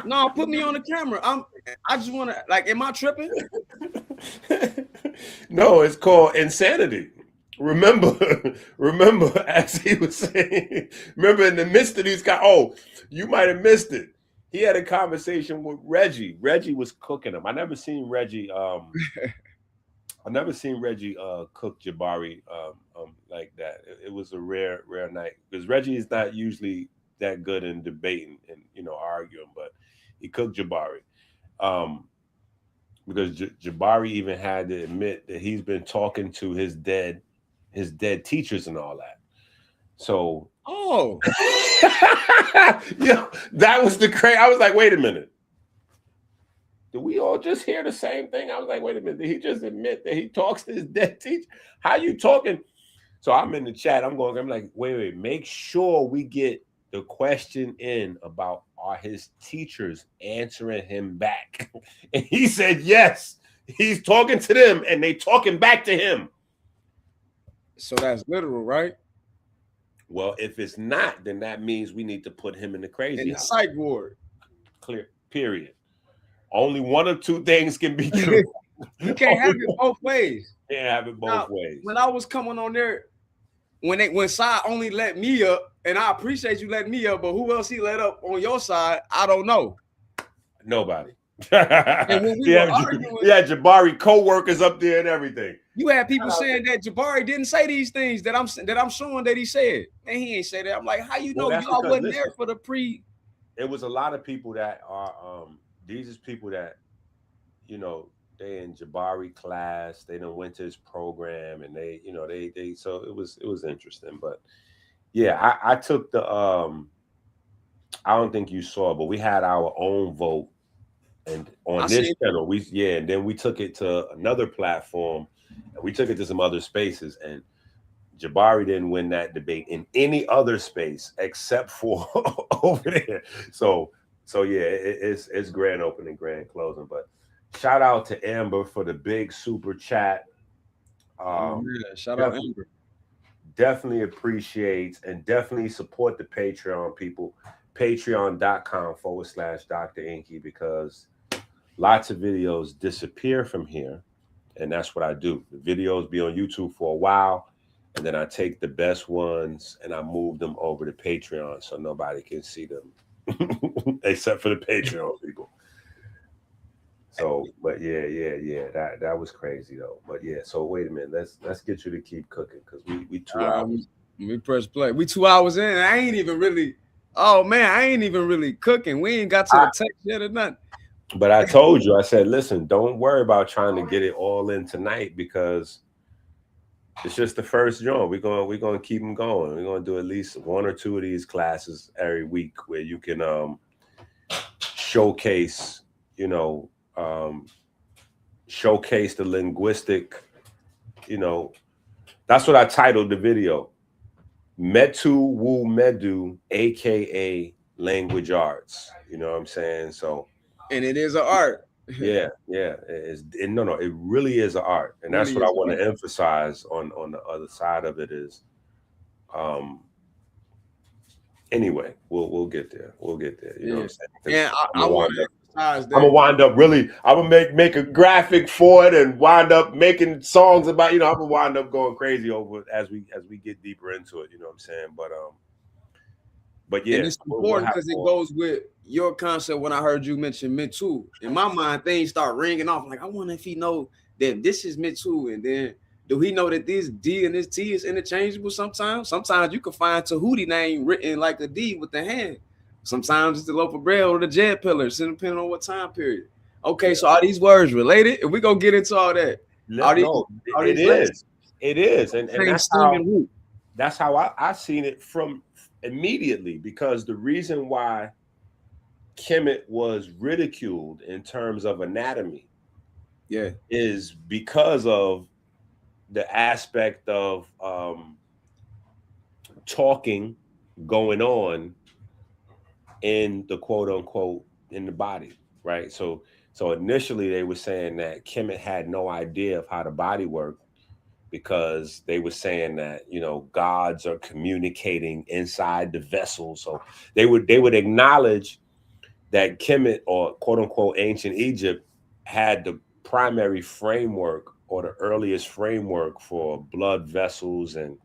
No, put me on the camera. I just want to, like, am I tripping? No, it's called insanity. Remember, as he was saying, remember in the midst of these guys, you might have missed it. He had a conversation with Reggie. Reggie was cooking him. I never seen Reggie cook Jabari like that. It was a rare night because Reggie is not usually that good in debating and arguing, but he cooked Jabari. Because Jabari even had to admit that he's been talking to his dead teachers and all that. So, that was the crazy. I was like, wait a minute. Did we all just hear the same thing? I was like, wait a minute. Did he just admit that he talks to his dead teacher? How you talking? So I'm in the chat. I'm like, wait. Make sure we get the question in about are his teachers answering him back? And he said, yes, he's talking to them and they talking back to him. So that's literal, right? Well, if it's not, then that means we need to put him in the crazy house. Psych ward. Clear, period. Only one of two things can be true. You can't have it both ways. Can't have it both ways. When I was coming on there, when Sai only let me up, and I appreciate you letting me up, but who else he let up on your side, I don't know. Nobody. And when we had Jabari co-workers up there and everything. You had people saying that Jabari didn't say these things that I'm showing that he said, and he ain't say that. I'm like, how you know y'all wasn't there for the pre? It was a lot of people that are these is people that they in Jabari class, they done went to his program, and they so it was interesting. But yeah, I took the I don't think you saw, but we had our own vote, and on this channel and then we took it to another platform, and we took it to some other spaces, and Jabari didn't win that debate in any other space except for over there. So yeah, it's grand opening, grand closing. But shout out to Amber for the big super chat. Shout out Amber. Definitely appreciates and definitely support the Patreon people. Patreon.com/Dr. Inky, because lots of videos disappear from here, and that's what I do. The videos be on YouTube for a while, and then I take the best ones and I move them over to Patreon so nobody can see them except for the Patreon people. So, but yeah. That was crazy though. But yeah, so wait a minute. Let's get you to keep cooking because we 2 hours. We press play. We 2 hours in. I ain't even really. Oh man, I ain't even really cooking. We ain't got to the text yet or nothing. But I told you, I said, listen, don't worry about trying to get it all in tonight because it's just the first joint. We're gonna keep them going. We're gonna do at least 1 or 2 of these classes every week where you can showcase, showcase the linguistic. That's what I titled the video. Metu Wu Medu, aka language arts. You know what I'm saying? So, and it is an art. Yeah. No, it really is an art, and that's Really what I is want art. to emphasize on the other side of it is. Anyway, we'll get there. We'll get there. You know what I'm saying? And I want to emphasize that. I'm gonna wind up really. I'm gonna make a graphic for it and wind up making songs about. I'm gonna wind up going crazy over it as we get deeper into it. You know what I'm saying? But yeah, and it's important because it goes with your concept. When I heard you mention Metu, in my mind, things start ringing off. Like, I wonder if he know that this is Metu, and then do he know that this D and this T is interchangeable? Sometimes you can find Tahuti name written like a D with the hand. Sometimes it's the loaf of bread or the jet pillar, depending on what time period. Okay, so are these words related? If we gonna get into all that, it is, and that's how I seen it from immediately, because the reason why Kemet was ridiculed in terms of anatomy, is because of the aspect of talking going on in the quote unquote in the body, right? So initially they were saying that Kemet had no idea of how the body worked, because they were saying that gods are communicating inside the vessel. So they would acknowledge that Kemet, or quote unquote ancient Egypt, had the primary framework or the earliest framework for blood vessels and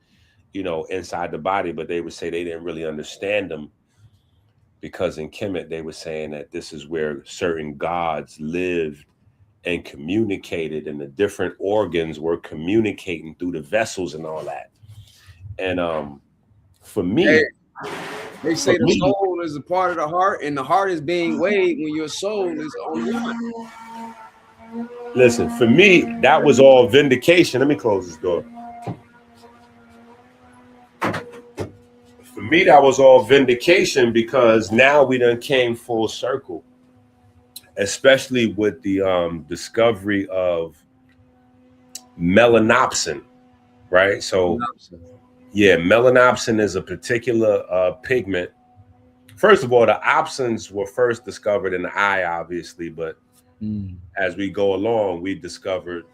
inside the body, but they would say they didn't really understand them, because in Kemet they were saying that this is where certain gods lived and communicated, and the different organs were communicating through the vessels and all that. And for me, they say the soul is a part of the heart, and the heart is being weighed when your soul is on one. Listen, for me, that was all vindication. Let me close this door. For me, that was all vindication, because now we done came full circle, especially with the discovery of melanopsin, right? So, melanopsin is a particular pigment. First of all, the opsins were first discovered in the eye, obviously, but as we go along, we discovered,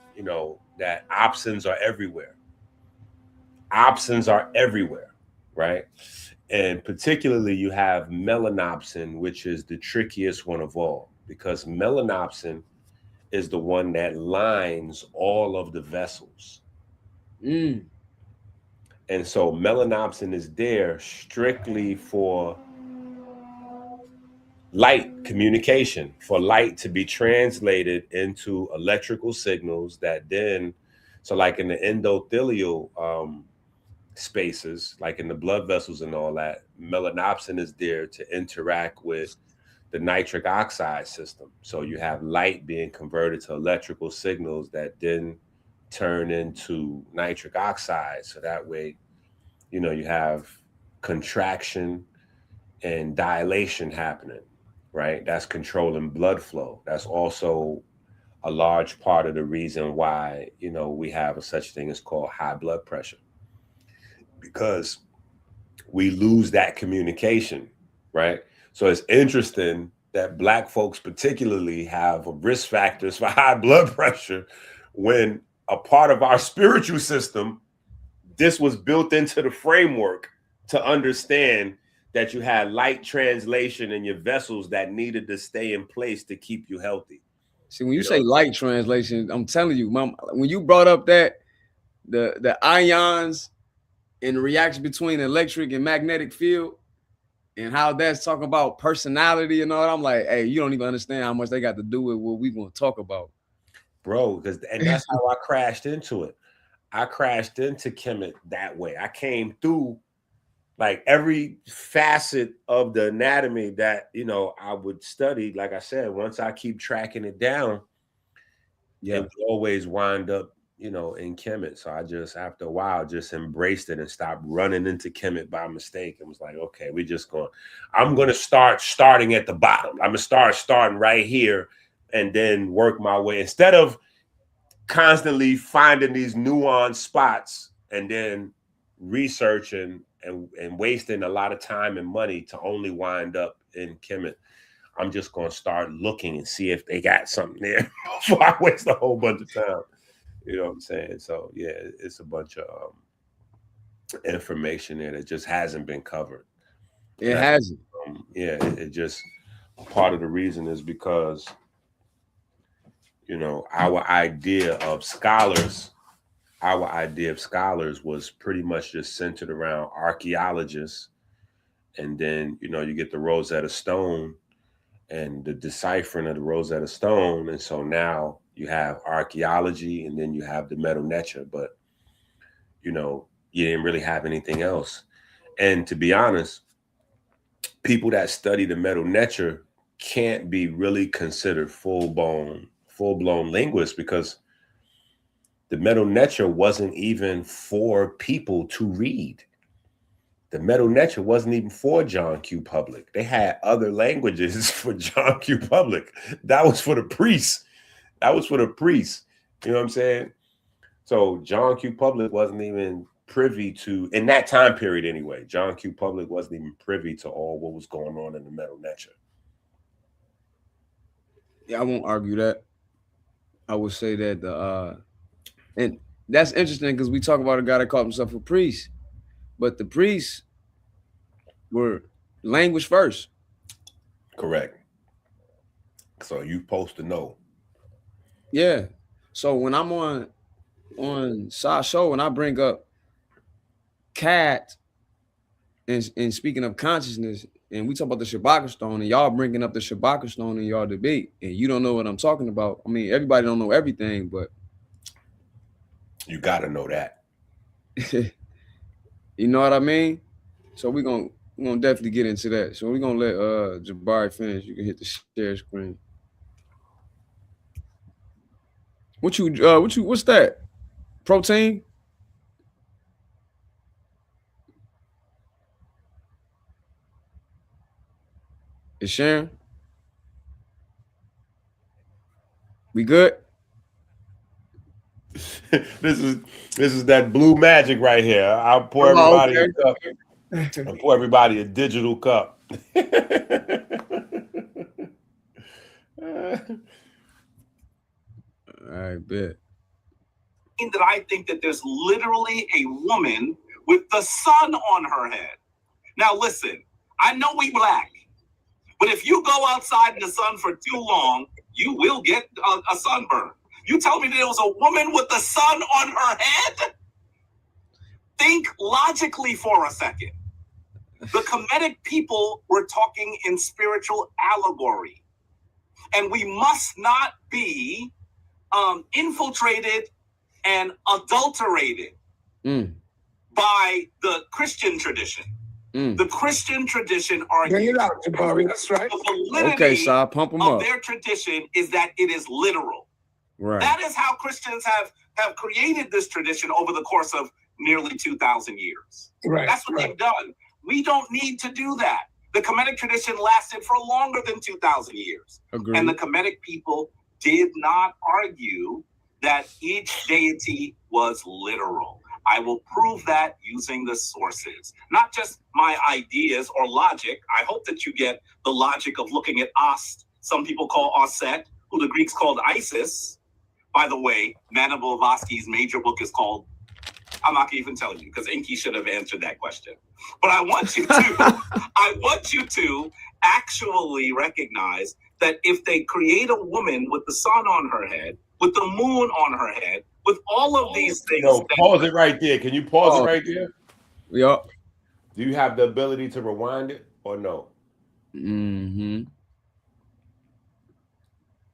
that opsins are everywhere. Opsins are everywhere, right? And particularly you have melanopsin, which is the trickiest one of all, because melanopsin is the one that lines all of the vessels. And so melanopsin is there strictly for light communication, for light to be translated into electrical signals that then, so like in the endothelial spaces, like in the blood vessels and all that, melanopsin is there to interact with the nitric oxide system. So you have light being converted to electrical signals that then turn into nitric oxide. So that way, you have contraction and dilation happening, right? That's controlling blood flow. That's also a large part of the reason why, we have such thing as called high blood pressure, because we lose that communication, right? So it's interesting that Black folks particularly have risk factors for high blood pressure, when a part of our spiritual system, this was built into the framework to understand that you had light translation in your vessels that needed to stay in place to keep you healthy. See, when you say light translation, I'm telling you, Mom, when you brought up that the ions and the reaction between electric and magnetic field, and how that's talking about personality and all that. I'm like, hey, you don't even understand how much they got to do with what we gonna talk about, bro. And that's how I crashed into it. I crashed into Kemet that way. I came through like every facet of the anatomy that I would study. Like I said, once I keep tracking it down, it would always wind up, in Kemet. So I just, after a while, just embraced it and stopped running into Kemet by mistake. It was like, okay, I'm going to starting at the bottom. I'm going to starting right here and then work my way. Instead of constantly finding these nuanced spots and then researching and wasting a lot of time and money to only wind up in Kemet, I'm just going to start looking and see if they got something there before I waste a whole bunch of time. You know what I'm saying? So, yeah, it's a bunch of information there that just hasn't been covered. It hasn't. It just, part of the reason is because, our idea of scholars was pretty much just centered around archaeologists. And then, you get the Rosetta Stone and the deciphering of the Rosetta Stone. And so now you have archaeology and then you have the Medu Neter, but, you didn't really have anything else. And to be honest, people that study the Medu Neter can't be really considered full-blown linguists, because the Medu Neter wasn't even for people to read. The Medu Neter wasn't even for John Q. Public. They had other languages for John Q. Public. That was for the priests. You know what I'm saying? So John Q. Public wasn't even privy to, in that time period anyway, John Q. Public wasn't even privy to all what was going on in the Medu Neter. Yeah, I won't argue that. I would say that and that's interesting because we talk about a guy that called himself a priest, but the priests were language first. Correct. So you're supposed to know. Yeah. So when I'm on Side Show and I bring up cat and speaking of consciousness, and we talk about the Shabaka stone, and y'all bringing up the Shabaka stone in y'all debate, and you don't know what I'm talking about. I mean, everybody don't know everything, but you got to know that. You know what I mean? So we're gonna definitely get into that. So we're gonna let Jabari finish. You can hit the share screen. What's that? Protein? Is sharing? We good? This is that blue magic right here. I'll pour everybody a cup. I'll pour everybody a digital cup. I bet. That I think that there's literally a woman with the sun on her head. Now listen, I know we black, but if you go outside in the sun for too long, you will get a sunburn. You tell me there was a woman with the sun on her head? Think logically for a second. The Kemetic people were talking in spiritual allegory. And we must not be infiltrated and adulterated by the Christian tradition. The Christian tradition argues that's right. The validity pump them of up. their tradition is that it is literal. Right. That is how Christians have created this tradition over the course of nearly 2,000 years. Right. That's what they've done. We don't need to do that. The Kemetic tradition lasted for longer than 2,000 years. Agreed. And the Kemetic people did not argue that each deity was literal. I will prove that using the sources, not just my ideas or logic. I hope that you get the logic of looking at Ast. Some people call Aset, who the Greeks called Isis. By the way, Nana Blavatsky's major book is called, I'm not gonna even tell you because Enki should have answered that question. But I want you to actually recognize that if they create a woman with the sun on her head, with the moon on her head, with all of these things. Pause it right there. Can you pause it right there? Yup. Do you have the ability to rewind it? or no? Mm-hmm.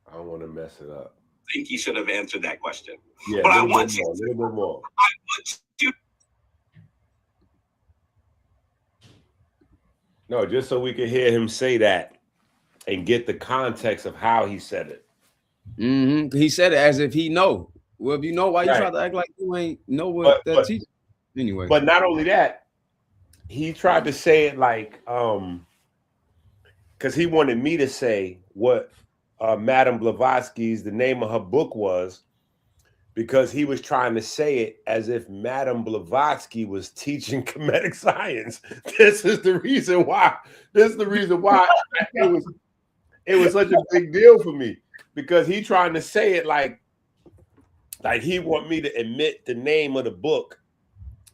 I don't want to mess it up. I think he should have answered that question. Yeah, But a I little want bit you more. A little bit more. I want you. No, just so we can hear him say that and get the context of how he said it. Mm-hmm. He said it as if he know. Well, if you know, why you try to act like you ain't know what that teacher? Anyway. But not only that, he tried to say it like because he wanted me to say what Madame Blavatsky's the name of her book was, because he was trying to say it as if Madame Blavatsky was teaching comedic science. This is the reason why. This is the reason why it was such a big deal for me, because he trying to say it like he want me to admit the name of the book,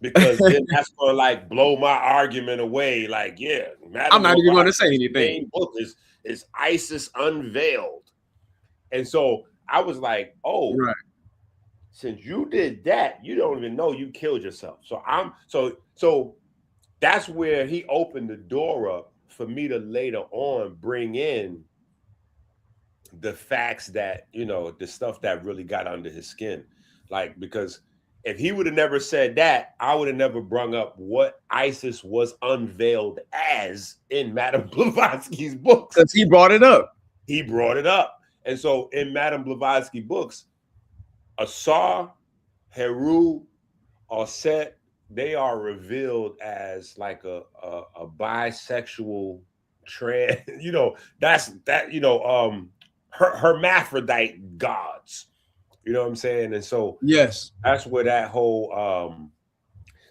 because then that's gonna like blow my argument away. Like, yeah, Madame I'm not even going to say Blavatsy's anything. main book is ISIS Unveiled, and so I was like, oh, right. Since you did that, you don't even know you killed yourself. So that's where he opened the door up for me to later on bring in the facts that, the stuff that really got under his skin. Like, because if he would have never said that, I would have never brung up what ISIS was unveiled as in Madame Blavatsky's books. Because he brought it up. He brought it up. And so in Madame Blavatsky books, Asar, Heru, Osset, they are revealed as like a bisexual trans, hermaphrodite gods. You know what I'm saying? And so yes, that's where that whole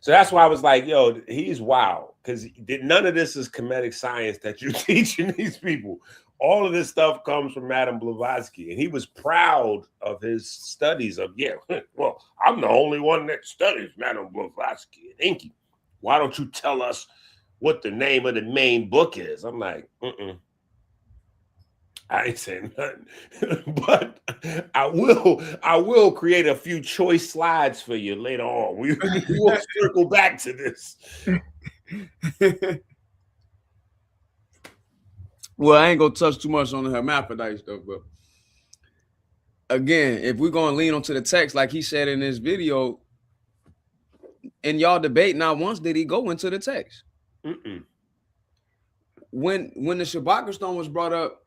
so that's why I was like, yo, he's wild, because none of this is comedic science that you're teaching these people. All of this stuff comes from Madame Blavatsky, and he was proud of his studies of, well, I'm the only one that studies Madame Blavatsky and Inky. Why don't you tell us what the name of the main book is? I'm like, I ain't saying nothing, but I will create a few choice slides for you later on. We will circle back to this. Well, I ain't gonna touch too much on the hermaphrodite stuff, but again, if we're gonna lean onto the text, like he said in this video, in y'all debate, not once did he go into the text. When the Shabaka stone was brought up,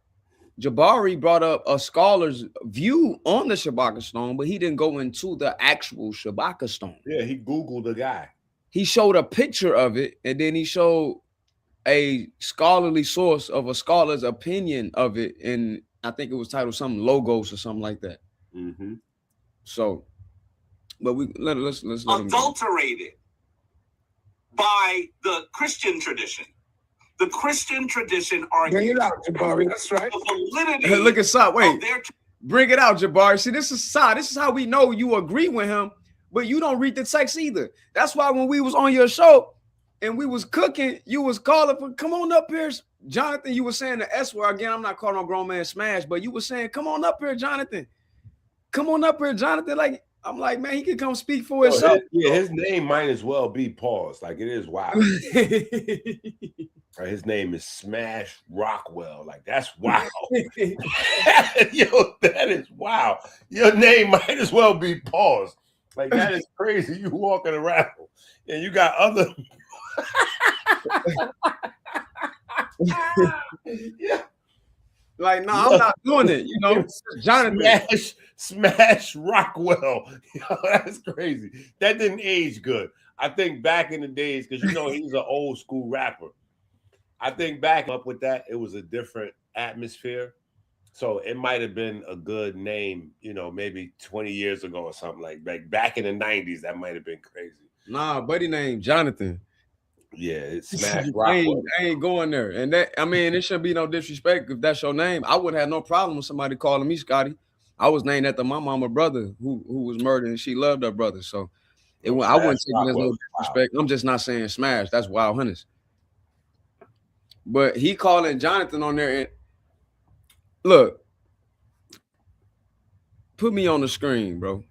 Jabari brought up a scholar's view on the Shabaka stone, but he didn't go into the actual Shabaka stone. Yeah, he Googled the guy. He showed a picture of it, and then he showed a scholarly source of a scholar's opinion of it, and I think it was titled something Logos or something like that. Mm-hmm. So, but let's adulterated by the Christian tradition. The Christian tradition argues. Bring it out, Jabari. That's right. The validity. Look at Sa. Wait, bring it out, Jabari. See, this is Sa. This is how we know you agree with him, but you don't read the text either. That's why when we was on your show and we was cooking, you was calling for, come on up here, Jonathan. You were saying the S word again. I'm not calling on grown man smash, but you were saying, come on up here, Jonathan. Come on up here, Jonathan. Like, I'm like, man, he could come speak for himself. His name might as well be paused. Like, it is wild. His name is Smash Rockwell. Like, that's wild. Yo, that is wild. Your name might as well be paused. Like, that is crazy. You walking around and you got other. Yeah. Like, no, I'm not doing it. You know, Jonathan. Smash Rockwell. Yo, that's crazy. That didn't age good. I think back in the days, because he's an old school rapper. I think back up with that, it was a different atmosphere. So it might have been a good name, maybe 20 years ago or something like that. Back in the 90s, that might have been crazy. Nah, buddy named Jonathan. Yeah, it's Smash Rockwell. I ain't going there. And that, I mean, it shouldn't be no disrespect if that's your name. I wouldn't have no problem with somebody calling me Scotty. I was named after my mama brother who was murdered, and she loved her brother. So I wouldn't take it as no disrespect. I'm just not saying smash. That's Wild Hunters. But he calling Jonathan on there, and look, put me on the screen, bro.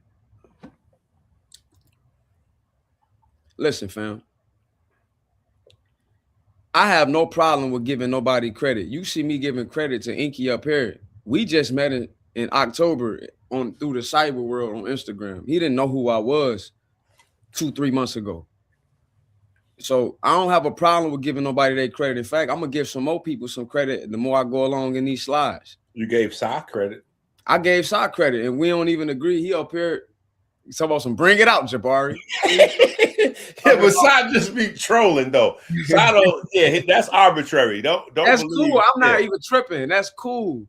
Listen, fam. I have no problem with giving nobody credit. You see me giving credit to Inky up here. We just met in October through the cyber world on Instagram. He didn't know who I was 2-3 months ago. So I don't have a problem with giving nobody their credit. In fact, I'm gonna give some more people some credit the more I go along in these slides. You gave Sai credit. I gave Sai credit, and we don't even agree. He up here talking about some bring it out, Jabari. Yeah, but Sai just be trolling though. Sai don't, yeah, that's arbitrary. Don't That's believe, cool. I'm not even tripping. That's cool.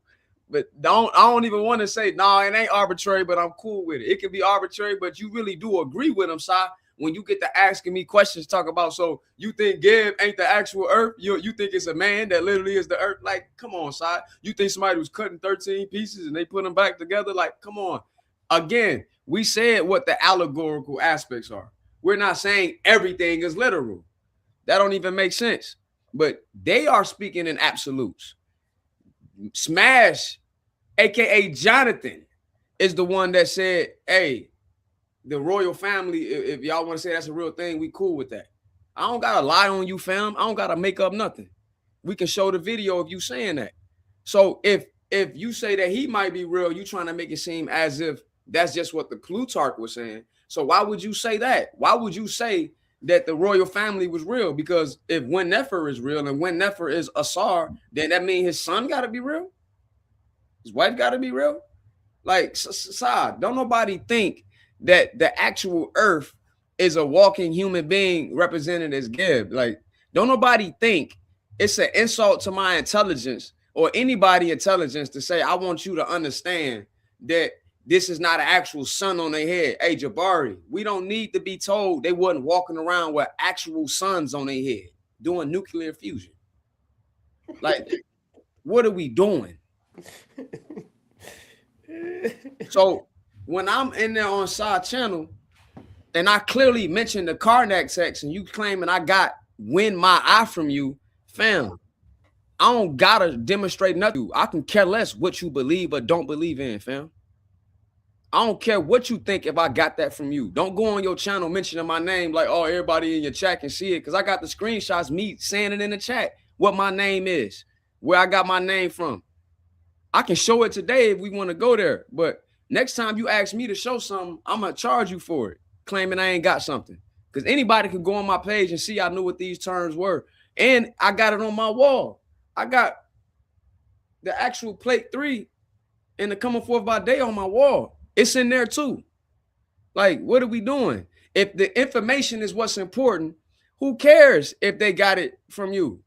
But I don't even want to say, no, it ain't arbitrary, but I'm cool with it. It can be arbitrary, but you really do agree with him, Sai. When you get to asking me questions, talk about, so you think Gib ain't the actual earth? You think it's a man that literally is the earth? Like, come on, Sai. You think somebody was cutting 13 pieces and they put them back together? Like, come on. Again, we said what the allegorical aspects are. We're not saying everything is literal. That don't even make sense. But they are speaking in absolutes. Smash, aka Jonathan, is the one that said, hey, the royal family, if y'all want to say that's a real thing, we cool with that. I don't gotta lie on you, fam. I don't gotta make up nothing. We can show the video of you saying that. So if you say that he might be real, you trying to make it seem as if that's just what the Plutarch was saying. So why would you say that? Why would you say that the royal family was real? Because if Wen-Nefer is real and Wen-Nefer is Asar, then that means his son got to be real. His wife got to be real. Like, Saad, don't nobody think that the actual earth is a walking human being represented as Gib. Like, don't nobody think it's an insult to my intelligence or anybody intelligence to say, I want you to understand that this is not an actual sun on their head. Hey, Jabari, we don't need to be told they wasn't walking around with actual suns on their head doing nuclear fusion. Like, what are we doing? So when I'm in there on side channel and I clearly mentioned the Karnak text and you claiming I got win my eye from you, fam, I don't gotta demonstrate nothing. I can care less what you believe or don't believe in, fam. I don't care what you think if I got that from you. Don't go on your channel mentioning my name like, oh, everybody in your chat can see it, because I got the screenshots, me saying it in the chat, what my name is, where I got my name from. I can show it today if we want to go there, but next time you ask me to show something, I'm going to charge you for it, claiming I ain't got something. Because anybody could go on my page and see I knew what these terms were. And I got it on my wall. I got the actual plate 3 and the coming forth by day on my wall. It's in there too. Like, what are we doing? If the information is what's important, who cares if they got it from you?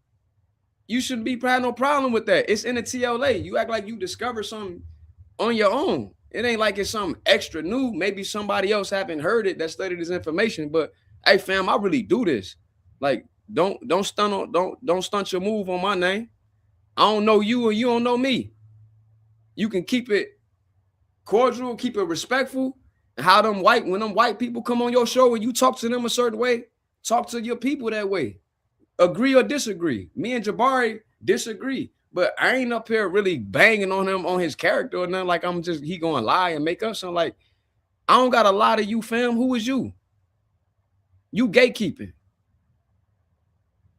You shouldn't be having no problem with that. It's in the TLA. You act like you discovered something on your own. It ain't like it's something extra new. Maybe somebody else haven't heard it that studied this information. But hey, fam, I really do this. Like, don't stunt your move on my name. I don't know you and you don't know me. You can keep it cordial, keep it respectful, and how when them white people come on your show and you talk to them a certain way, talk to your people that way. Agree or disagree. Me and Jabari disagree, but I ain't up here really banging on him on his character or nothing. Like he gonna lie and make up something. Like, I don't got a lie to you, fam. Who is you? You gatekeeping.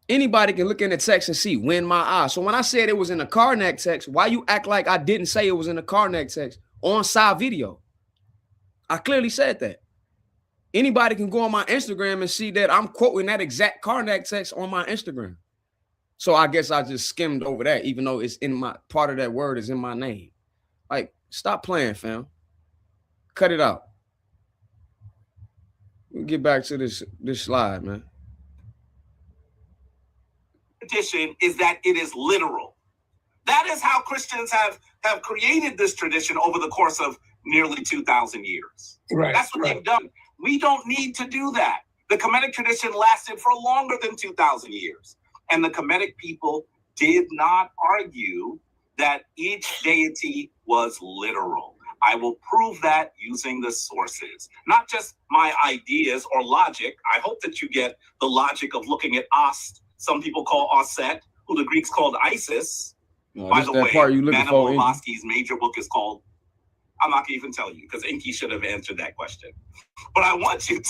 Anybody can look in the text and see win my eye. So when I said it was in the Karnak text, why you act like I didn't say it was in the Karnak text on side video? I clearly said that. Anybody can go on my Instagram and see that I'm quoting that exact Karnak text on my Instagram. So I guess I just skimmed over that, even though it's in my part of that word is in my name. Like, stop playing, fam. Cut it out. We'll get back to this slide, man. Tradition is that it is literal. That is how Christians have created this tradition over the course of nearly 2,000 years. Right. That's what they've done. We don't need to do that. The Kemetic tradition lasted for longer than 2,000 years. And the Kemetic people did not argue that each deity was literal. I will prove that using the sources, not just my ideas or logic. I hope that you get the logic of looking at Ast. Some people call Aset, who the Greeks called Isis. By the way, Manon Blavatsky's major book is called I'm not gonna even tell you because Inky should have answered that question. But I want you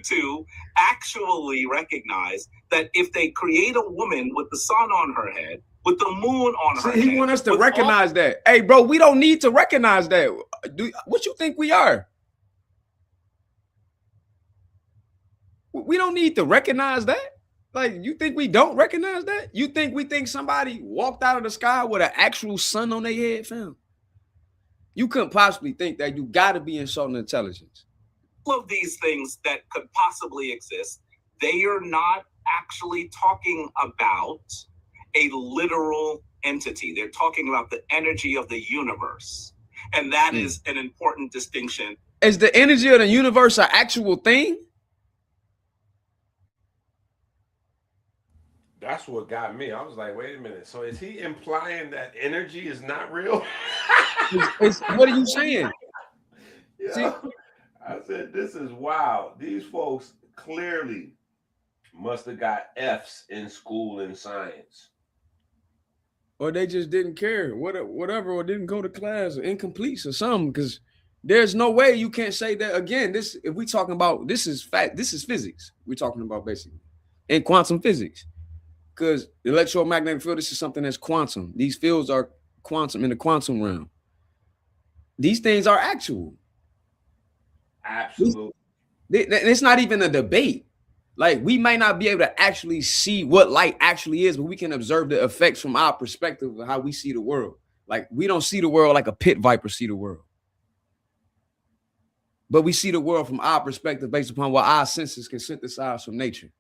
to actually recognize that if they create a woman with the sun on her head, with the moon on her head. He want us to recognize that. Hey, bro, we don't need to recognize that. What you think we are? We don't need to recognize that. Like, you think we don't recognize that? You think we think somebody walked out of the sky with an actual sun on their head, fam? You couldn't possibly think that. You got to be insulting intelligence. All of these things that could possibly exist, they are not actually talking about a literal entity. They're talking about the energy of the universe. And that is an important distinction. Is the energy of the universe an actual thing? That's what got me. I was like, wait a minute. So is he implying that energy is not real? What are you saying? Yeah. See? I said, this is wild. These folks clearly must have got F's in school in science. Or they just didn't care, whatever, or didn't go to class, or incompletes or something. Because there's no way you can't say that again. This, if we talking about, this is fact, this is physics. We're talking about basically in quantum physics. Because the electromagnetic field, this is something that's quantum. These fields are quantum in the quantum realm. These things are actual. Absolutely. It's not even a debate. Like, we might not be able to actually see what light actually is, but we can observe the effects from our perspective of how we see the world. Like, we don't see the world like a pit viper see the world. But we see the world from our perspective based upon what our senses can synthesize from nature.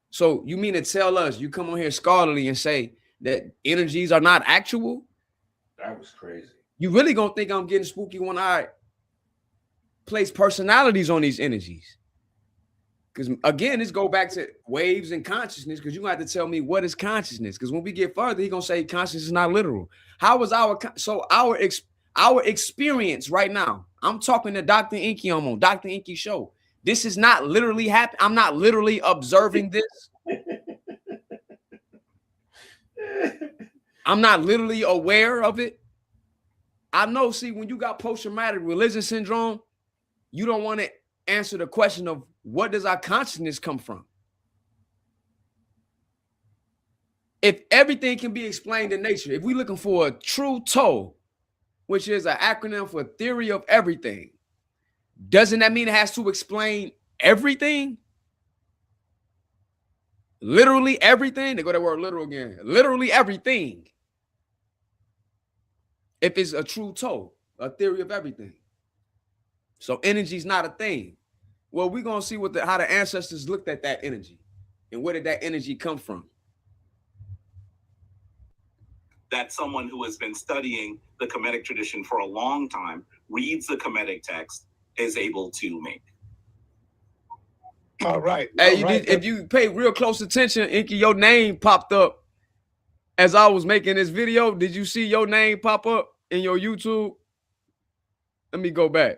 So you mean to tell us, you come on here scholarly and say that energies are not actual? That was crazy. You really gonna think I'm getting spooky when I place personalities on these energies? Because again, this go back to waves and consciousness, because you have to tell me what is consciousness. Because when we get further, he's gonna say consciousness is not literal. How is our experience right now? I'm talking to Dr. Inky. I'm on Dr. Inky's show. This is not literally happening. I'm not literally observing this. I'm not literally aware of it. I know, see, when you got post-traumatic religion syndrome, you don't want to answer the question of what does our consciousness come from? If everything can be explained in nature, if we're looking for a true TOE, which is an acronym for theory of everything, doesn't that mean it has to explain everything? Literally everything? They go that word literal again. Literally everything. If it's a true TOE, a theory of everything. So energy is not a thing. Well, we're going to see how the ancestors looked at that energy and where did that energy come from. That someone who has been studying the Kemetic tradition for a long time, reads the Kemetic text, is able to make. All right. Hey, if you pay real close attention, Inky, your name popped up as I was making this video. Did you see your name pop up in your YouTube? Let me go back.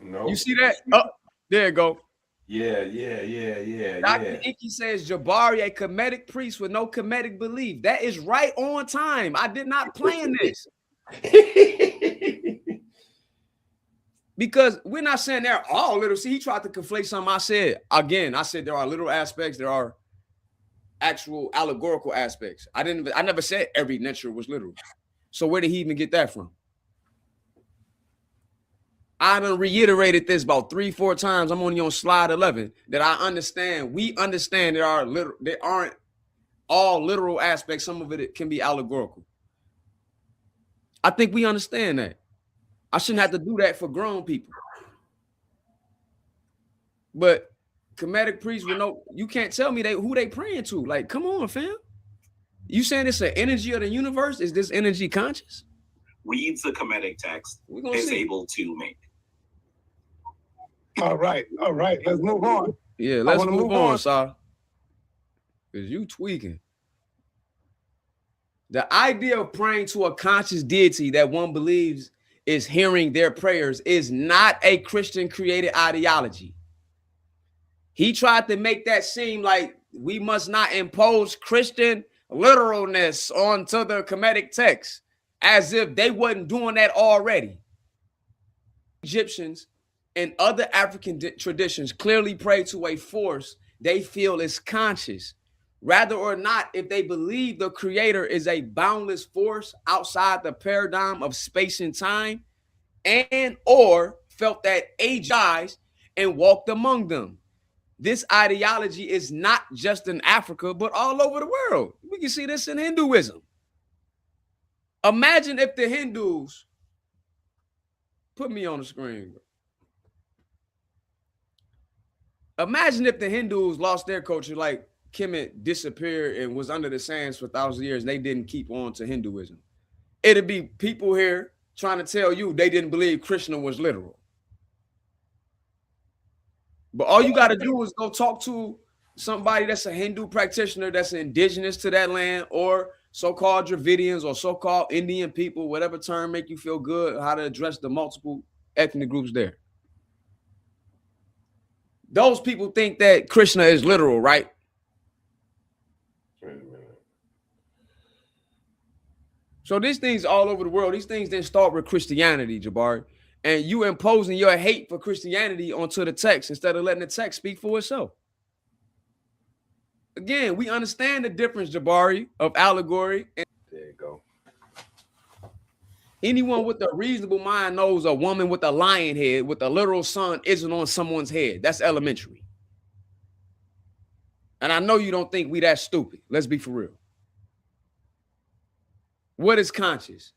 No. You see that? Oh, there you go. Yeah. Dr. Inky says Jabari, a Kemetic priest with no Kemetic belief. That is right on time. I did not plan this. Because we're not saying they're all literal. See, he tried to conflate something I said. Again, I said there are literal aspects. There are actual allegorical aspects. I never said every nature was literal. So where did he even get that from? I done reiterated this about 3-4 times. I'm only on slide 11 that I understand. We understand there aren't all literal aspects. Some of it can be allegorical. I think we understand that. I shouldn't have to do that for grown people. But Kemetic priests will know. You can't tell me who they praying to. Like, come on, fam. You saying it's an energy of the universe? Is this energy conscious? Reads the Kemetic text, is able to make. All right. Let's move on. Yeah, let's move on, Sir. Because you tweaking. The idea of praying to a conscious deity that one believes is hearing their prayers is not a Christian created ideology. He tried to make that seem like we must not impose Christian literalness onto the Kemetic text. as if they wasn't doing that already. Egyptians and other African traditions clearly pray to a force they feel is conscious. Rather or not, if they believe the creator is a boundless force outside the paradigm of space and time, and or felt that AGIs and walked among them. This ideology is not just in Africa, but all over the world. We can see this in Hinduism. Imagine if the Hindus, put me on the screen, bro. Imagine if the Hindus lost their culture, like Kemet disappeared and was under the sands for thousands of years, and they didn't keep on to Hinduism. It'd be people here trying to tell you they didn't believe Krishna was literal. But all you got to do is go talk to somebody that's a Hindu practitioner that's indigenous to that land, or so-called Dravidians or so-called Indian people, whatever term make you feel good, how to address the multiple ethnic groups there. Those people think that Krishna is literal, right? Wait a minute. So these things all over the world, these things didn't start with Christianity, Jabari. And you imposing your hate for Christianity onto the text instead of letting the text speak for itself. Again, we understand the difference, Jabari, of allegory. And there you go. Anyone with a reasonable mind knows a woman with a lion head with a literal sun isn't on someone's head. That's elementary. And I know you don't think we that stupid. Let's be for real. What is conscious?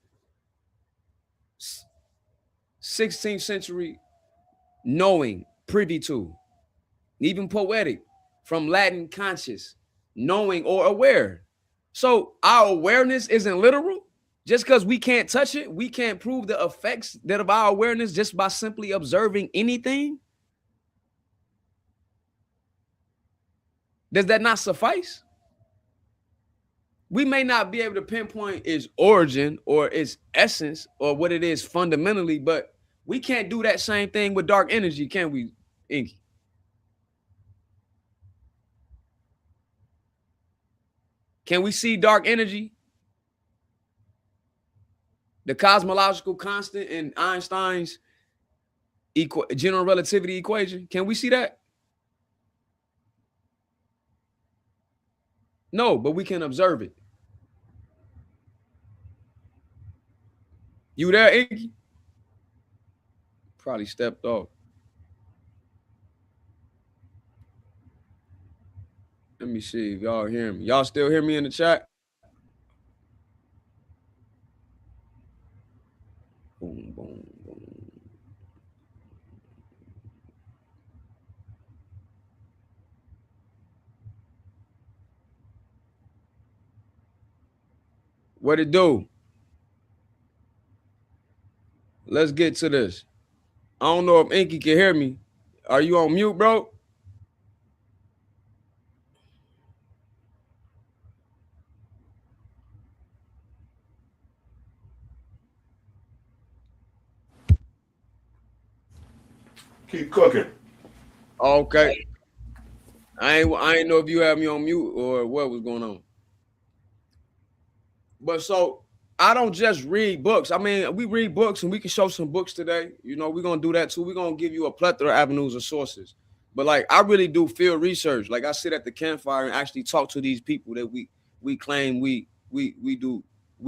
16th century knowing, privy to, even poetic, from Latin conscious, knowing or aware. So our awareness isn't literal. Just because we can't touch it, we can't prove the effects that of our awareness just by simply observing anything. Does that not suffice? We may not be able to pinpoint its origin or its essence or what it is fundamentally, but we can't do that same thing with dark energy, can we, Inky? Can we see dark energy? The cosmological constant in Einstein's general relativity equation. Can we see that? No, but we can observe it. You there, Inky? Probably stepped off. Let me see if y'all hear me. Y'all still hear me in the chat? Boom, boom, boom. What it do? Let's get to this. I don't know if Inky can hear me. Are you on mute, bro? Keep cooking. Okay. I ain't know if you have me on mute or what was going on. But so I don't just read books. I mean, we read books and we can show some books today. You know, we're gonna do that too. We're gonna give you a plethora of avenues of sources. But like I really do field research. Like I sit at the campfire and actually talk to these people that we claim we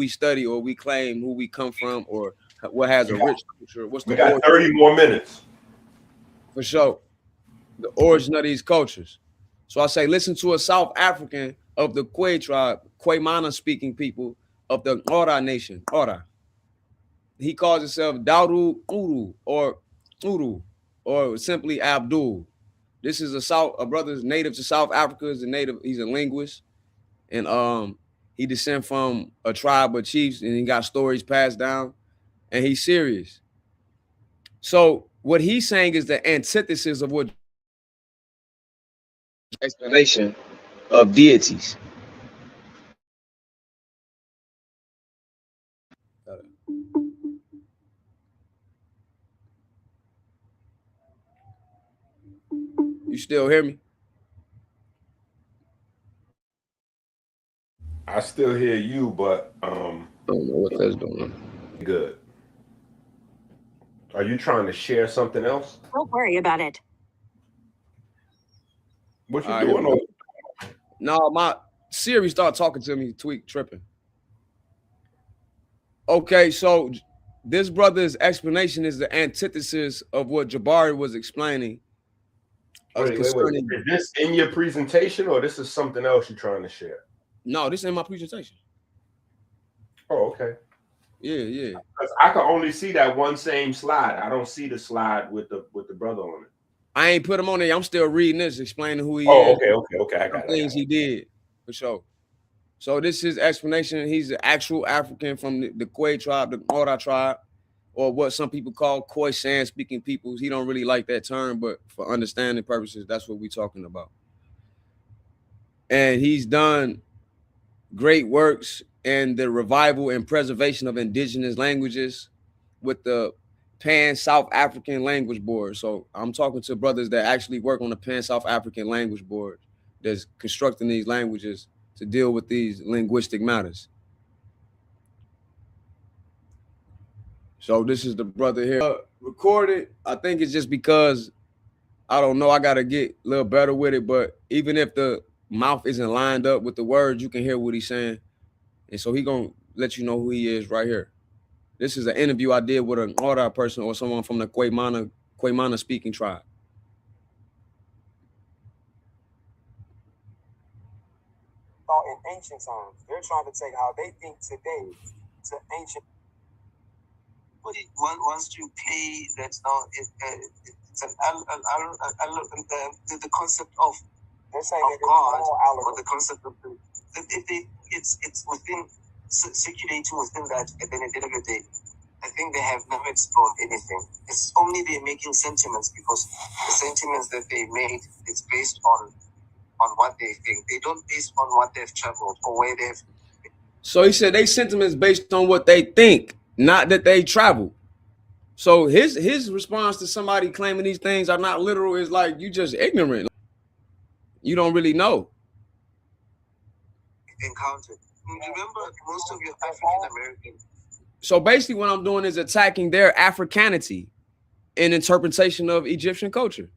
study, or we claim who we come from, or what has a rich culture. What's we got 30 more minutes. For sure. The origin of these cultures. So I say, listen to a South African of the Kwe tribe, Kwemana speaking people of the Ora nation. Ora. He calls himself Daru Uru or simply Abdul. This is a brother native to South Africa. He's a linguist. And he descends from a tribe of chiefs, and he got stories passed down, and he's serious. So what he's saying is the antithesis of what explanation of deities. You still hear me? I still hear you, but don't know what that's doing. Good. Are you trying to share something else? Don't worry about it. What you All right, here we doing? go. No, my Siri started talking to me, tripping. Okay, so this brother's explanation is the antithesis of what Jabari was explaining. Wait. Is this in your presentation or this is something else you're trying to share? No, this ain't my presentation. Oh, okay. Yeah. Because I can only see that one same slide. I don't see the slide with the brother on it. I ain't put him on there. I'm still reading this, explaining who he is. Okay. I got it. Things he did, for sure. So this is his explanation. He's an actual African from the Kwe tribe, the Ora tribe, or what some people call Khoisan speaking peoples. He don't really like that term, but for understanding purposes, that's what we're talking about. And he's done great works in the revival and preservation of indigenous languages with the Pan South African Language Board. So I'm talking to brothers that actually work on the Pan South African Language Board that's constructing these languages to deal with these linguistic matters. So this is the brother here. Recorded, I think it's just because, I don't know, I got to get a little better with it, but even if the mouth isn't lined up with the words, you can hear what he's saying. And so he going to let you know who he is right here. This is an interview I did with an Ora person or someone from the Kwaimana speaking tribe. In ancient times, they're trying to take how they think today to ancient. But once you play that now, it's the concept of they're saying of God or the concept of it's within circulating within that. At the end of the day, I think they have never explored anything. It's only they're making sentiments because the sentiments that they made is based on what they think. They don't base on what they've traveled or where they've. So he said they sentiments based on what they think, not that they travel. So his response to somebody claiming these things are not literal is like, you just ignorant. You don't really know. Encountered. Remember, most of your African American. So basically what I'm doing is attacking their Africanity in interpretation of Egyptian culture.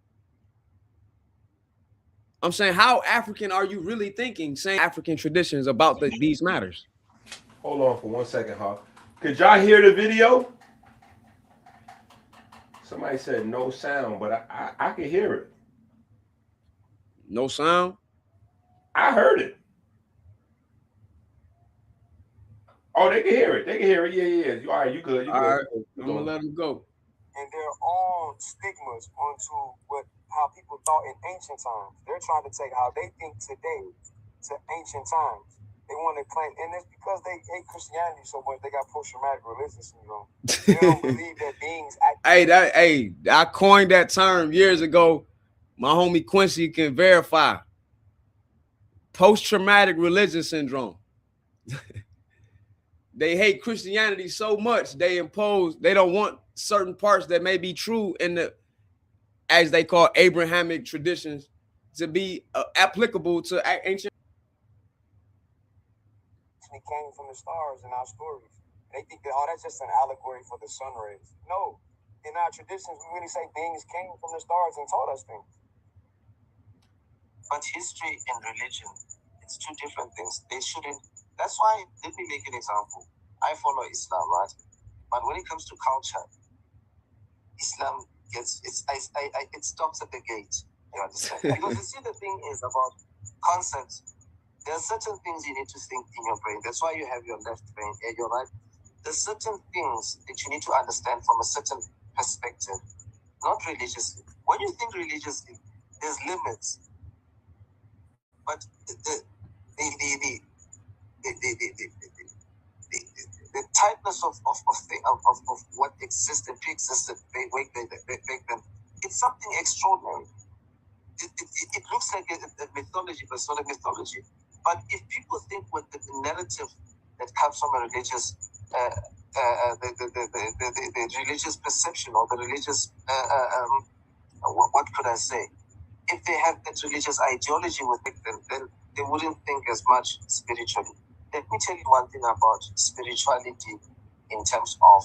I'm saying, how African are you really thinking, saying African traditions about these matters? Hold on for 1 second, huh? Could y'all hear the video? Somebody said no sound, but I can hear it. No sound? I heard it. Oh, they can hear it. They can hear it. Yeah. All right, you good. All right, I'm going to let them go. And their own stigmas onto how people thought in ancient times. They're trying to take how they think today to ancient times. They want to claim, and it's because they hate Christianity so much. They got post-traumatic religion syndrome. They don't believe that beings act. I coined that term years ago. My homie Quincy can verify. Post-traumatic religion syndrome. They hate Christianity so much they don't want certain parts that may be true in the, as they call, Abrahamic traditions to be applicable to ancient. They came from the stars in our stories. They think that, that's just an allegory for the sun rays. No, in our traditions, we really say beings came from the stars and taught us things. But history and religion, it's two different things. They shouldn't. That's why, let me make an example. I follow Islam, right? But when it comes to culture, Islam it stops at the gate. You understand? Because you see, the thing is about concepts. There are certain things you need to think in your brain. That's why you have your left brain and your right. There's certain things that you need to understand from a certain perspective, not religiously. When you think religiously, there's limits. But the tightness of what existed, pre-existed back then, it's something extraordinary. It looks like a mythology, but it's not a mythology. But if people think with the narrative that comes from a religious, the religious perception or the religious, what could I say? If they have that religious ideology with it, then they wouldn't think as much spiritually. Let me tell you one thing about spirituality in terms of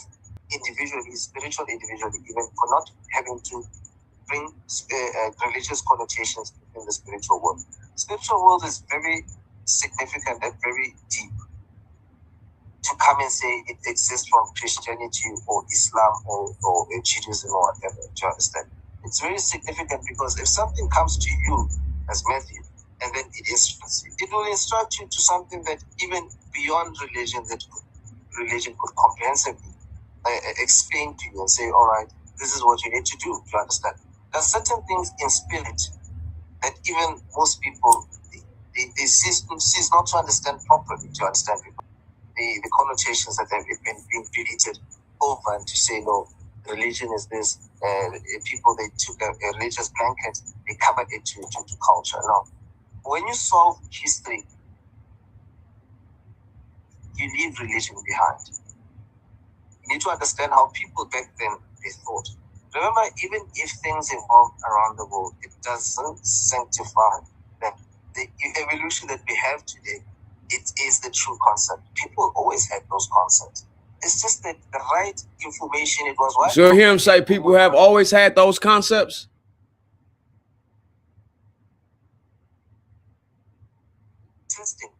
individually, spiritual individually, even for not having to bring religious connotations in the spiritual world. Spiritual world is very significant and very deep. To come and say it exists from Christianity or Islam or Judaism or whatever, do you understand? It's very significant because if something comes to you as Matthew, and then it will instruct you to something that even beyond religion, that religion could comprehensively explain to you and say, all right, this is what you need to do. Do you understand? There are certain things in spirit that even most people they cease not to understand properly. Do you understand? The connotations that have been created over and to say, no, religion is this. People, they took a religious blanket, they covered it to culture. No. When you solve history, you leave religion behind. You need to understand how people back then they thought. Remember, even if things evolve around the world, it doesn't sanctify that the evolution that we have today, it is the true concept. People always had those concepts. It's just that the right information, it was what. So hear him say people have always had those concepts. Testing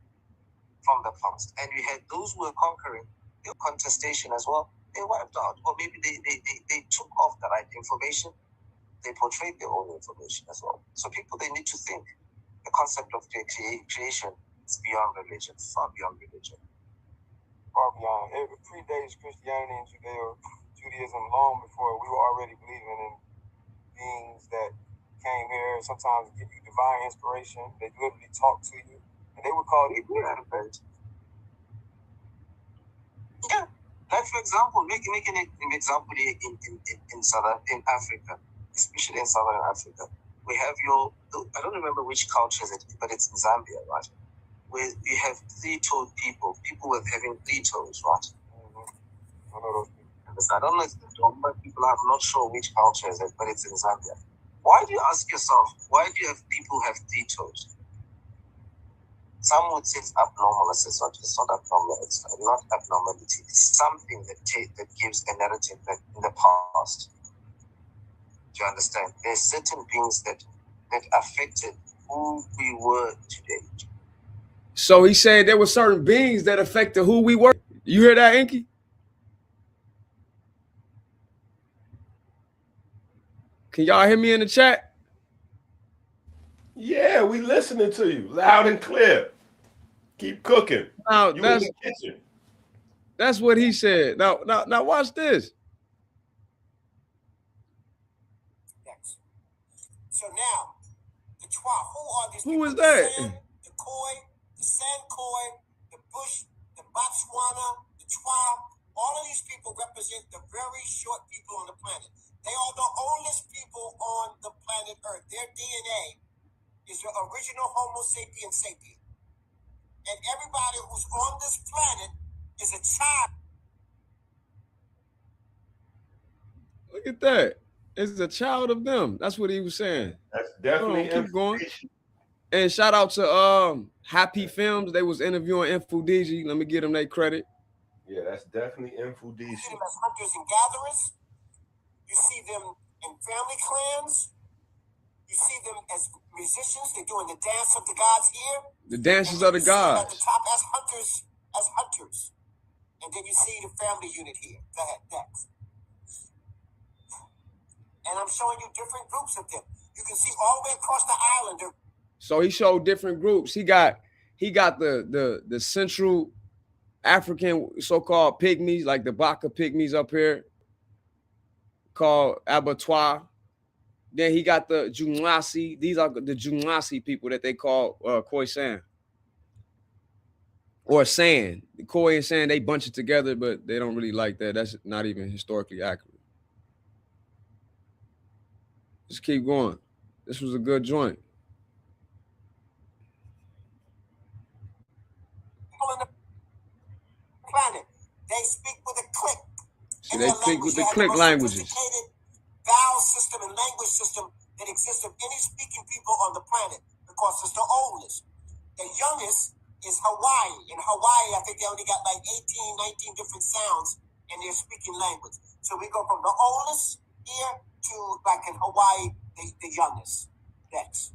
from the past, and we had those who were conquering their contestation as well. They wiped out, or maybe they took off the right information. They portrayed their own information as well. So people, they need to think the concept of their creation is beyond religion, far beyond religion. Far beyond. It predates Christianity and Judaism long before we were already believing in beings that came here and sometimes give you divine inspiration. They literally talk to you. And they were called Ignorant. Yeah. Like for example, making an example here in Africa, especially in Southern Africa, we have I don't remember which culture is it, but it's in Zambia, right? Where you have three-toed people with having 3 toes, right? Mm-hmm. I know those people. I don't know if the Doma people, I'm not sure which culture is it, but it's in Zambia. Why do you ask yourself, why do you have people have 3 toes? Some would say it's abnormal. It's not abnormal. It's not abnormality. It's something that gives a narrative that in the past. Do you understand? There's certain things that affected who we were today. So he said there were certain beings that affected who we were. You hear that, Inky? Can y'all hear me in the chat? Yeah, we listening to you loud and clear. Keep cooking. Now you in the kitchen. That's what he said. Now watch this. Next. So now, the Twa, who are these Who people? is that? The Khoi, the Sankoi, the Bush, the Botswana, the Twa. All of these people represent the very short people on the planet. They are the oldest people on the planet Earth. Their DNA is the original Homo sapien sapien. And everybody who's on this planet is a child. Look at that. It's a child of them. That's what he was saying. That's definitely keep going. And shout out to Happy Films. They was interviewing Infudigi. Let me give them that credit. Yeah, that's definitely Infudigi. You see them as hunters and gatherers. You see them in family clans. You see them as musicians. They're doing the dance of the gods here. The dances of the gods. At the top as hunters. And then you see the family unit here. Go ahead, next. And I'm showing you different groups of them. You can see all the way across the island. So he showed different groups. He got the Central African so-called pygmies, like the Baka pygmies up here, called Abattoir. Then he got the Jumlasi. These are the Jumlasi people that they call Khoisan. Or San. The Khoi and San, they bunch it together, but they don't really like that. That's not even historically accurate. Just keep going. This was a good joint. On the planet, they speak with a click. See, they speak with the click languages. Vowel system and language system that exists of any speaking people on the planet because it's the oldest. The youngest is Hawaii. In Hawaii, I think they only got like 18, 19 different sounds in their speaking language. So we go from the oldest here to like in Hawaii, the youngest. Next.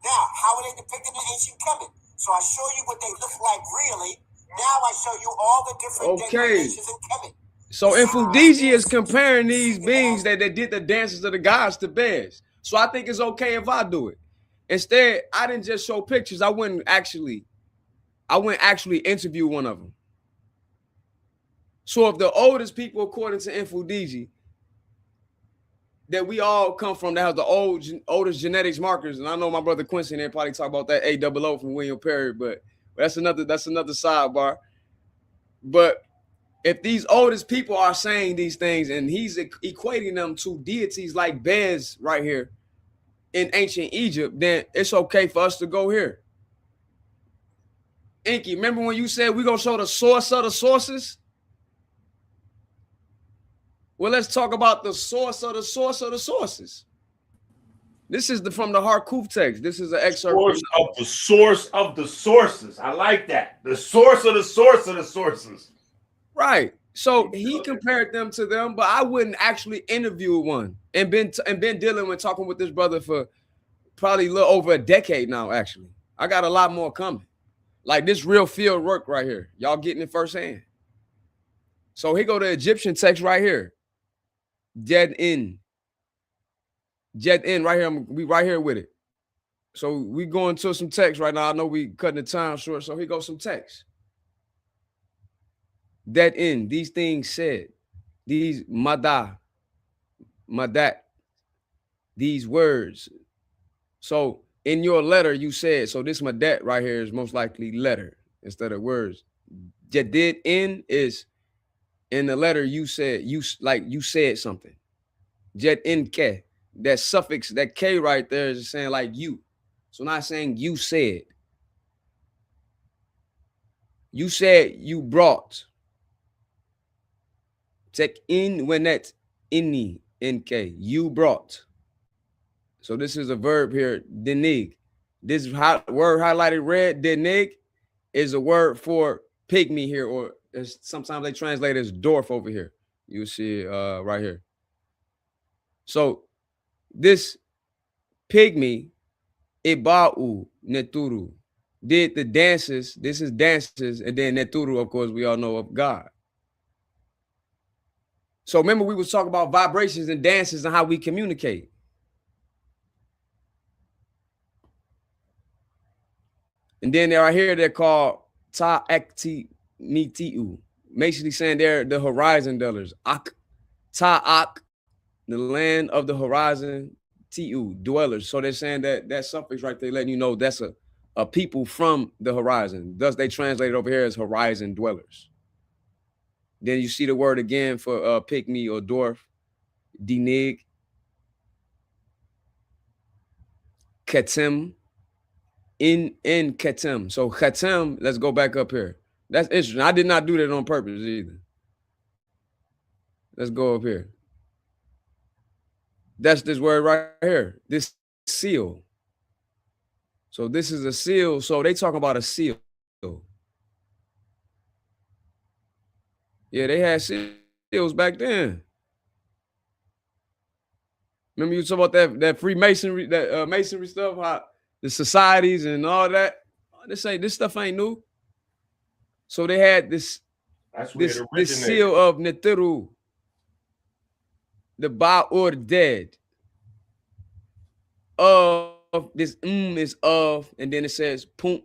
Now, how are they depicted in ancient Kemet? So I show you what they look like really. Now I show you all the different decorations in Kemet. So Infudiji is comparing these beings that did the dances of the gods to bears. So I think it's okay if I do it. Instead, I didn't just show pictures. I went actually interview one of them. So if the oldest people, according to Infudiji, that we all come from, that has the oldest genetics markers, and I know my brother Quincy and they probably talk about that AOO from William Perry, but that's another sidebar. But if these oldest people are saying these things and he's equating them to deities like Bez right here in ancient Egypt, then it's okay for us to go here. Inky, remember when you said we're going to show the source of the sources? Well, let's talk about the source of the source of the sources. This is from the Harkuf text. This is an excerpt. Source of the source of the sources. I like that. The source of the source of the sources. Right. So he compared them to them, but I wouldn't actually interview one and been dealing with talking with this brother for probably a little over a decade now. Actually, I got a lot more coming. Like this real field work right here. Y'all getting it firsthand. So here go the Egyptian text right here. Jet in right here. We right here with it. So we going to some text right now. I know we cutting the time short. So here goes some text. That in these things said, these madat, these words. So in your letter, you said, so this madat right here is most likely letter instead of words. Jadid in is in the letter you said, you said something. Jet in ke, that suffix, that K right there is saying like you. So not saying you said. You said you brought. Take in when that inni nk, you brought. So this is a verb here, denig. This word highlighted red, denig, is a word for pygmy here, or sometimes they translate as dwarf over here. You see right here. So this pygmy, iba'u neturu, did the dances. This is dances, and then neturu, of course, we all know of God. So remember, we was talking about vibrations and dances and how we communicate. And then right here, they're called ta'akti mitiu, basically saying they're the horizon dwellers. Ak, ta'ak, the land of the horizon, tiu, dwellers. So they're saying that suffix right there, letting you know that's a people from the horizon. Thus, they translate it over here as horizon dwellers. Then you see the word again for pygmy or dwarf, dinig, ketem, in ketem. So ketem, let's go back up here. That's interesting. I did not do that on purpose either. Let's go up here. That's this word right here, this seal. So this is a seal. So they talk about a seal. Yeah, they had seals back then. Remember you talk about that Freemasonry, that masonry stuff, how the societies and all that. They say this stuff ain't new. So they had this seal of Netiru, the Ba'ur dead. Of this is of, and then it says punt.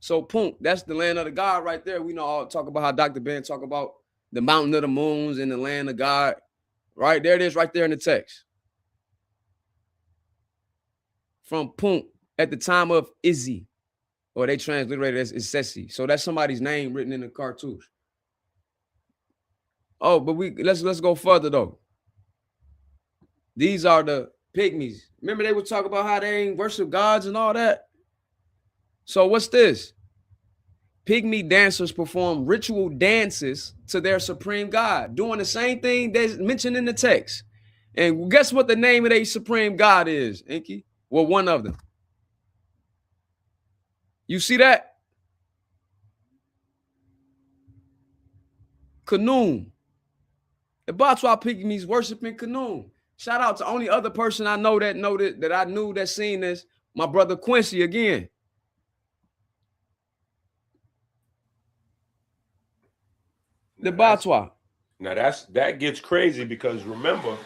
So punt, that's the land of the God right there. We know all talk about how Dr. Ben talk about the mountain of the moons and the land of God. Right there it is right there in the text. From punt at the time of Izzy, or they transliterate it as Isesi. So that's somebody's name written in the cartouche. Oh, but let's go further though. These are the pygmies. Remember they would talk about how they ain't worship gods and all that. So what's this? Pygmy dancers perform ritual dances to their supreme god, doing the same thing that's mentioned in the text. And guess what the name of their supreme god is, Inky? Well, one of them. You see that? Kanum. The Batwa Pygmies worshiping Kanum. Shout out to only other person I know that I knew that seen this. My brother Quincy again. The Batwa. Now that gets crazy because remember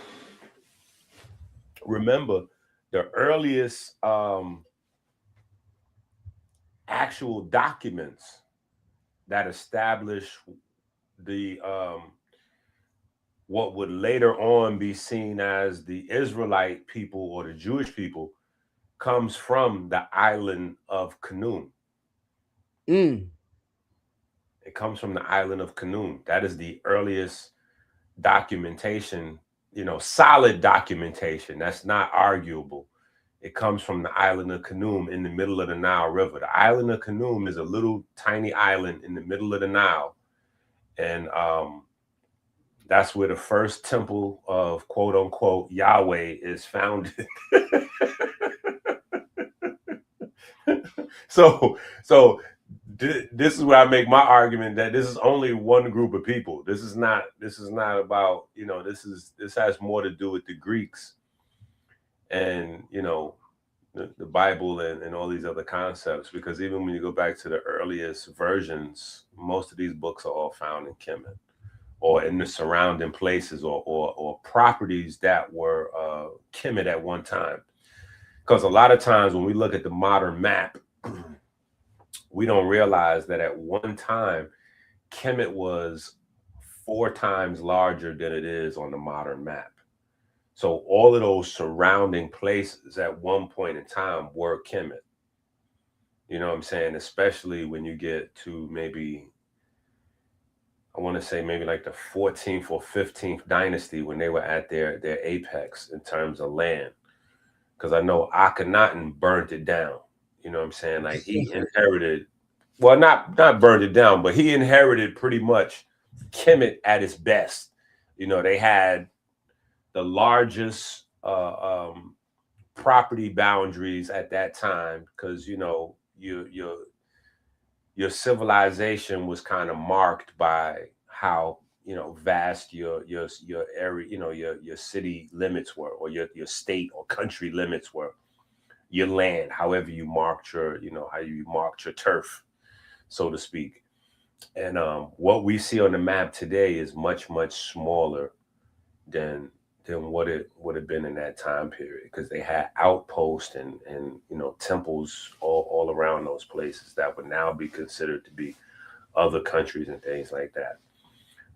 the earliest actual documents that establish the what would later on be seen as the Israelite people or the Jewish people comes from the island of Kanum. It comes from the island of Kanum. That is the earliest documentation, solid documentation. That's not arguable. It comes from the island of Kanum in the middle of the Nile River. The island of Kanum is a little tiny island in the middle of the Nile. And that's where the first temple of quote unquote Yahweh is founded. So this is where I make my argument that this is only one group of people. This is not about, this has more to do with the Greeks and, the Bible and all these other concepts, because even when you go back to the earliest versions, most of these books are all found in Kemet or in the surrounding places or properties that were Kemet at one time. Because a lot of times when we look at the modern map, we don't realize that at one time, Kemet was 4 times larger than it is on the modern map. So all of those surrounding places at one point in time were Kemet. You know what I'm saying? Especially when you get to maybe, I want to say maybe like the 14th or 15th dynasty when they were at their apex in terms of land. Because I know Akhenaten burnt it down. You know what I'm saying? Like he inherited, well, not burned it down, but he inherited pretty much Kemet at its best. They had the largest property boundaries at that time because your civilization was kind of marked by how vast your area, your city limits were, or your state or country limits were, your land, however you marked your how you marked your turf, so to speak. And what we see on the map today is much smaller than what it would have been in that time period, because they had outposts and temples all around those places that would now be considered to be other countries and things like that.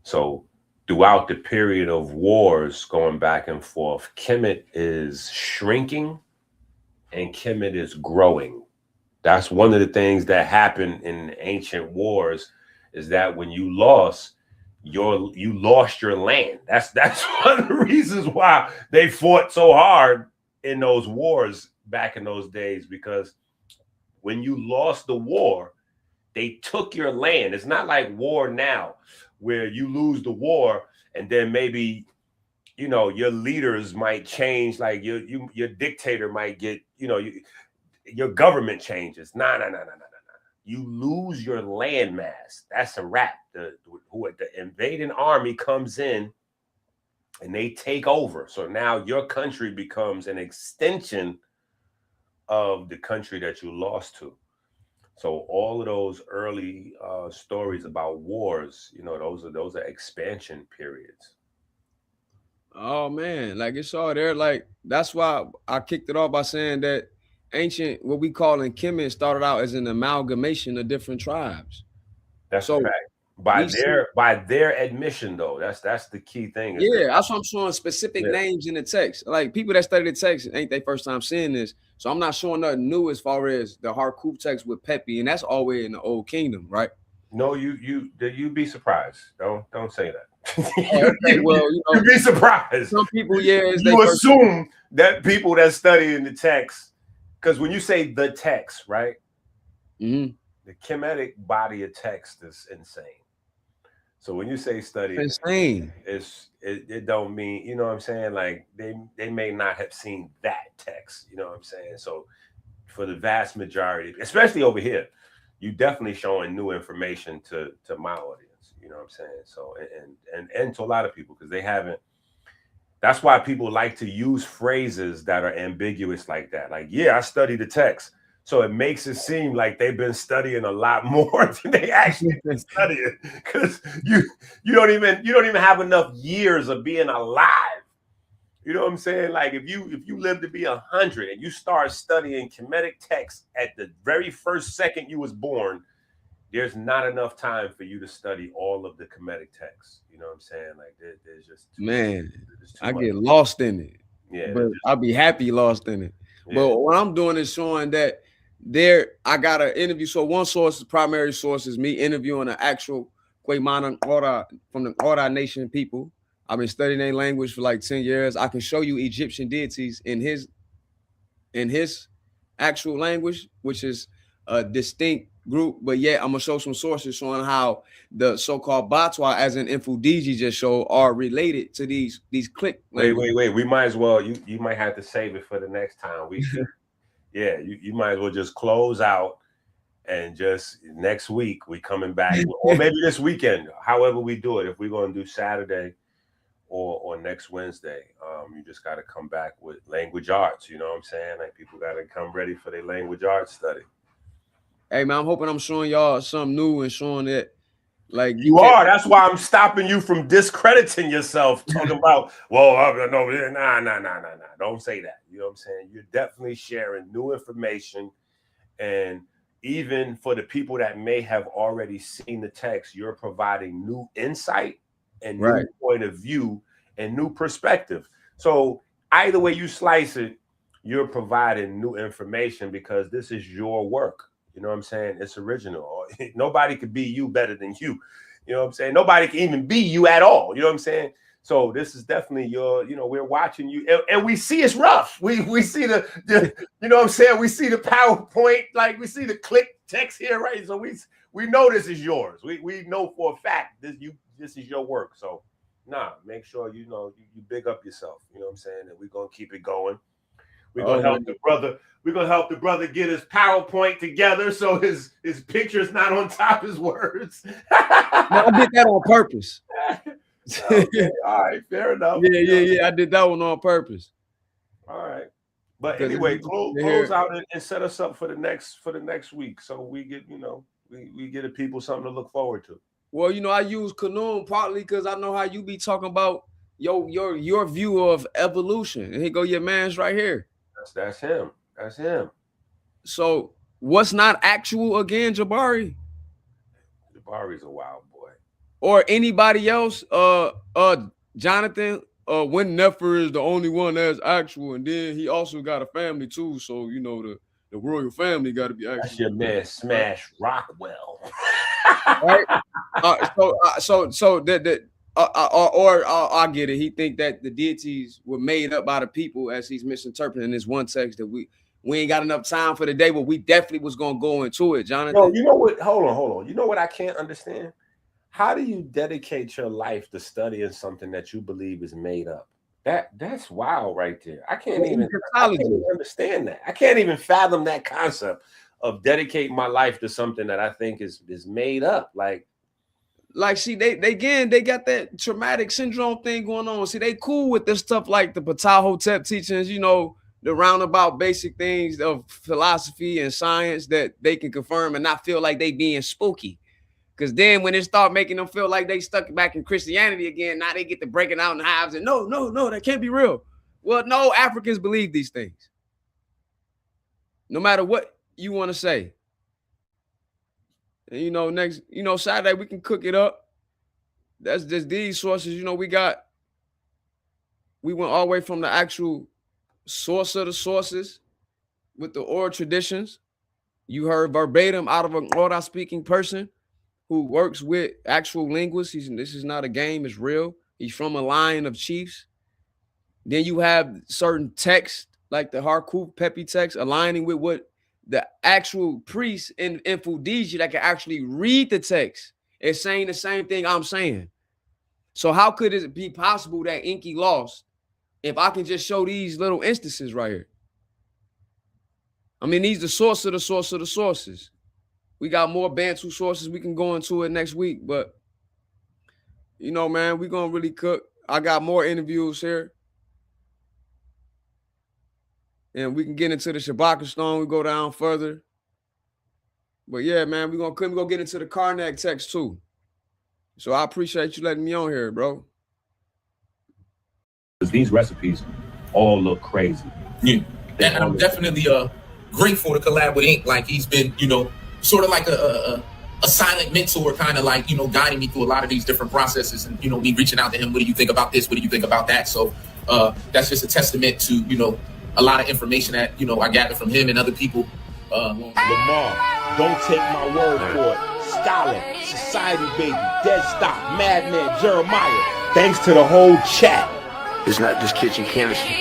So throughout the period of wars going back and forth, Kemet is shrinking and Kemet is growing. That's one of the things that happened in ancient wars, is that when you lost your land. That's one of the reasons why they fought so hard in those wars back in those days, because when you lost the war, they took your land. It's not like war now where you lose the war and then maybe your leaders might change, like your dictator might get, your government changes. No. You lose your landmass. That's a wrap. The invading army comes in and they take over. So now your country becomes an extension of the country that you lost to. So all of those early stories about wars, those are expansion periods. Oh man, like it's all there. Like that's why I kicked it off by saying that ancient, what we call in Kemet, started out as an amalgamation of different tribes. That's a fact. By their admission, though, that's the key thing. Yeah, that's what I'm showing specific names in the text. Like people that study the text ain't their first time seeing this, so I'm not showing nothing new as far as the Harkuf text with Pepi, and that's always in the Old Kingdom, right? No, you'd be surprised. Don't say that. Okay, well, you'd be surprised. Some people, you assume that people that study in the text, because when you say the text, right? Mm-hmm. The Kemetic body of text is insane. So when you say study, insane, it don't mean, you know what I'm saying? Like they may not have seen that text, you know what I'm saying? So for the vast majority, especially over here, you definitely showing new information to my audience. You know what I'm saying? So and to a lot of people, because they haven't. That's why people like to use phrases that are ambiguous like that. Like, yeah, I study the text. So it makes it seem like they've been studying a lot more than they actually been studying. Because you don't even have enough years of being alive. You know what I'm saying? Like if you live to be 100 and you start studying Kemetic text at the very first second you was born, there's not enough time for you to study all of the Kemetic texts. You know what I'm saying? Like there's just man, I much. get lost in it. Yeah, but I'll be happy lost in it. Yeah. But what I'm doing is showing that I got an interview. So one source, the primary source, is me interviewing an actual Kwaimana Ora from the Ora Nation people. I've been studying their language for like 10 years. I can show you Egyptian deities in his actual language, which is a distinct group, but yet I'm gonna show some sources showing how the so-called Batwa, as in Infudiji just showed, are related to these click. Wait. We might as well. You might have to save it for the next time. Yeah, you might as well just close out and just next week we coming back, or maybe this weekend. However we do it. If we're gonna do Saturday or next Wednesday, you just got to come back with language arts. You know what I'm saying? Like people got to come ready for their language arts study. Hey man, I'm hoping I'm showing y'all something new and showing that like you are. That's why I'm stopping you from discrediting yourself. Talking about, well, no, nah. Don't say that. You know what I'm saying? You're definitely sharing new information, and even for the people that may have already seen the text, you're providing new insight and new point of view and new perspective. So either way you slice it, you're providing new information because this is your work. You know what I'm saying? It's original. Nobody could be you better than you. You know what I'm saying? Nobody can even be you at all. You know what I'm saying? So this is definitely your, we're watching you and we see it's rough. We see the you know what I'm saying? We see the PowerPoint, like we see the click text here, right? So we know this is yours. We know for a fact this is your work. So make sure you big up yourself. You know what I'm saying? And we're gonna keep it going. We're gonna help the brother. We're gonna help the brother get his PowerPoint together so his picture's not on top of his words. No, I did that on purpose. Okay, all right, fair enough. Yeah. I did that one on purpose. All right, but anyway, close out and set us up for the next week, so we get we get the people something to look forward to. Well, I use Kanun partly because I know how you be talking about your view of evolution, and here go your man's right here. That's him. That's him. So what's not actual again, Jabari? Jabari's a wild boy. Or anybody else? Jonathan. When Nefer is the only one that's actual, and then he also got a family too. So the royal family got to be actual. That's your man, Smash Rockwell. Right. So that. Or I get it. He think that the deities were made up by the people, as he's misinterpreting this one text that we ain't got enough time for the day, but we definitely was gonna go into it, Jonathan. No, you know what? Hold on. You know what I can't understand? How do you dedicate your life to studying something that you believe is made up? That's wild right there. I can't even understand that. I can't even fathom that concept of dedicating my life to something that I think is made up. Like, see, they got that traumatic syndrome thing going on. See, they cool with this stuff like the Ptah teachings, the roundabout basic things of philosophy and science that they can confirm and not feel like they being spooky. Because then when it start making them feel like they stuck back in Christianity again, now they get to breaking out in hives and no, that can't be real. Well, no, Africans believe these things. No matter what you want to say. And next, Saturday we can cook it up. That's just these sources. We went all the way from the actual source of the sources with the oral traditions. You heard verbatim out of an Ora speaking person who works with actual linguists. This is not a game, it's real. He's from a line of chiefs. Then you have certain texts like the Harkuf Pepi text aligning with what the actual priest in Infudiji that can actually read the text is saying the same thing I'm saying. So how could it be possible that Inky lost if I can just show these little instances right here? I mean, he's the source of the source of the sources. We got more Bantu sources. We can go into it next week, but you know, man, we're gonna really cook. I got more interviews here. And we can get into the Shabaka Stone. We go down further. But yeah, man, we're gonna get into the Karnak text too. So I appreciate you letting me on here, bro. Because these recipes all look crazy. Yeah. And I'm definitely grateful to collab with Ink. Like he's been, you know, sort of like a silent mentor, kind of like, you know, guiding me through a lot of these different processes, and, you know, me reaching out to him. What do you think about this? What do you think about that? So that's just a testament to, you know, a lot of information that, you know, I gathered from him and other people. Lamar, don't take my word for it. Scholar, Society Baby, Dead Stock, Madman, Jeremiah. Thanks to the whole chat. It's not just kitchen chemistry.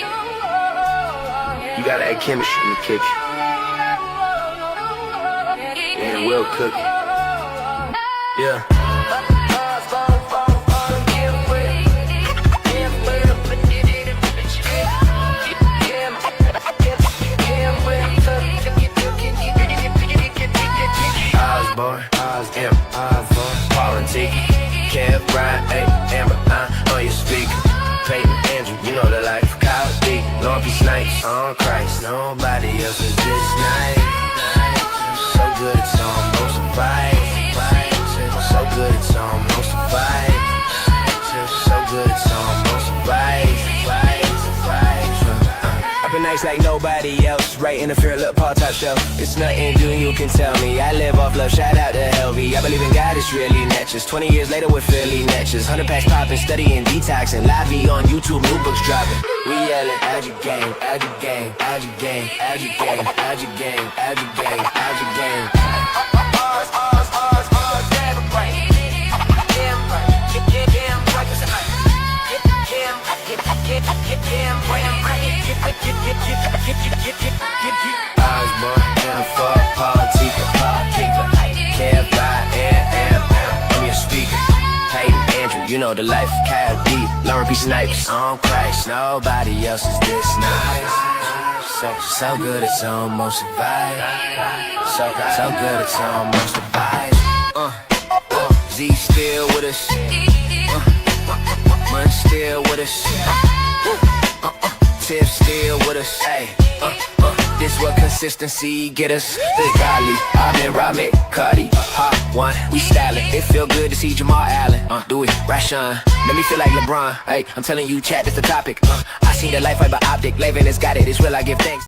You gotta add chemistry in the kitchen. And well cooking. Yeah. Osborne, Politic, Kev, Brian, Amber, on your speaker. Peyton, Andrew, you know the life. Kyle D, Lord be snipes on Christ. Nobody else is this nice. So good it's almost a vibe. So good it's almost a vibe. So good it's almost a vibe. I've been nice like nobody else. Right in the fear, look, Paul top shelf. It's nothing new, you can tell me. I live off love, shout out to Helvy. I believe in God, it's really natchez. 20 years later, we're Philly natchez. 100 packs popping, studying, detoxing. Live me on YouTube, new books dropping. We yelling, add your game, add your game, add your game, add your game, add your game, add your game, add your game. Osborne, M4, Politica, Kev, I'm your speaker. Peyton, Andrew, you know the life. Kyle D, Lauren B. Snipes on Christ. Nobody else is this nice. So good it's almost a vibe. So good it's almost a vibe. Z still with us. Munch still with us. Tiff still with us. Hey, this what consistency get us. The Golly, I've been Robert, Cardi, Hot One. We stylin'. It feel good to see Jamal Allen. Do it, Rashawn. Let me feel like LeBron. Hey, I'm telling you, chat, that's the topic. I seen the life fiber optic. Laven has got it. It's real. I give thanks.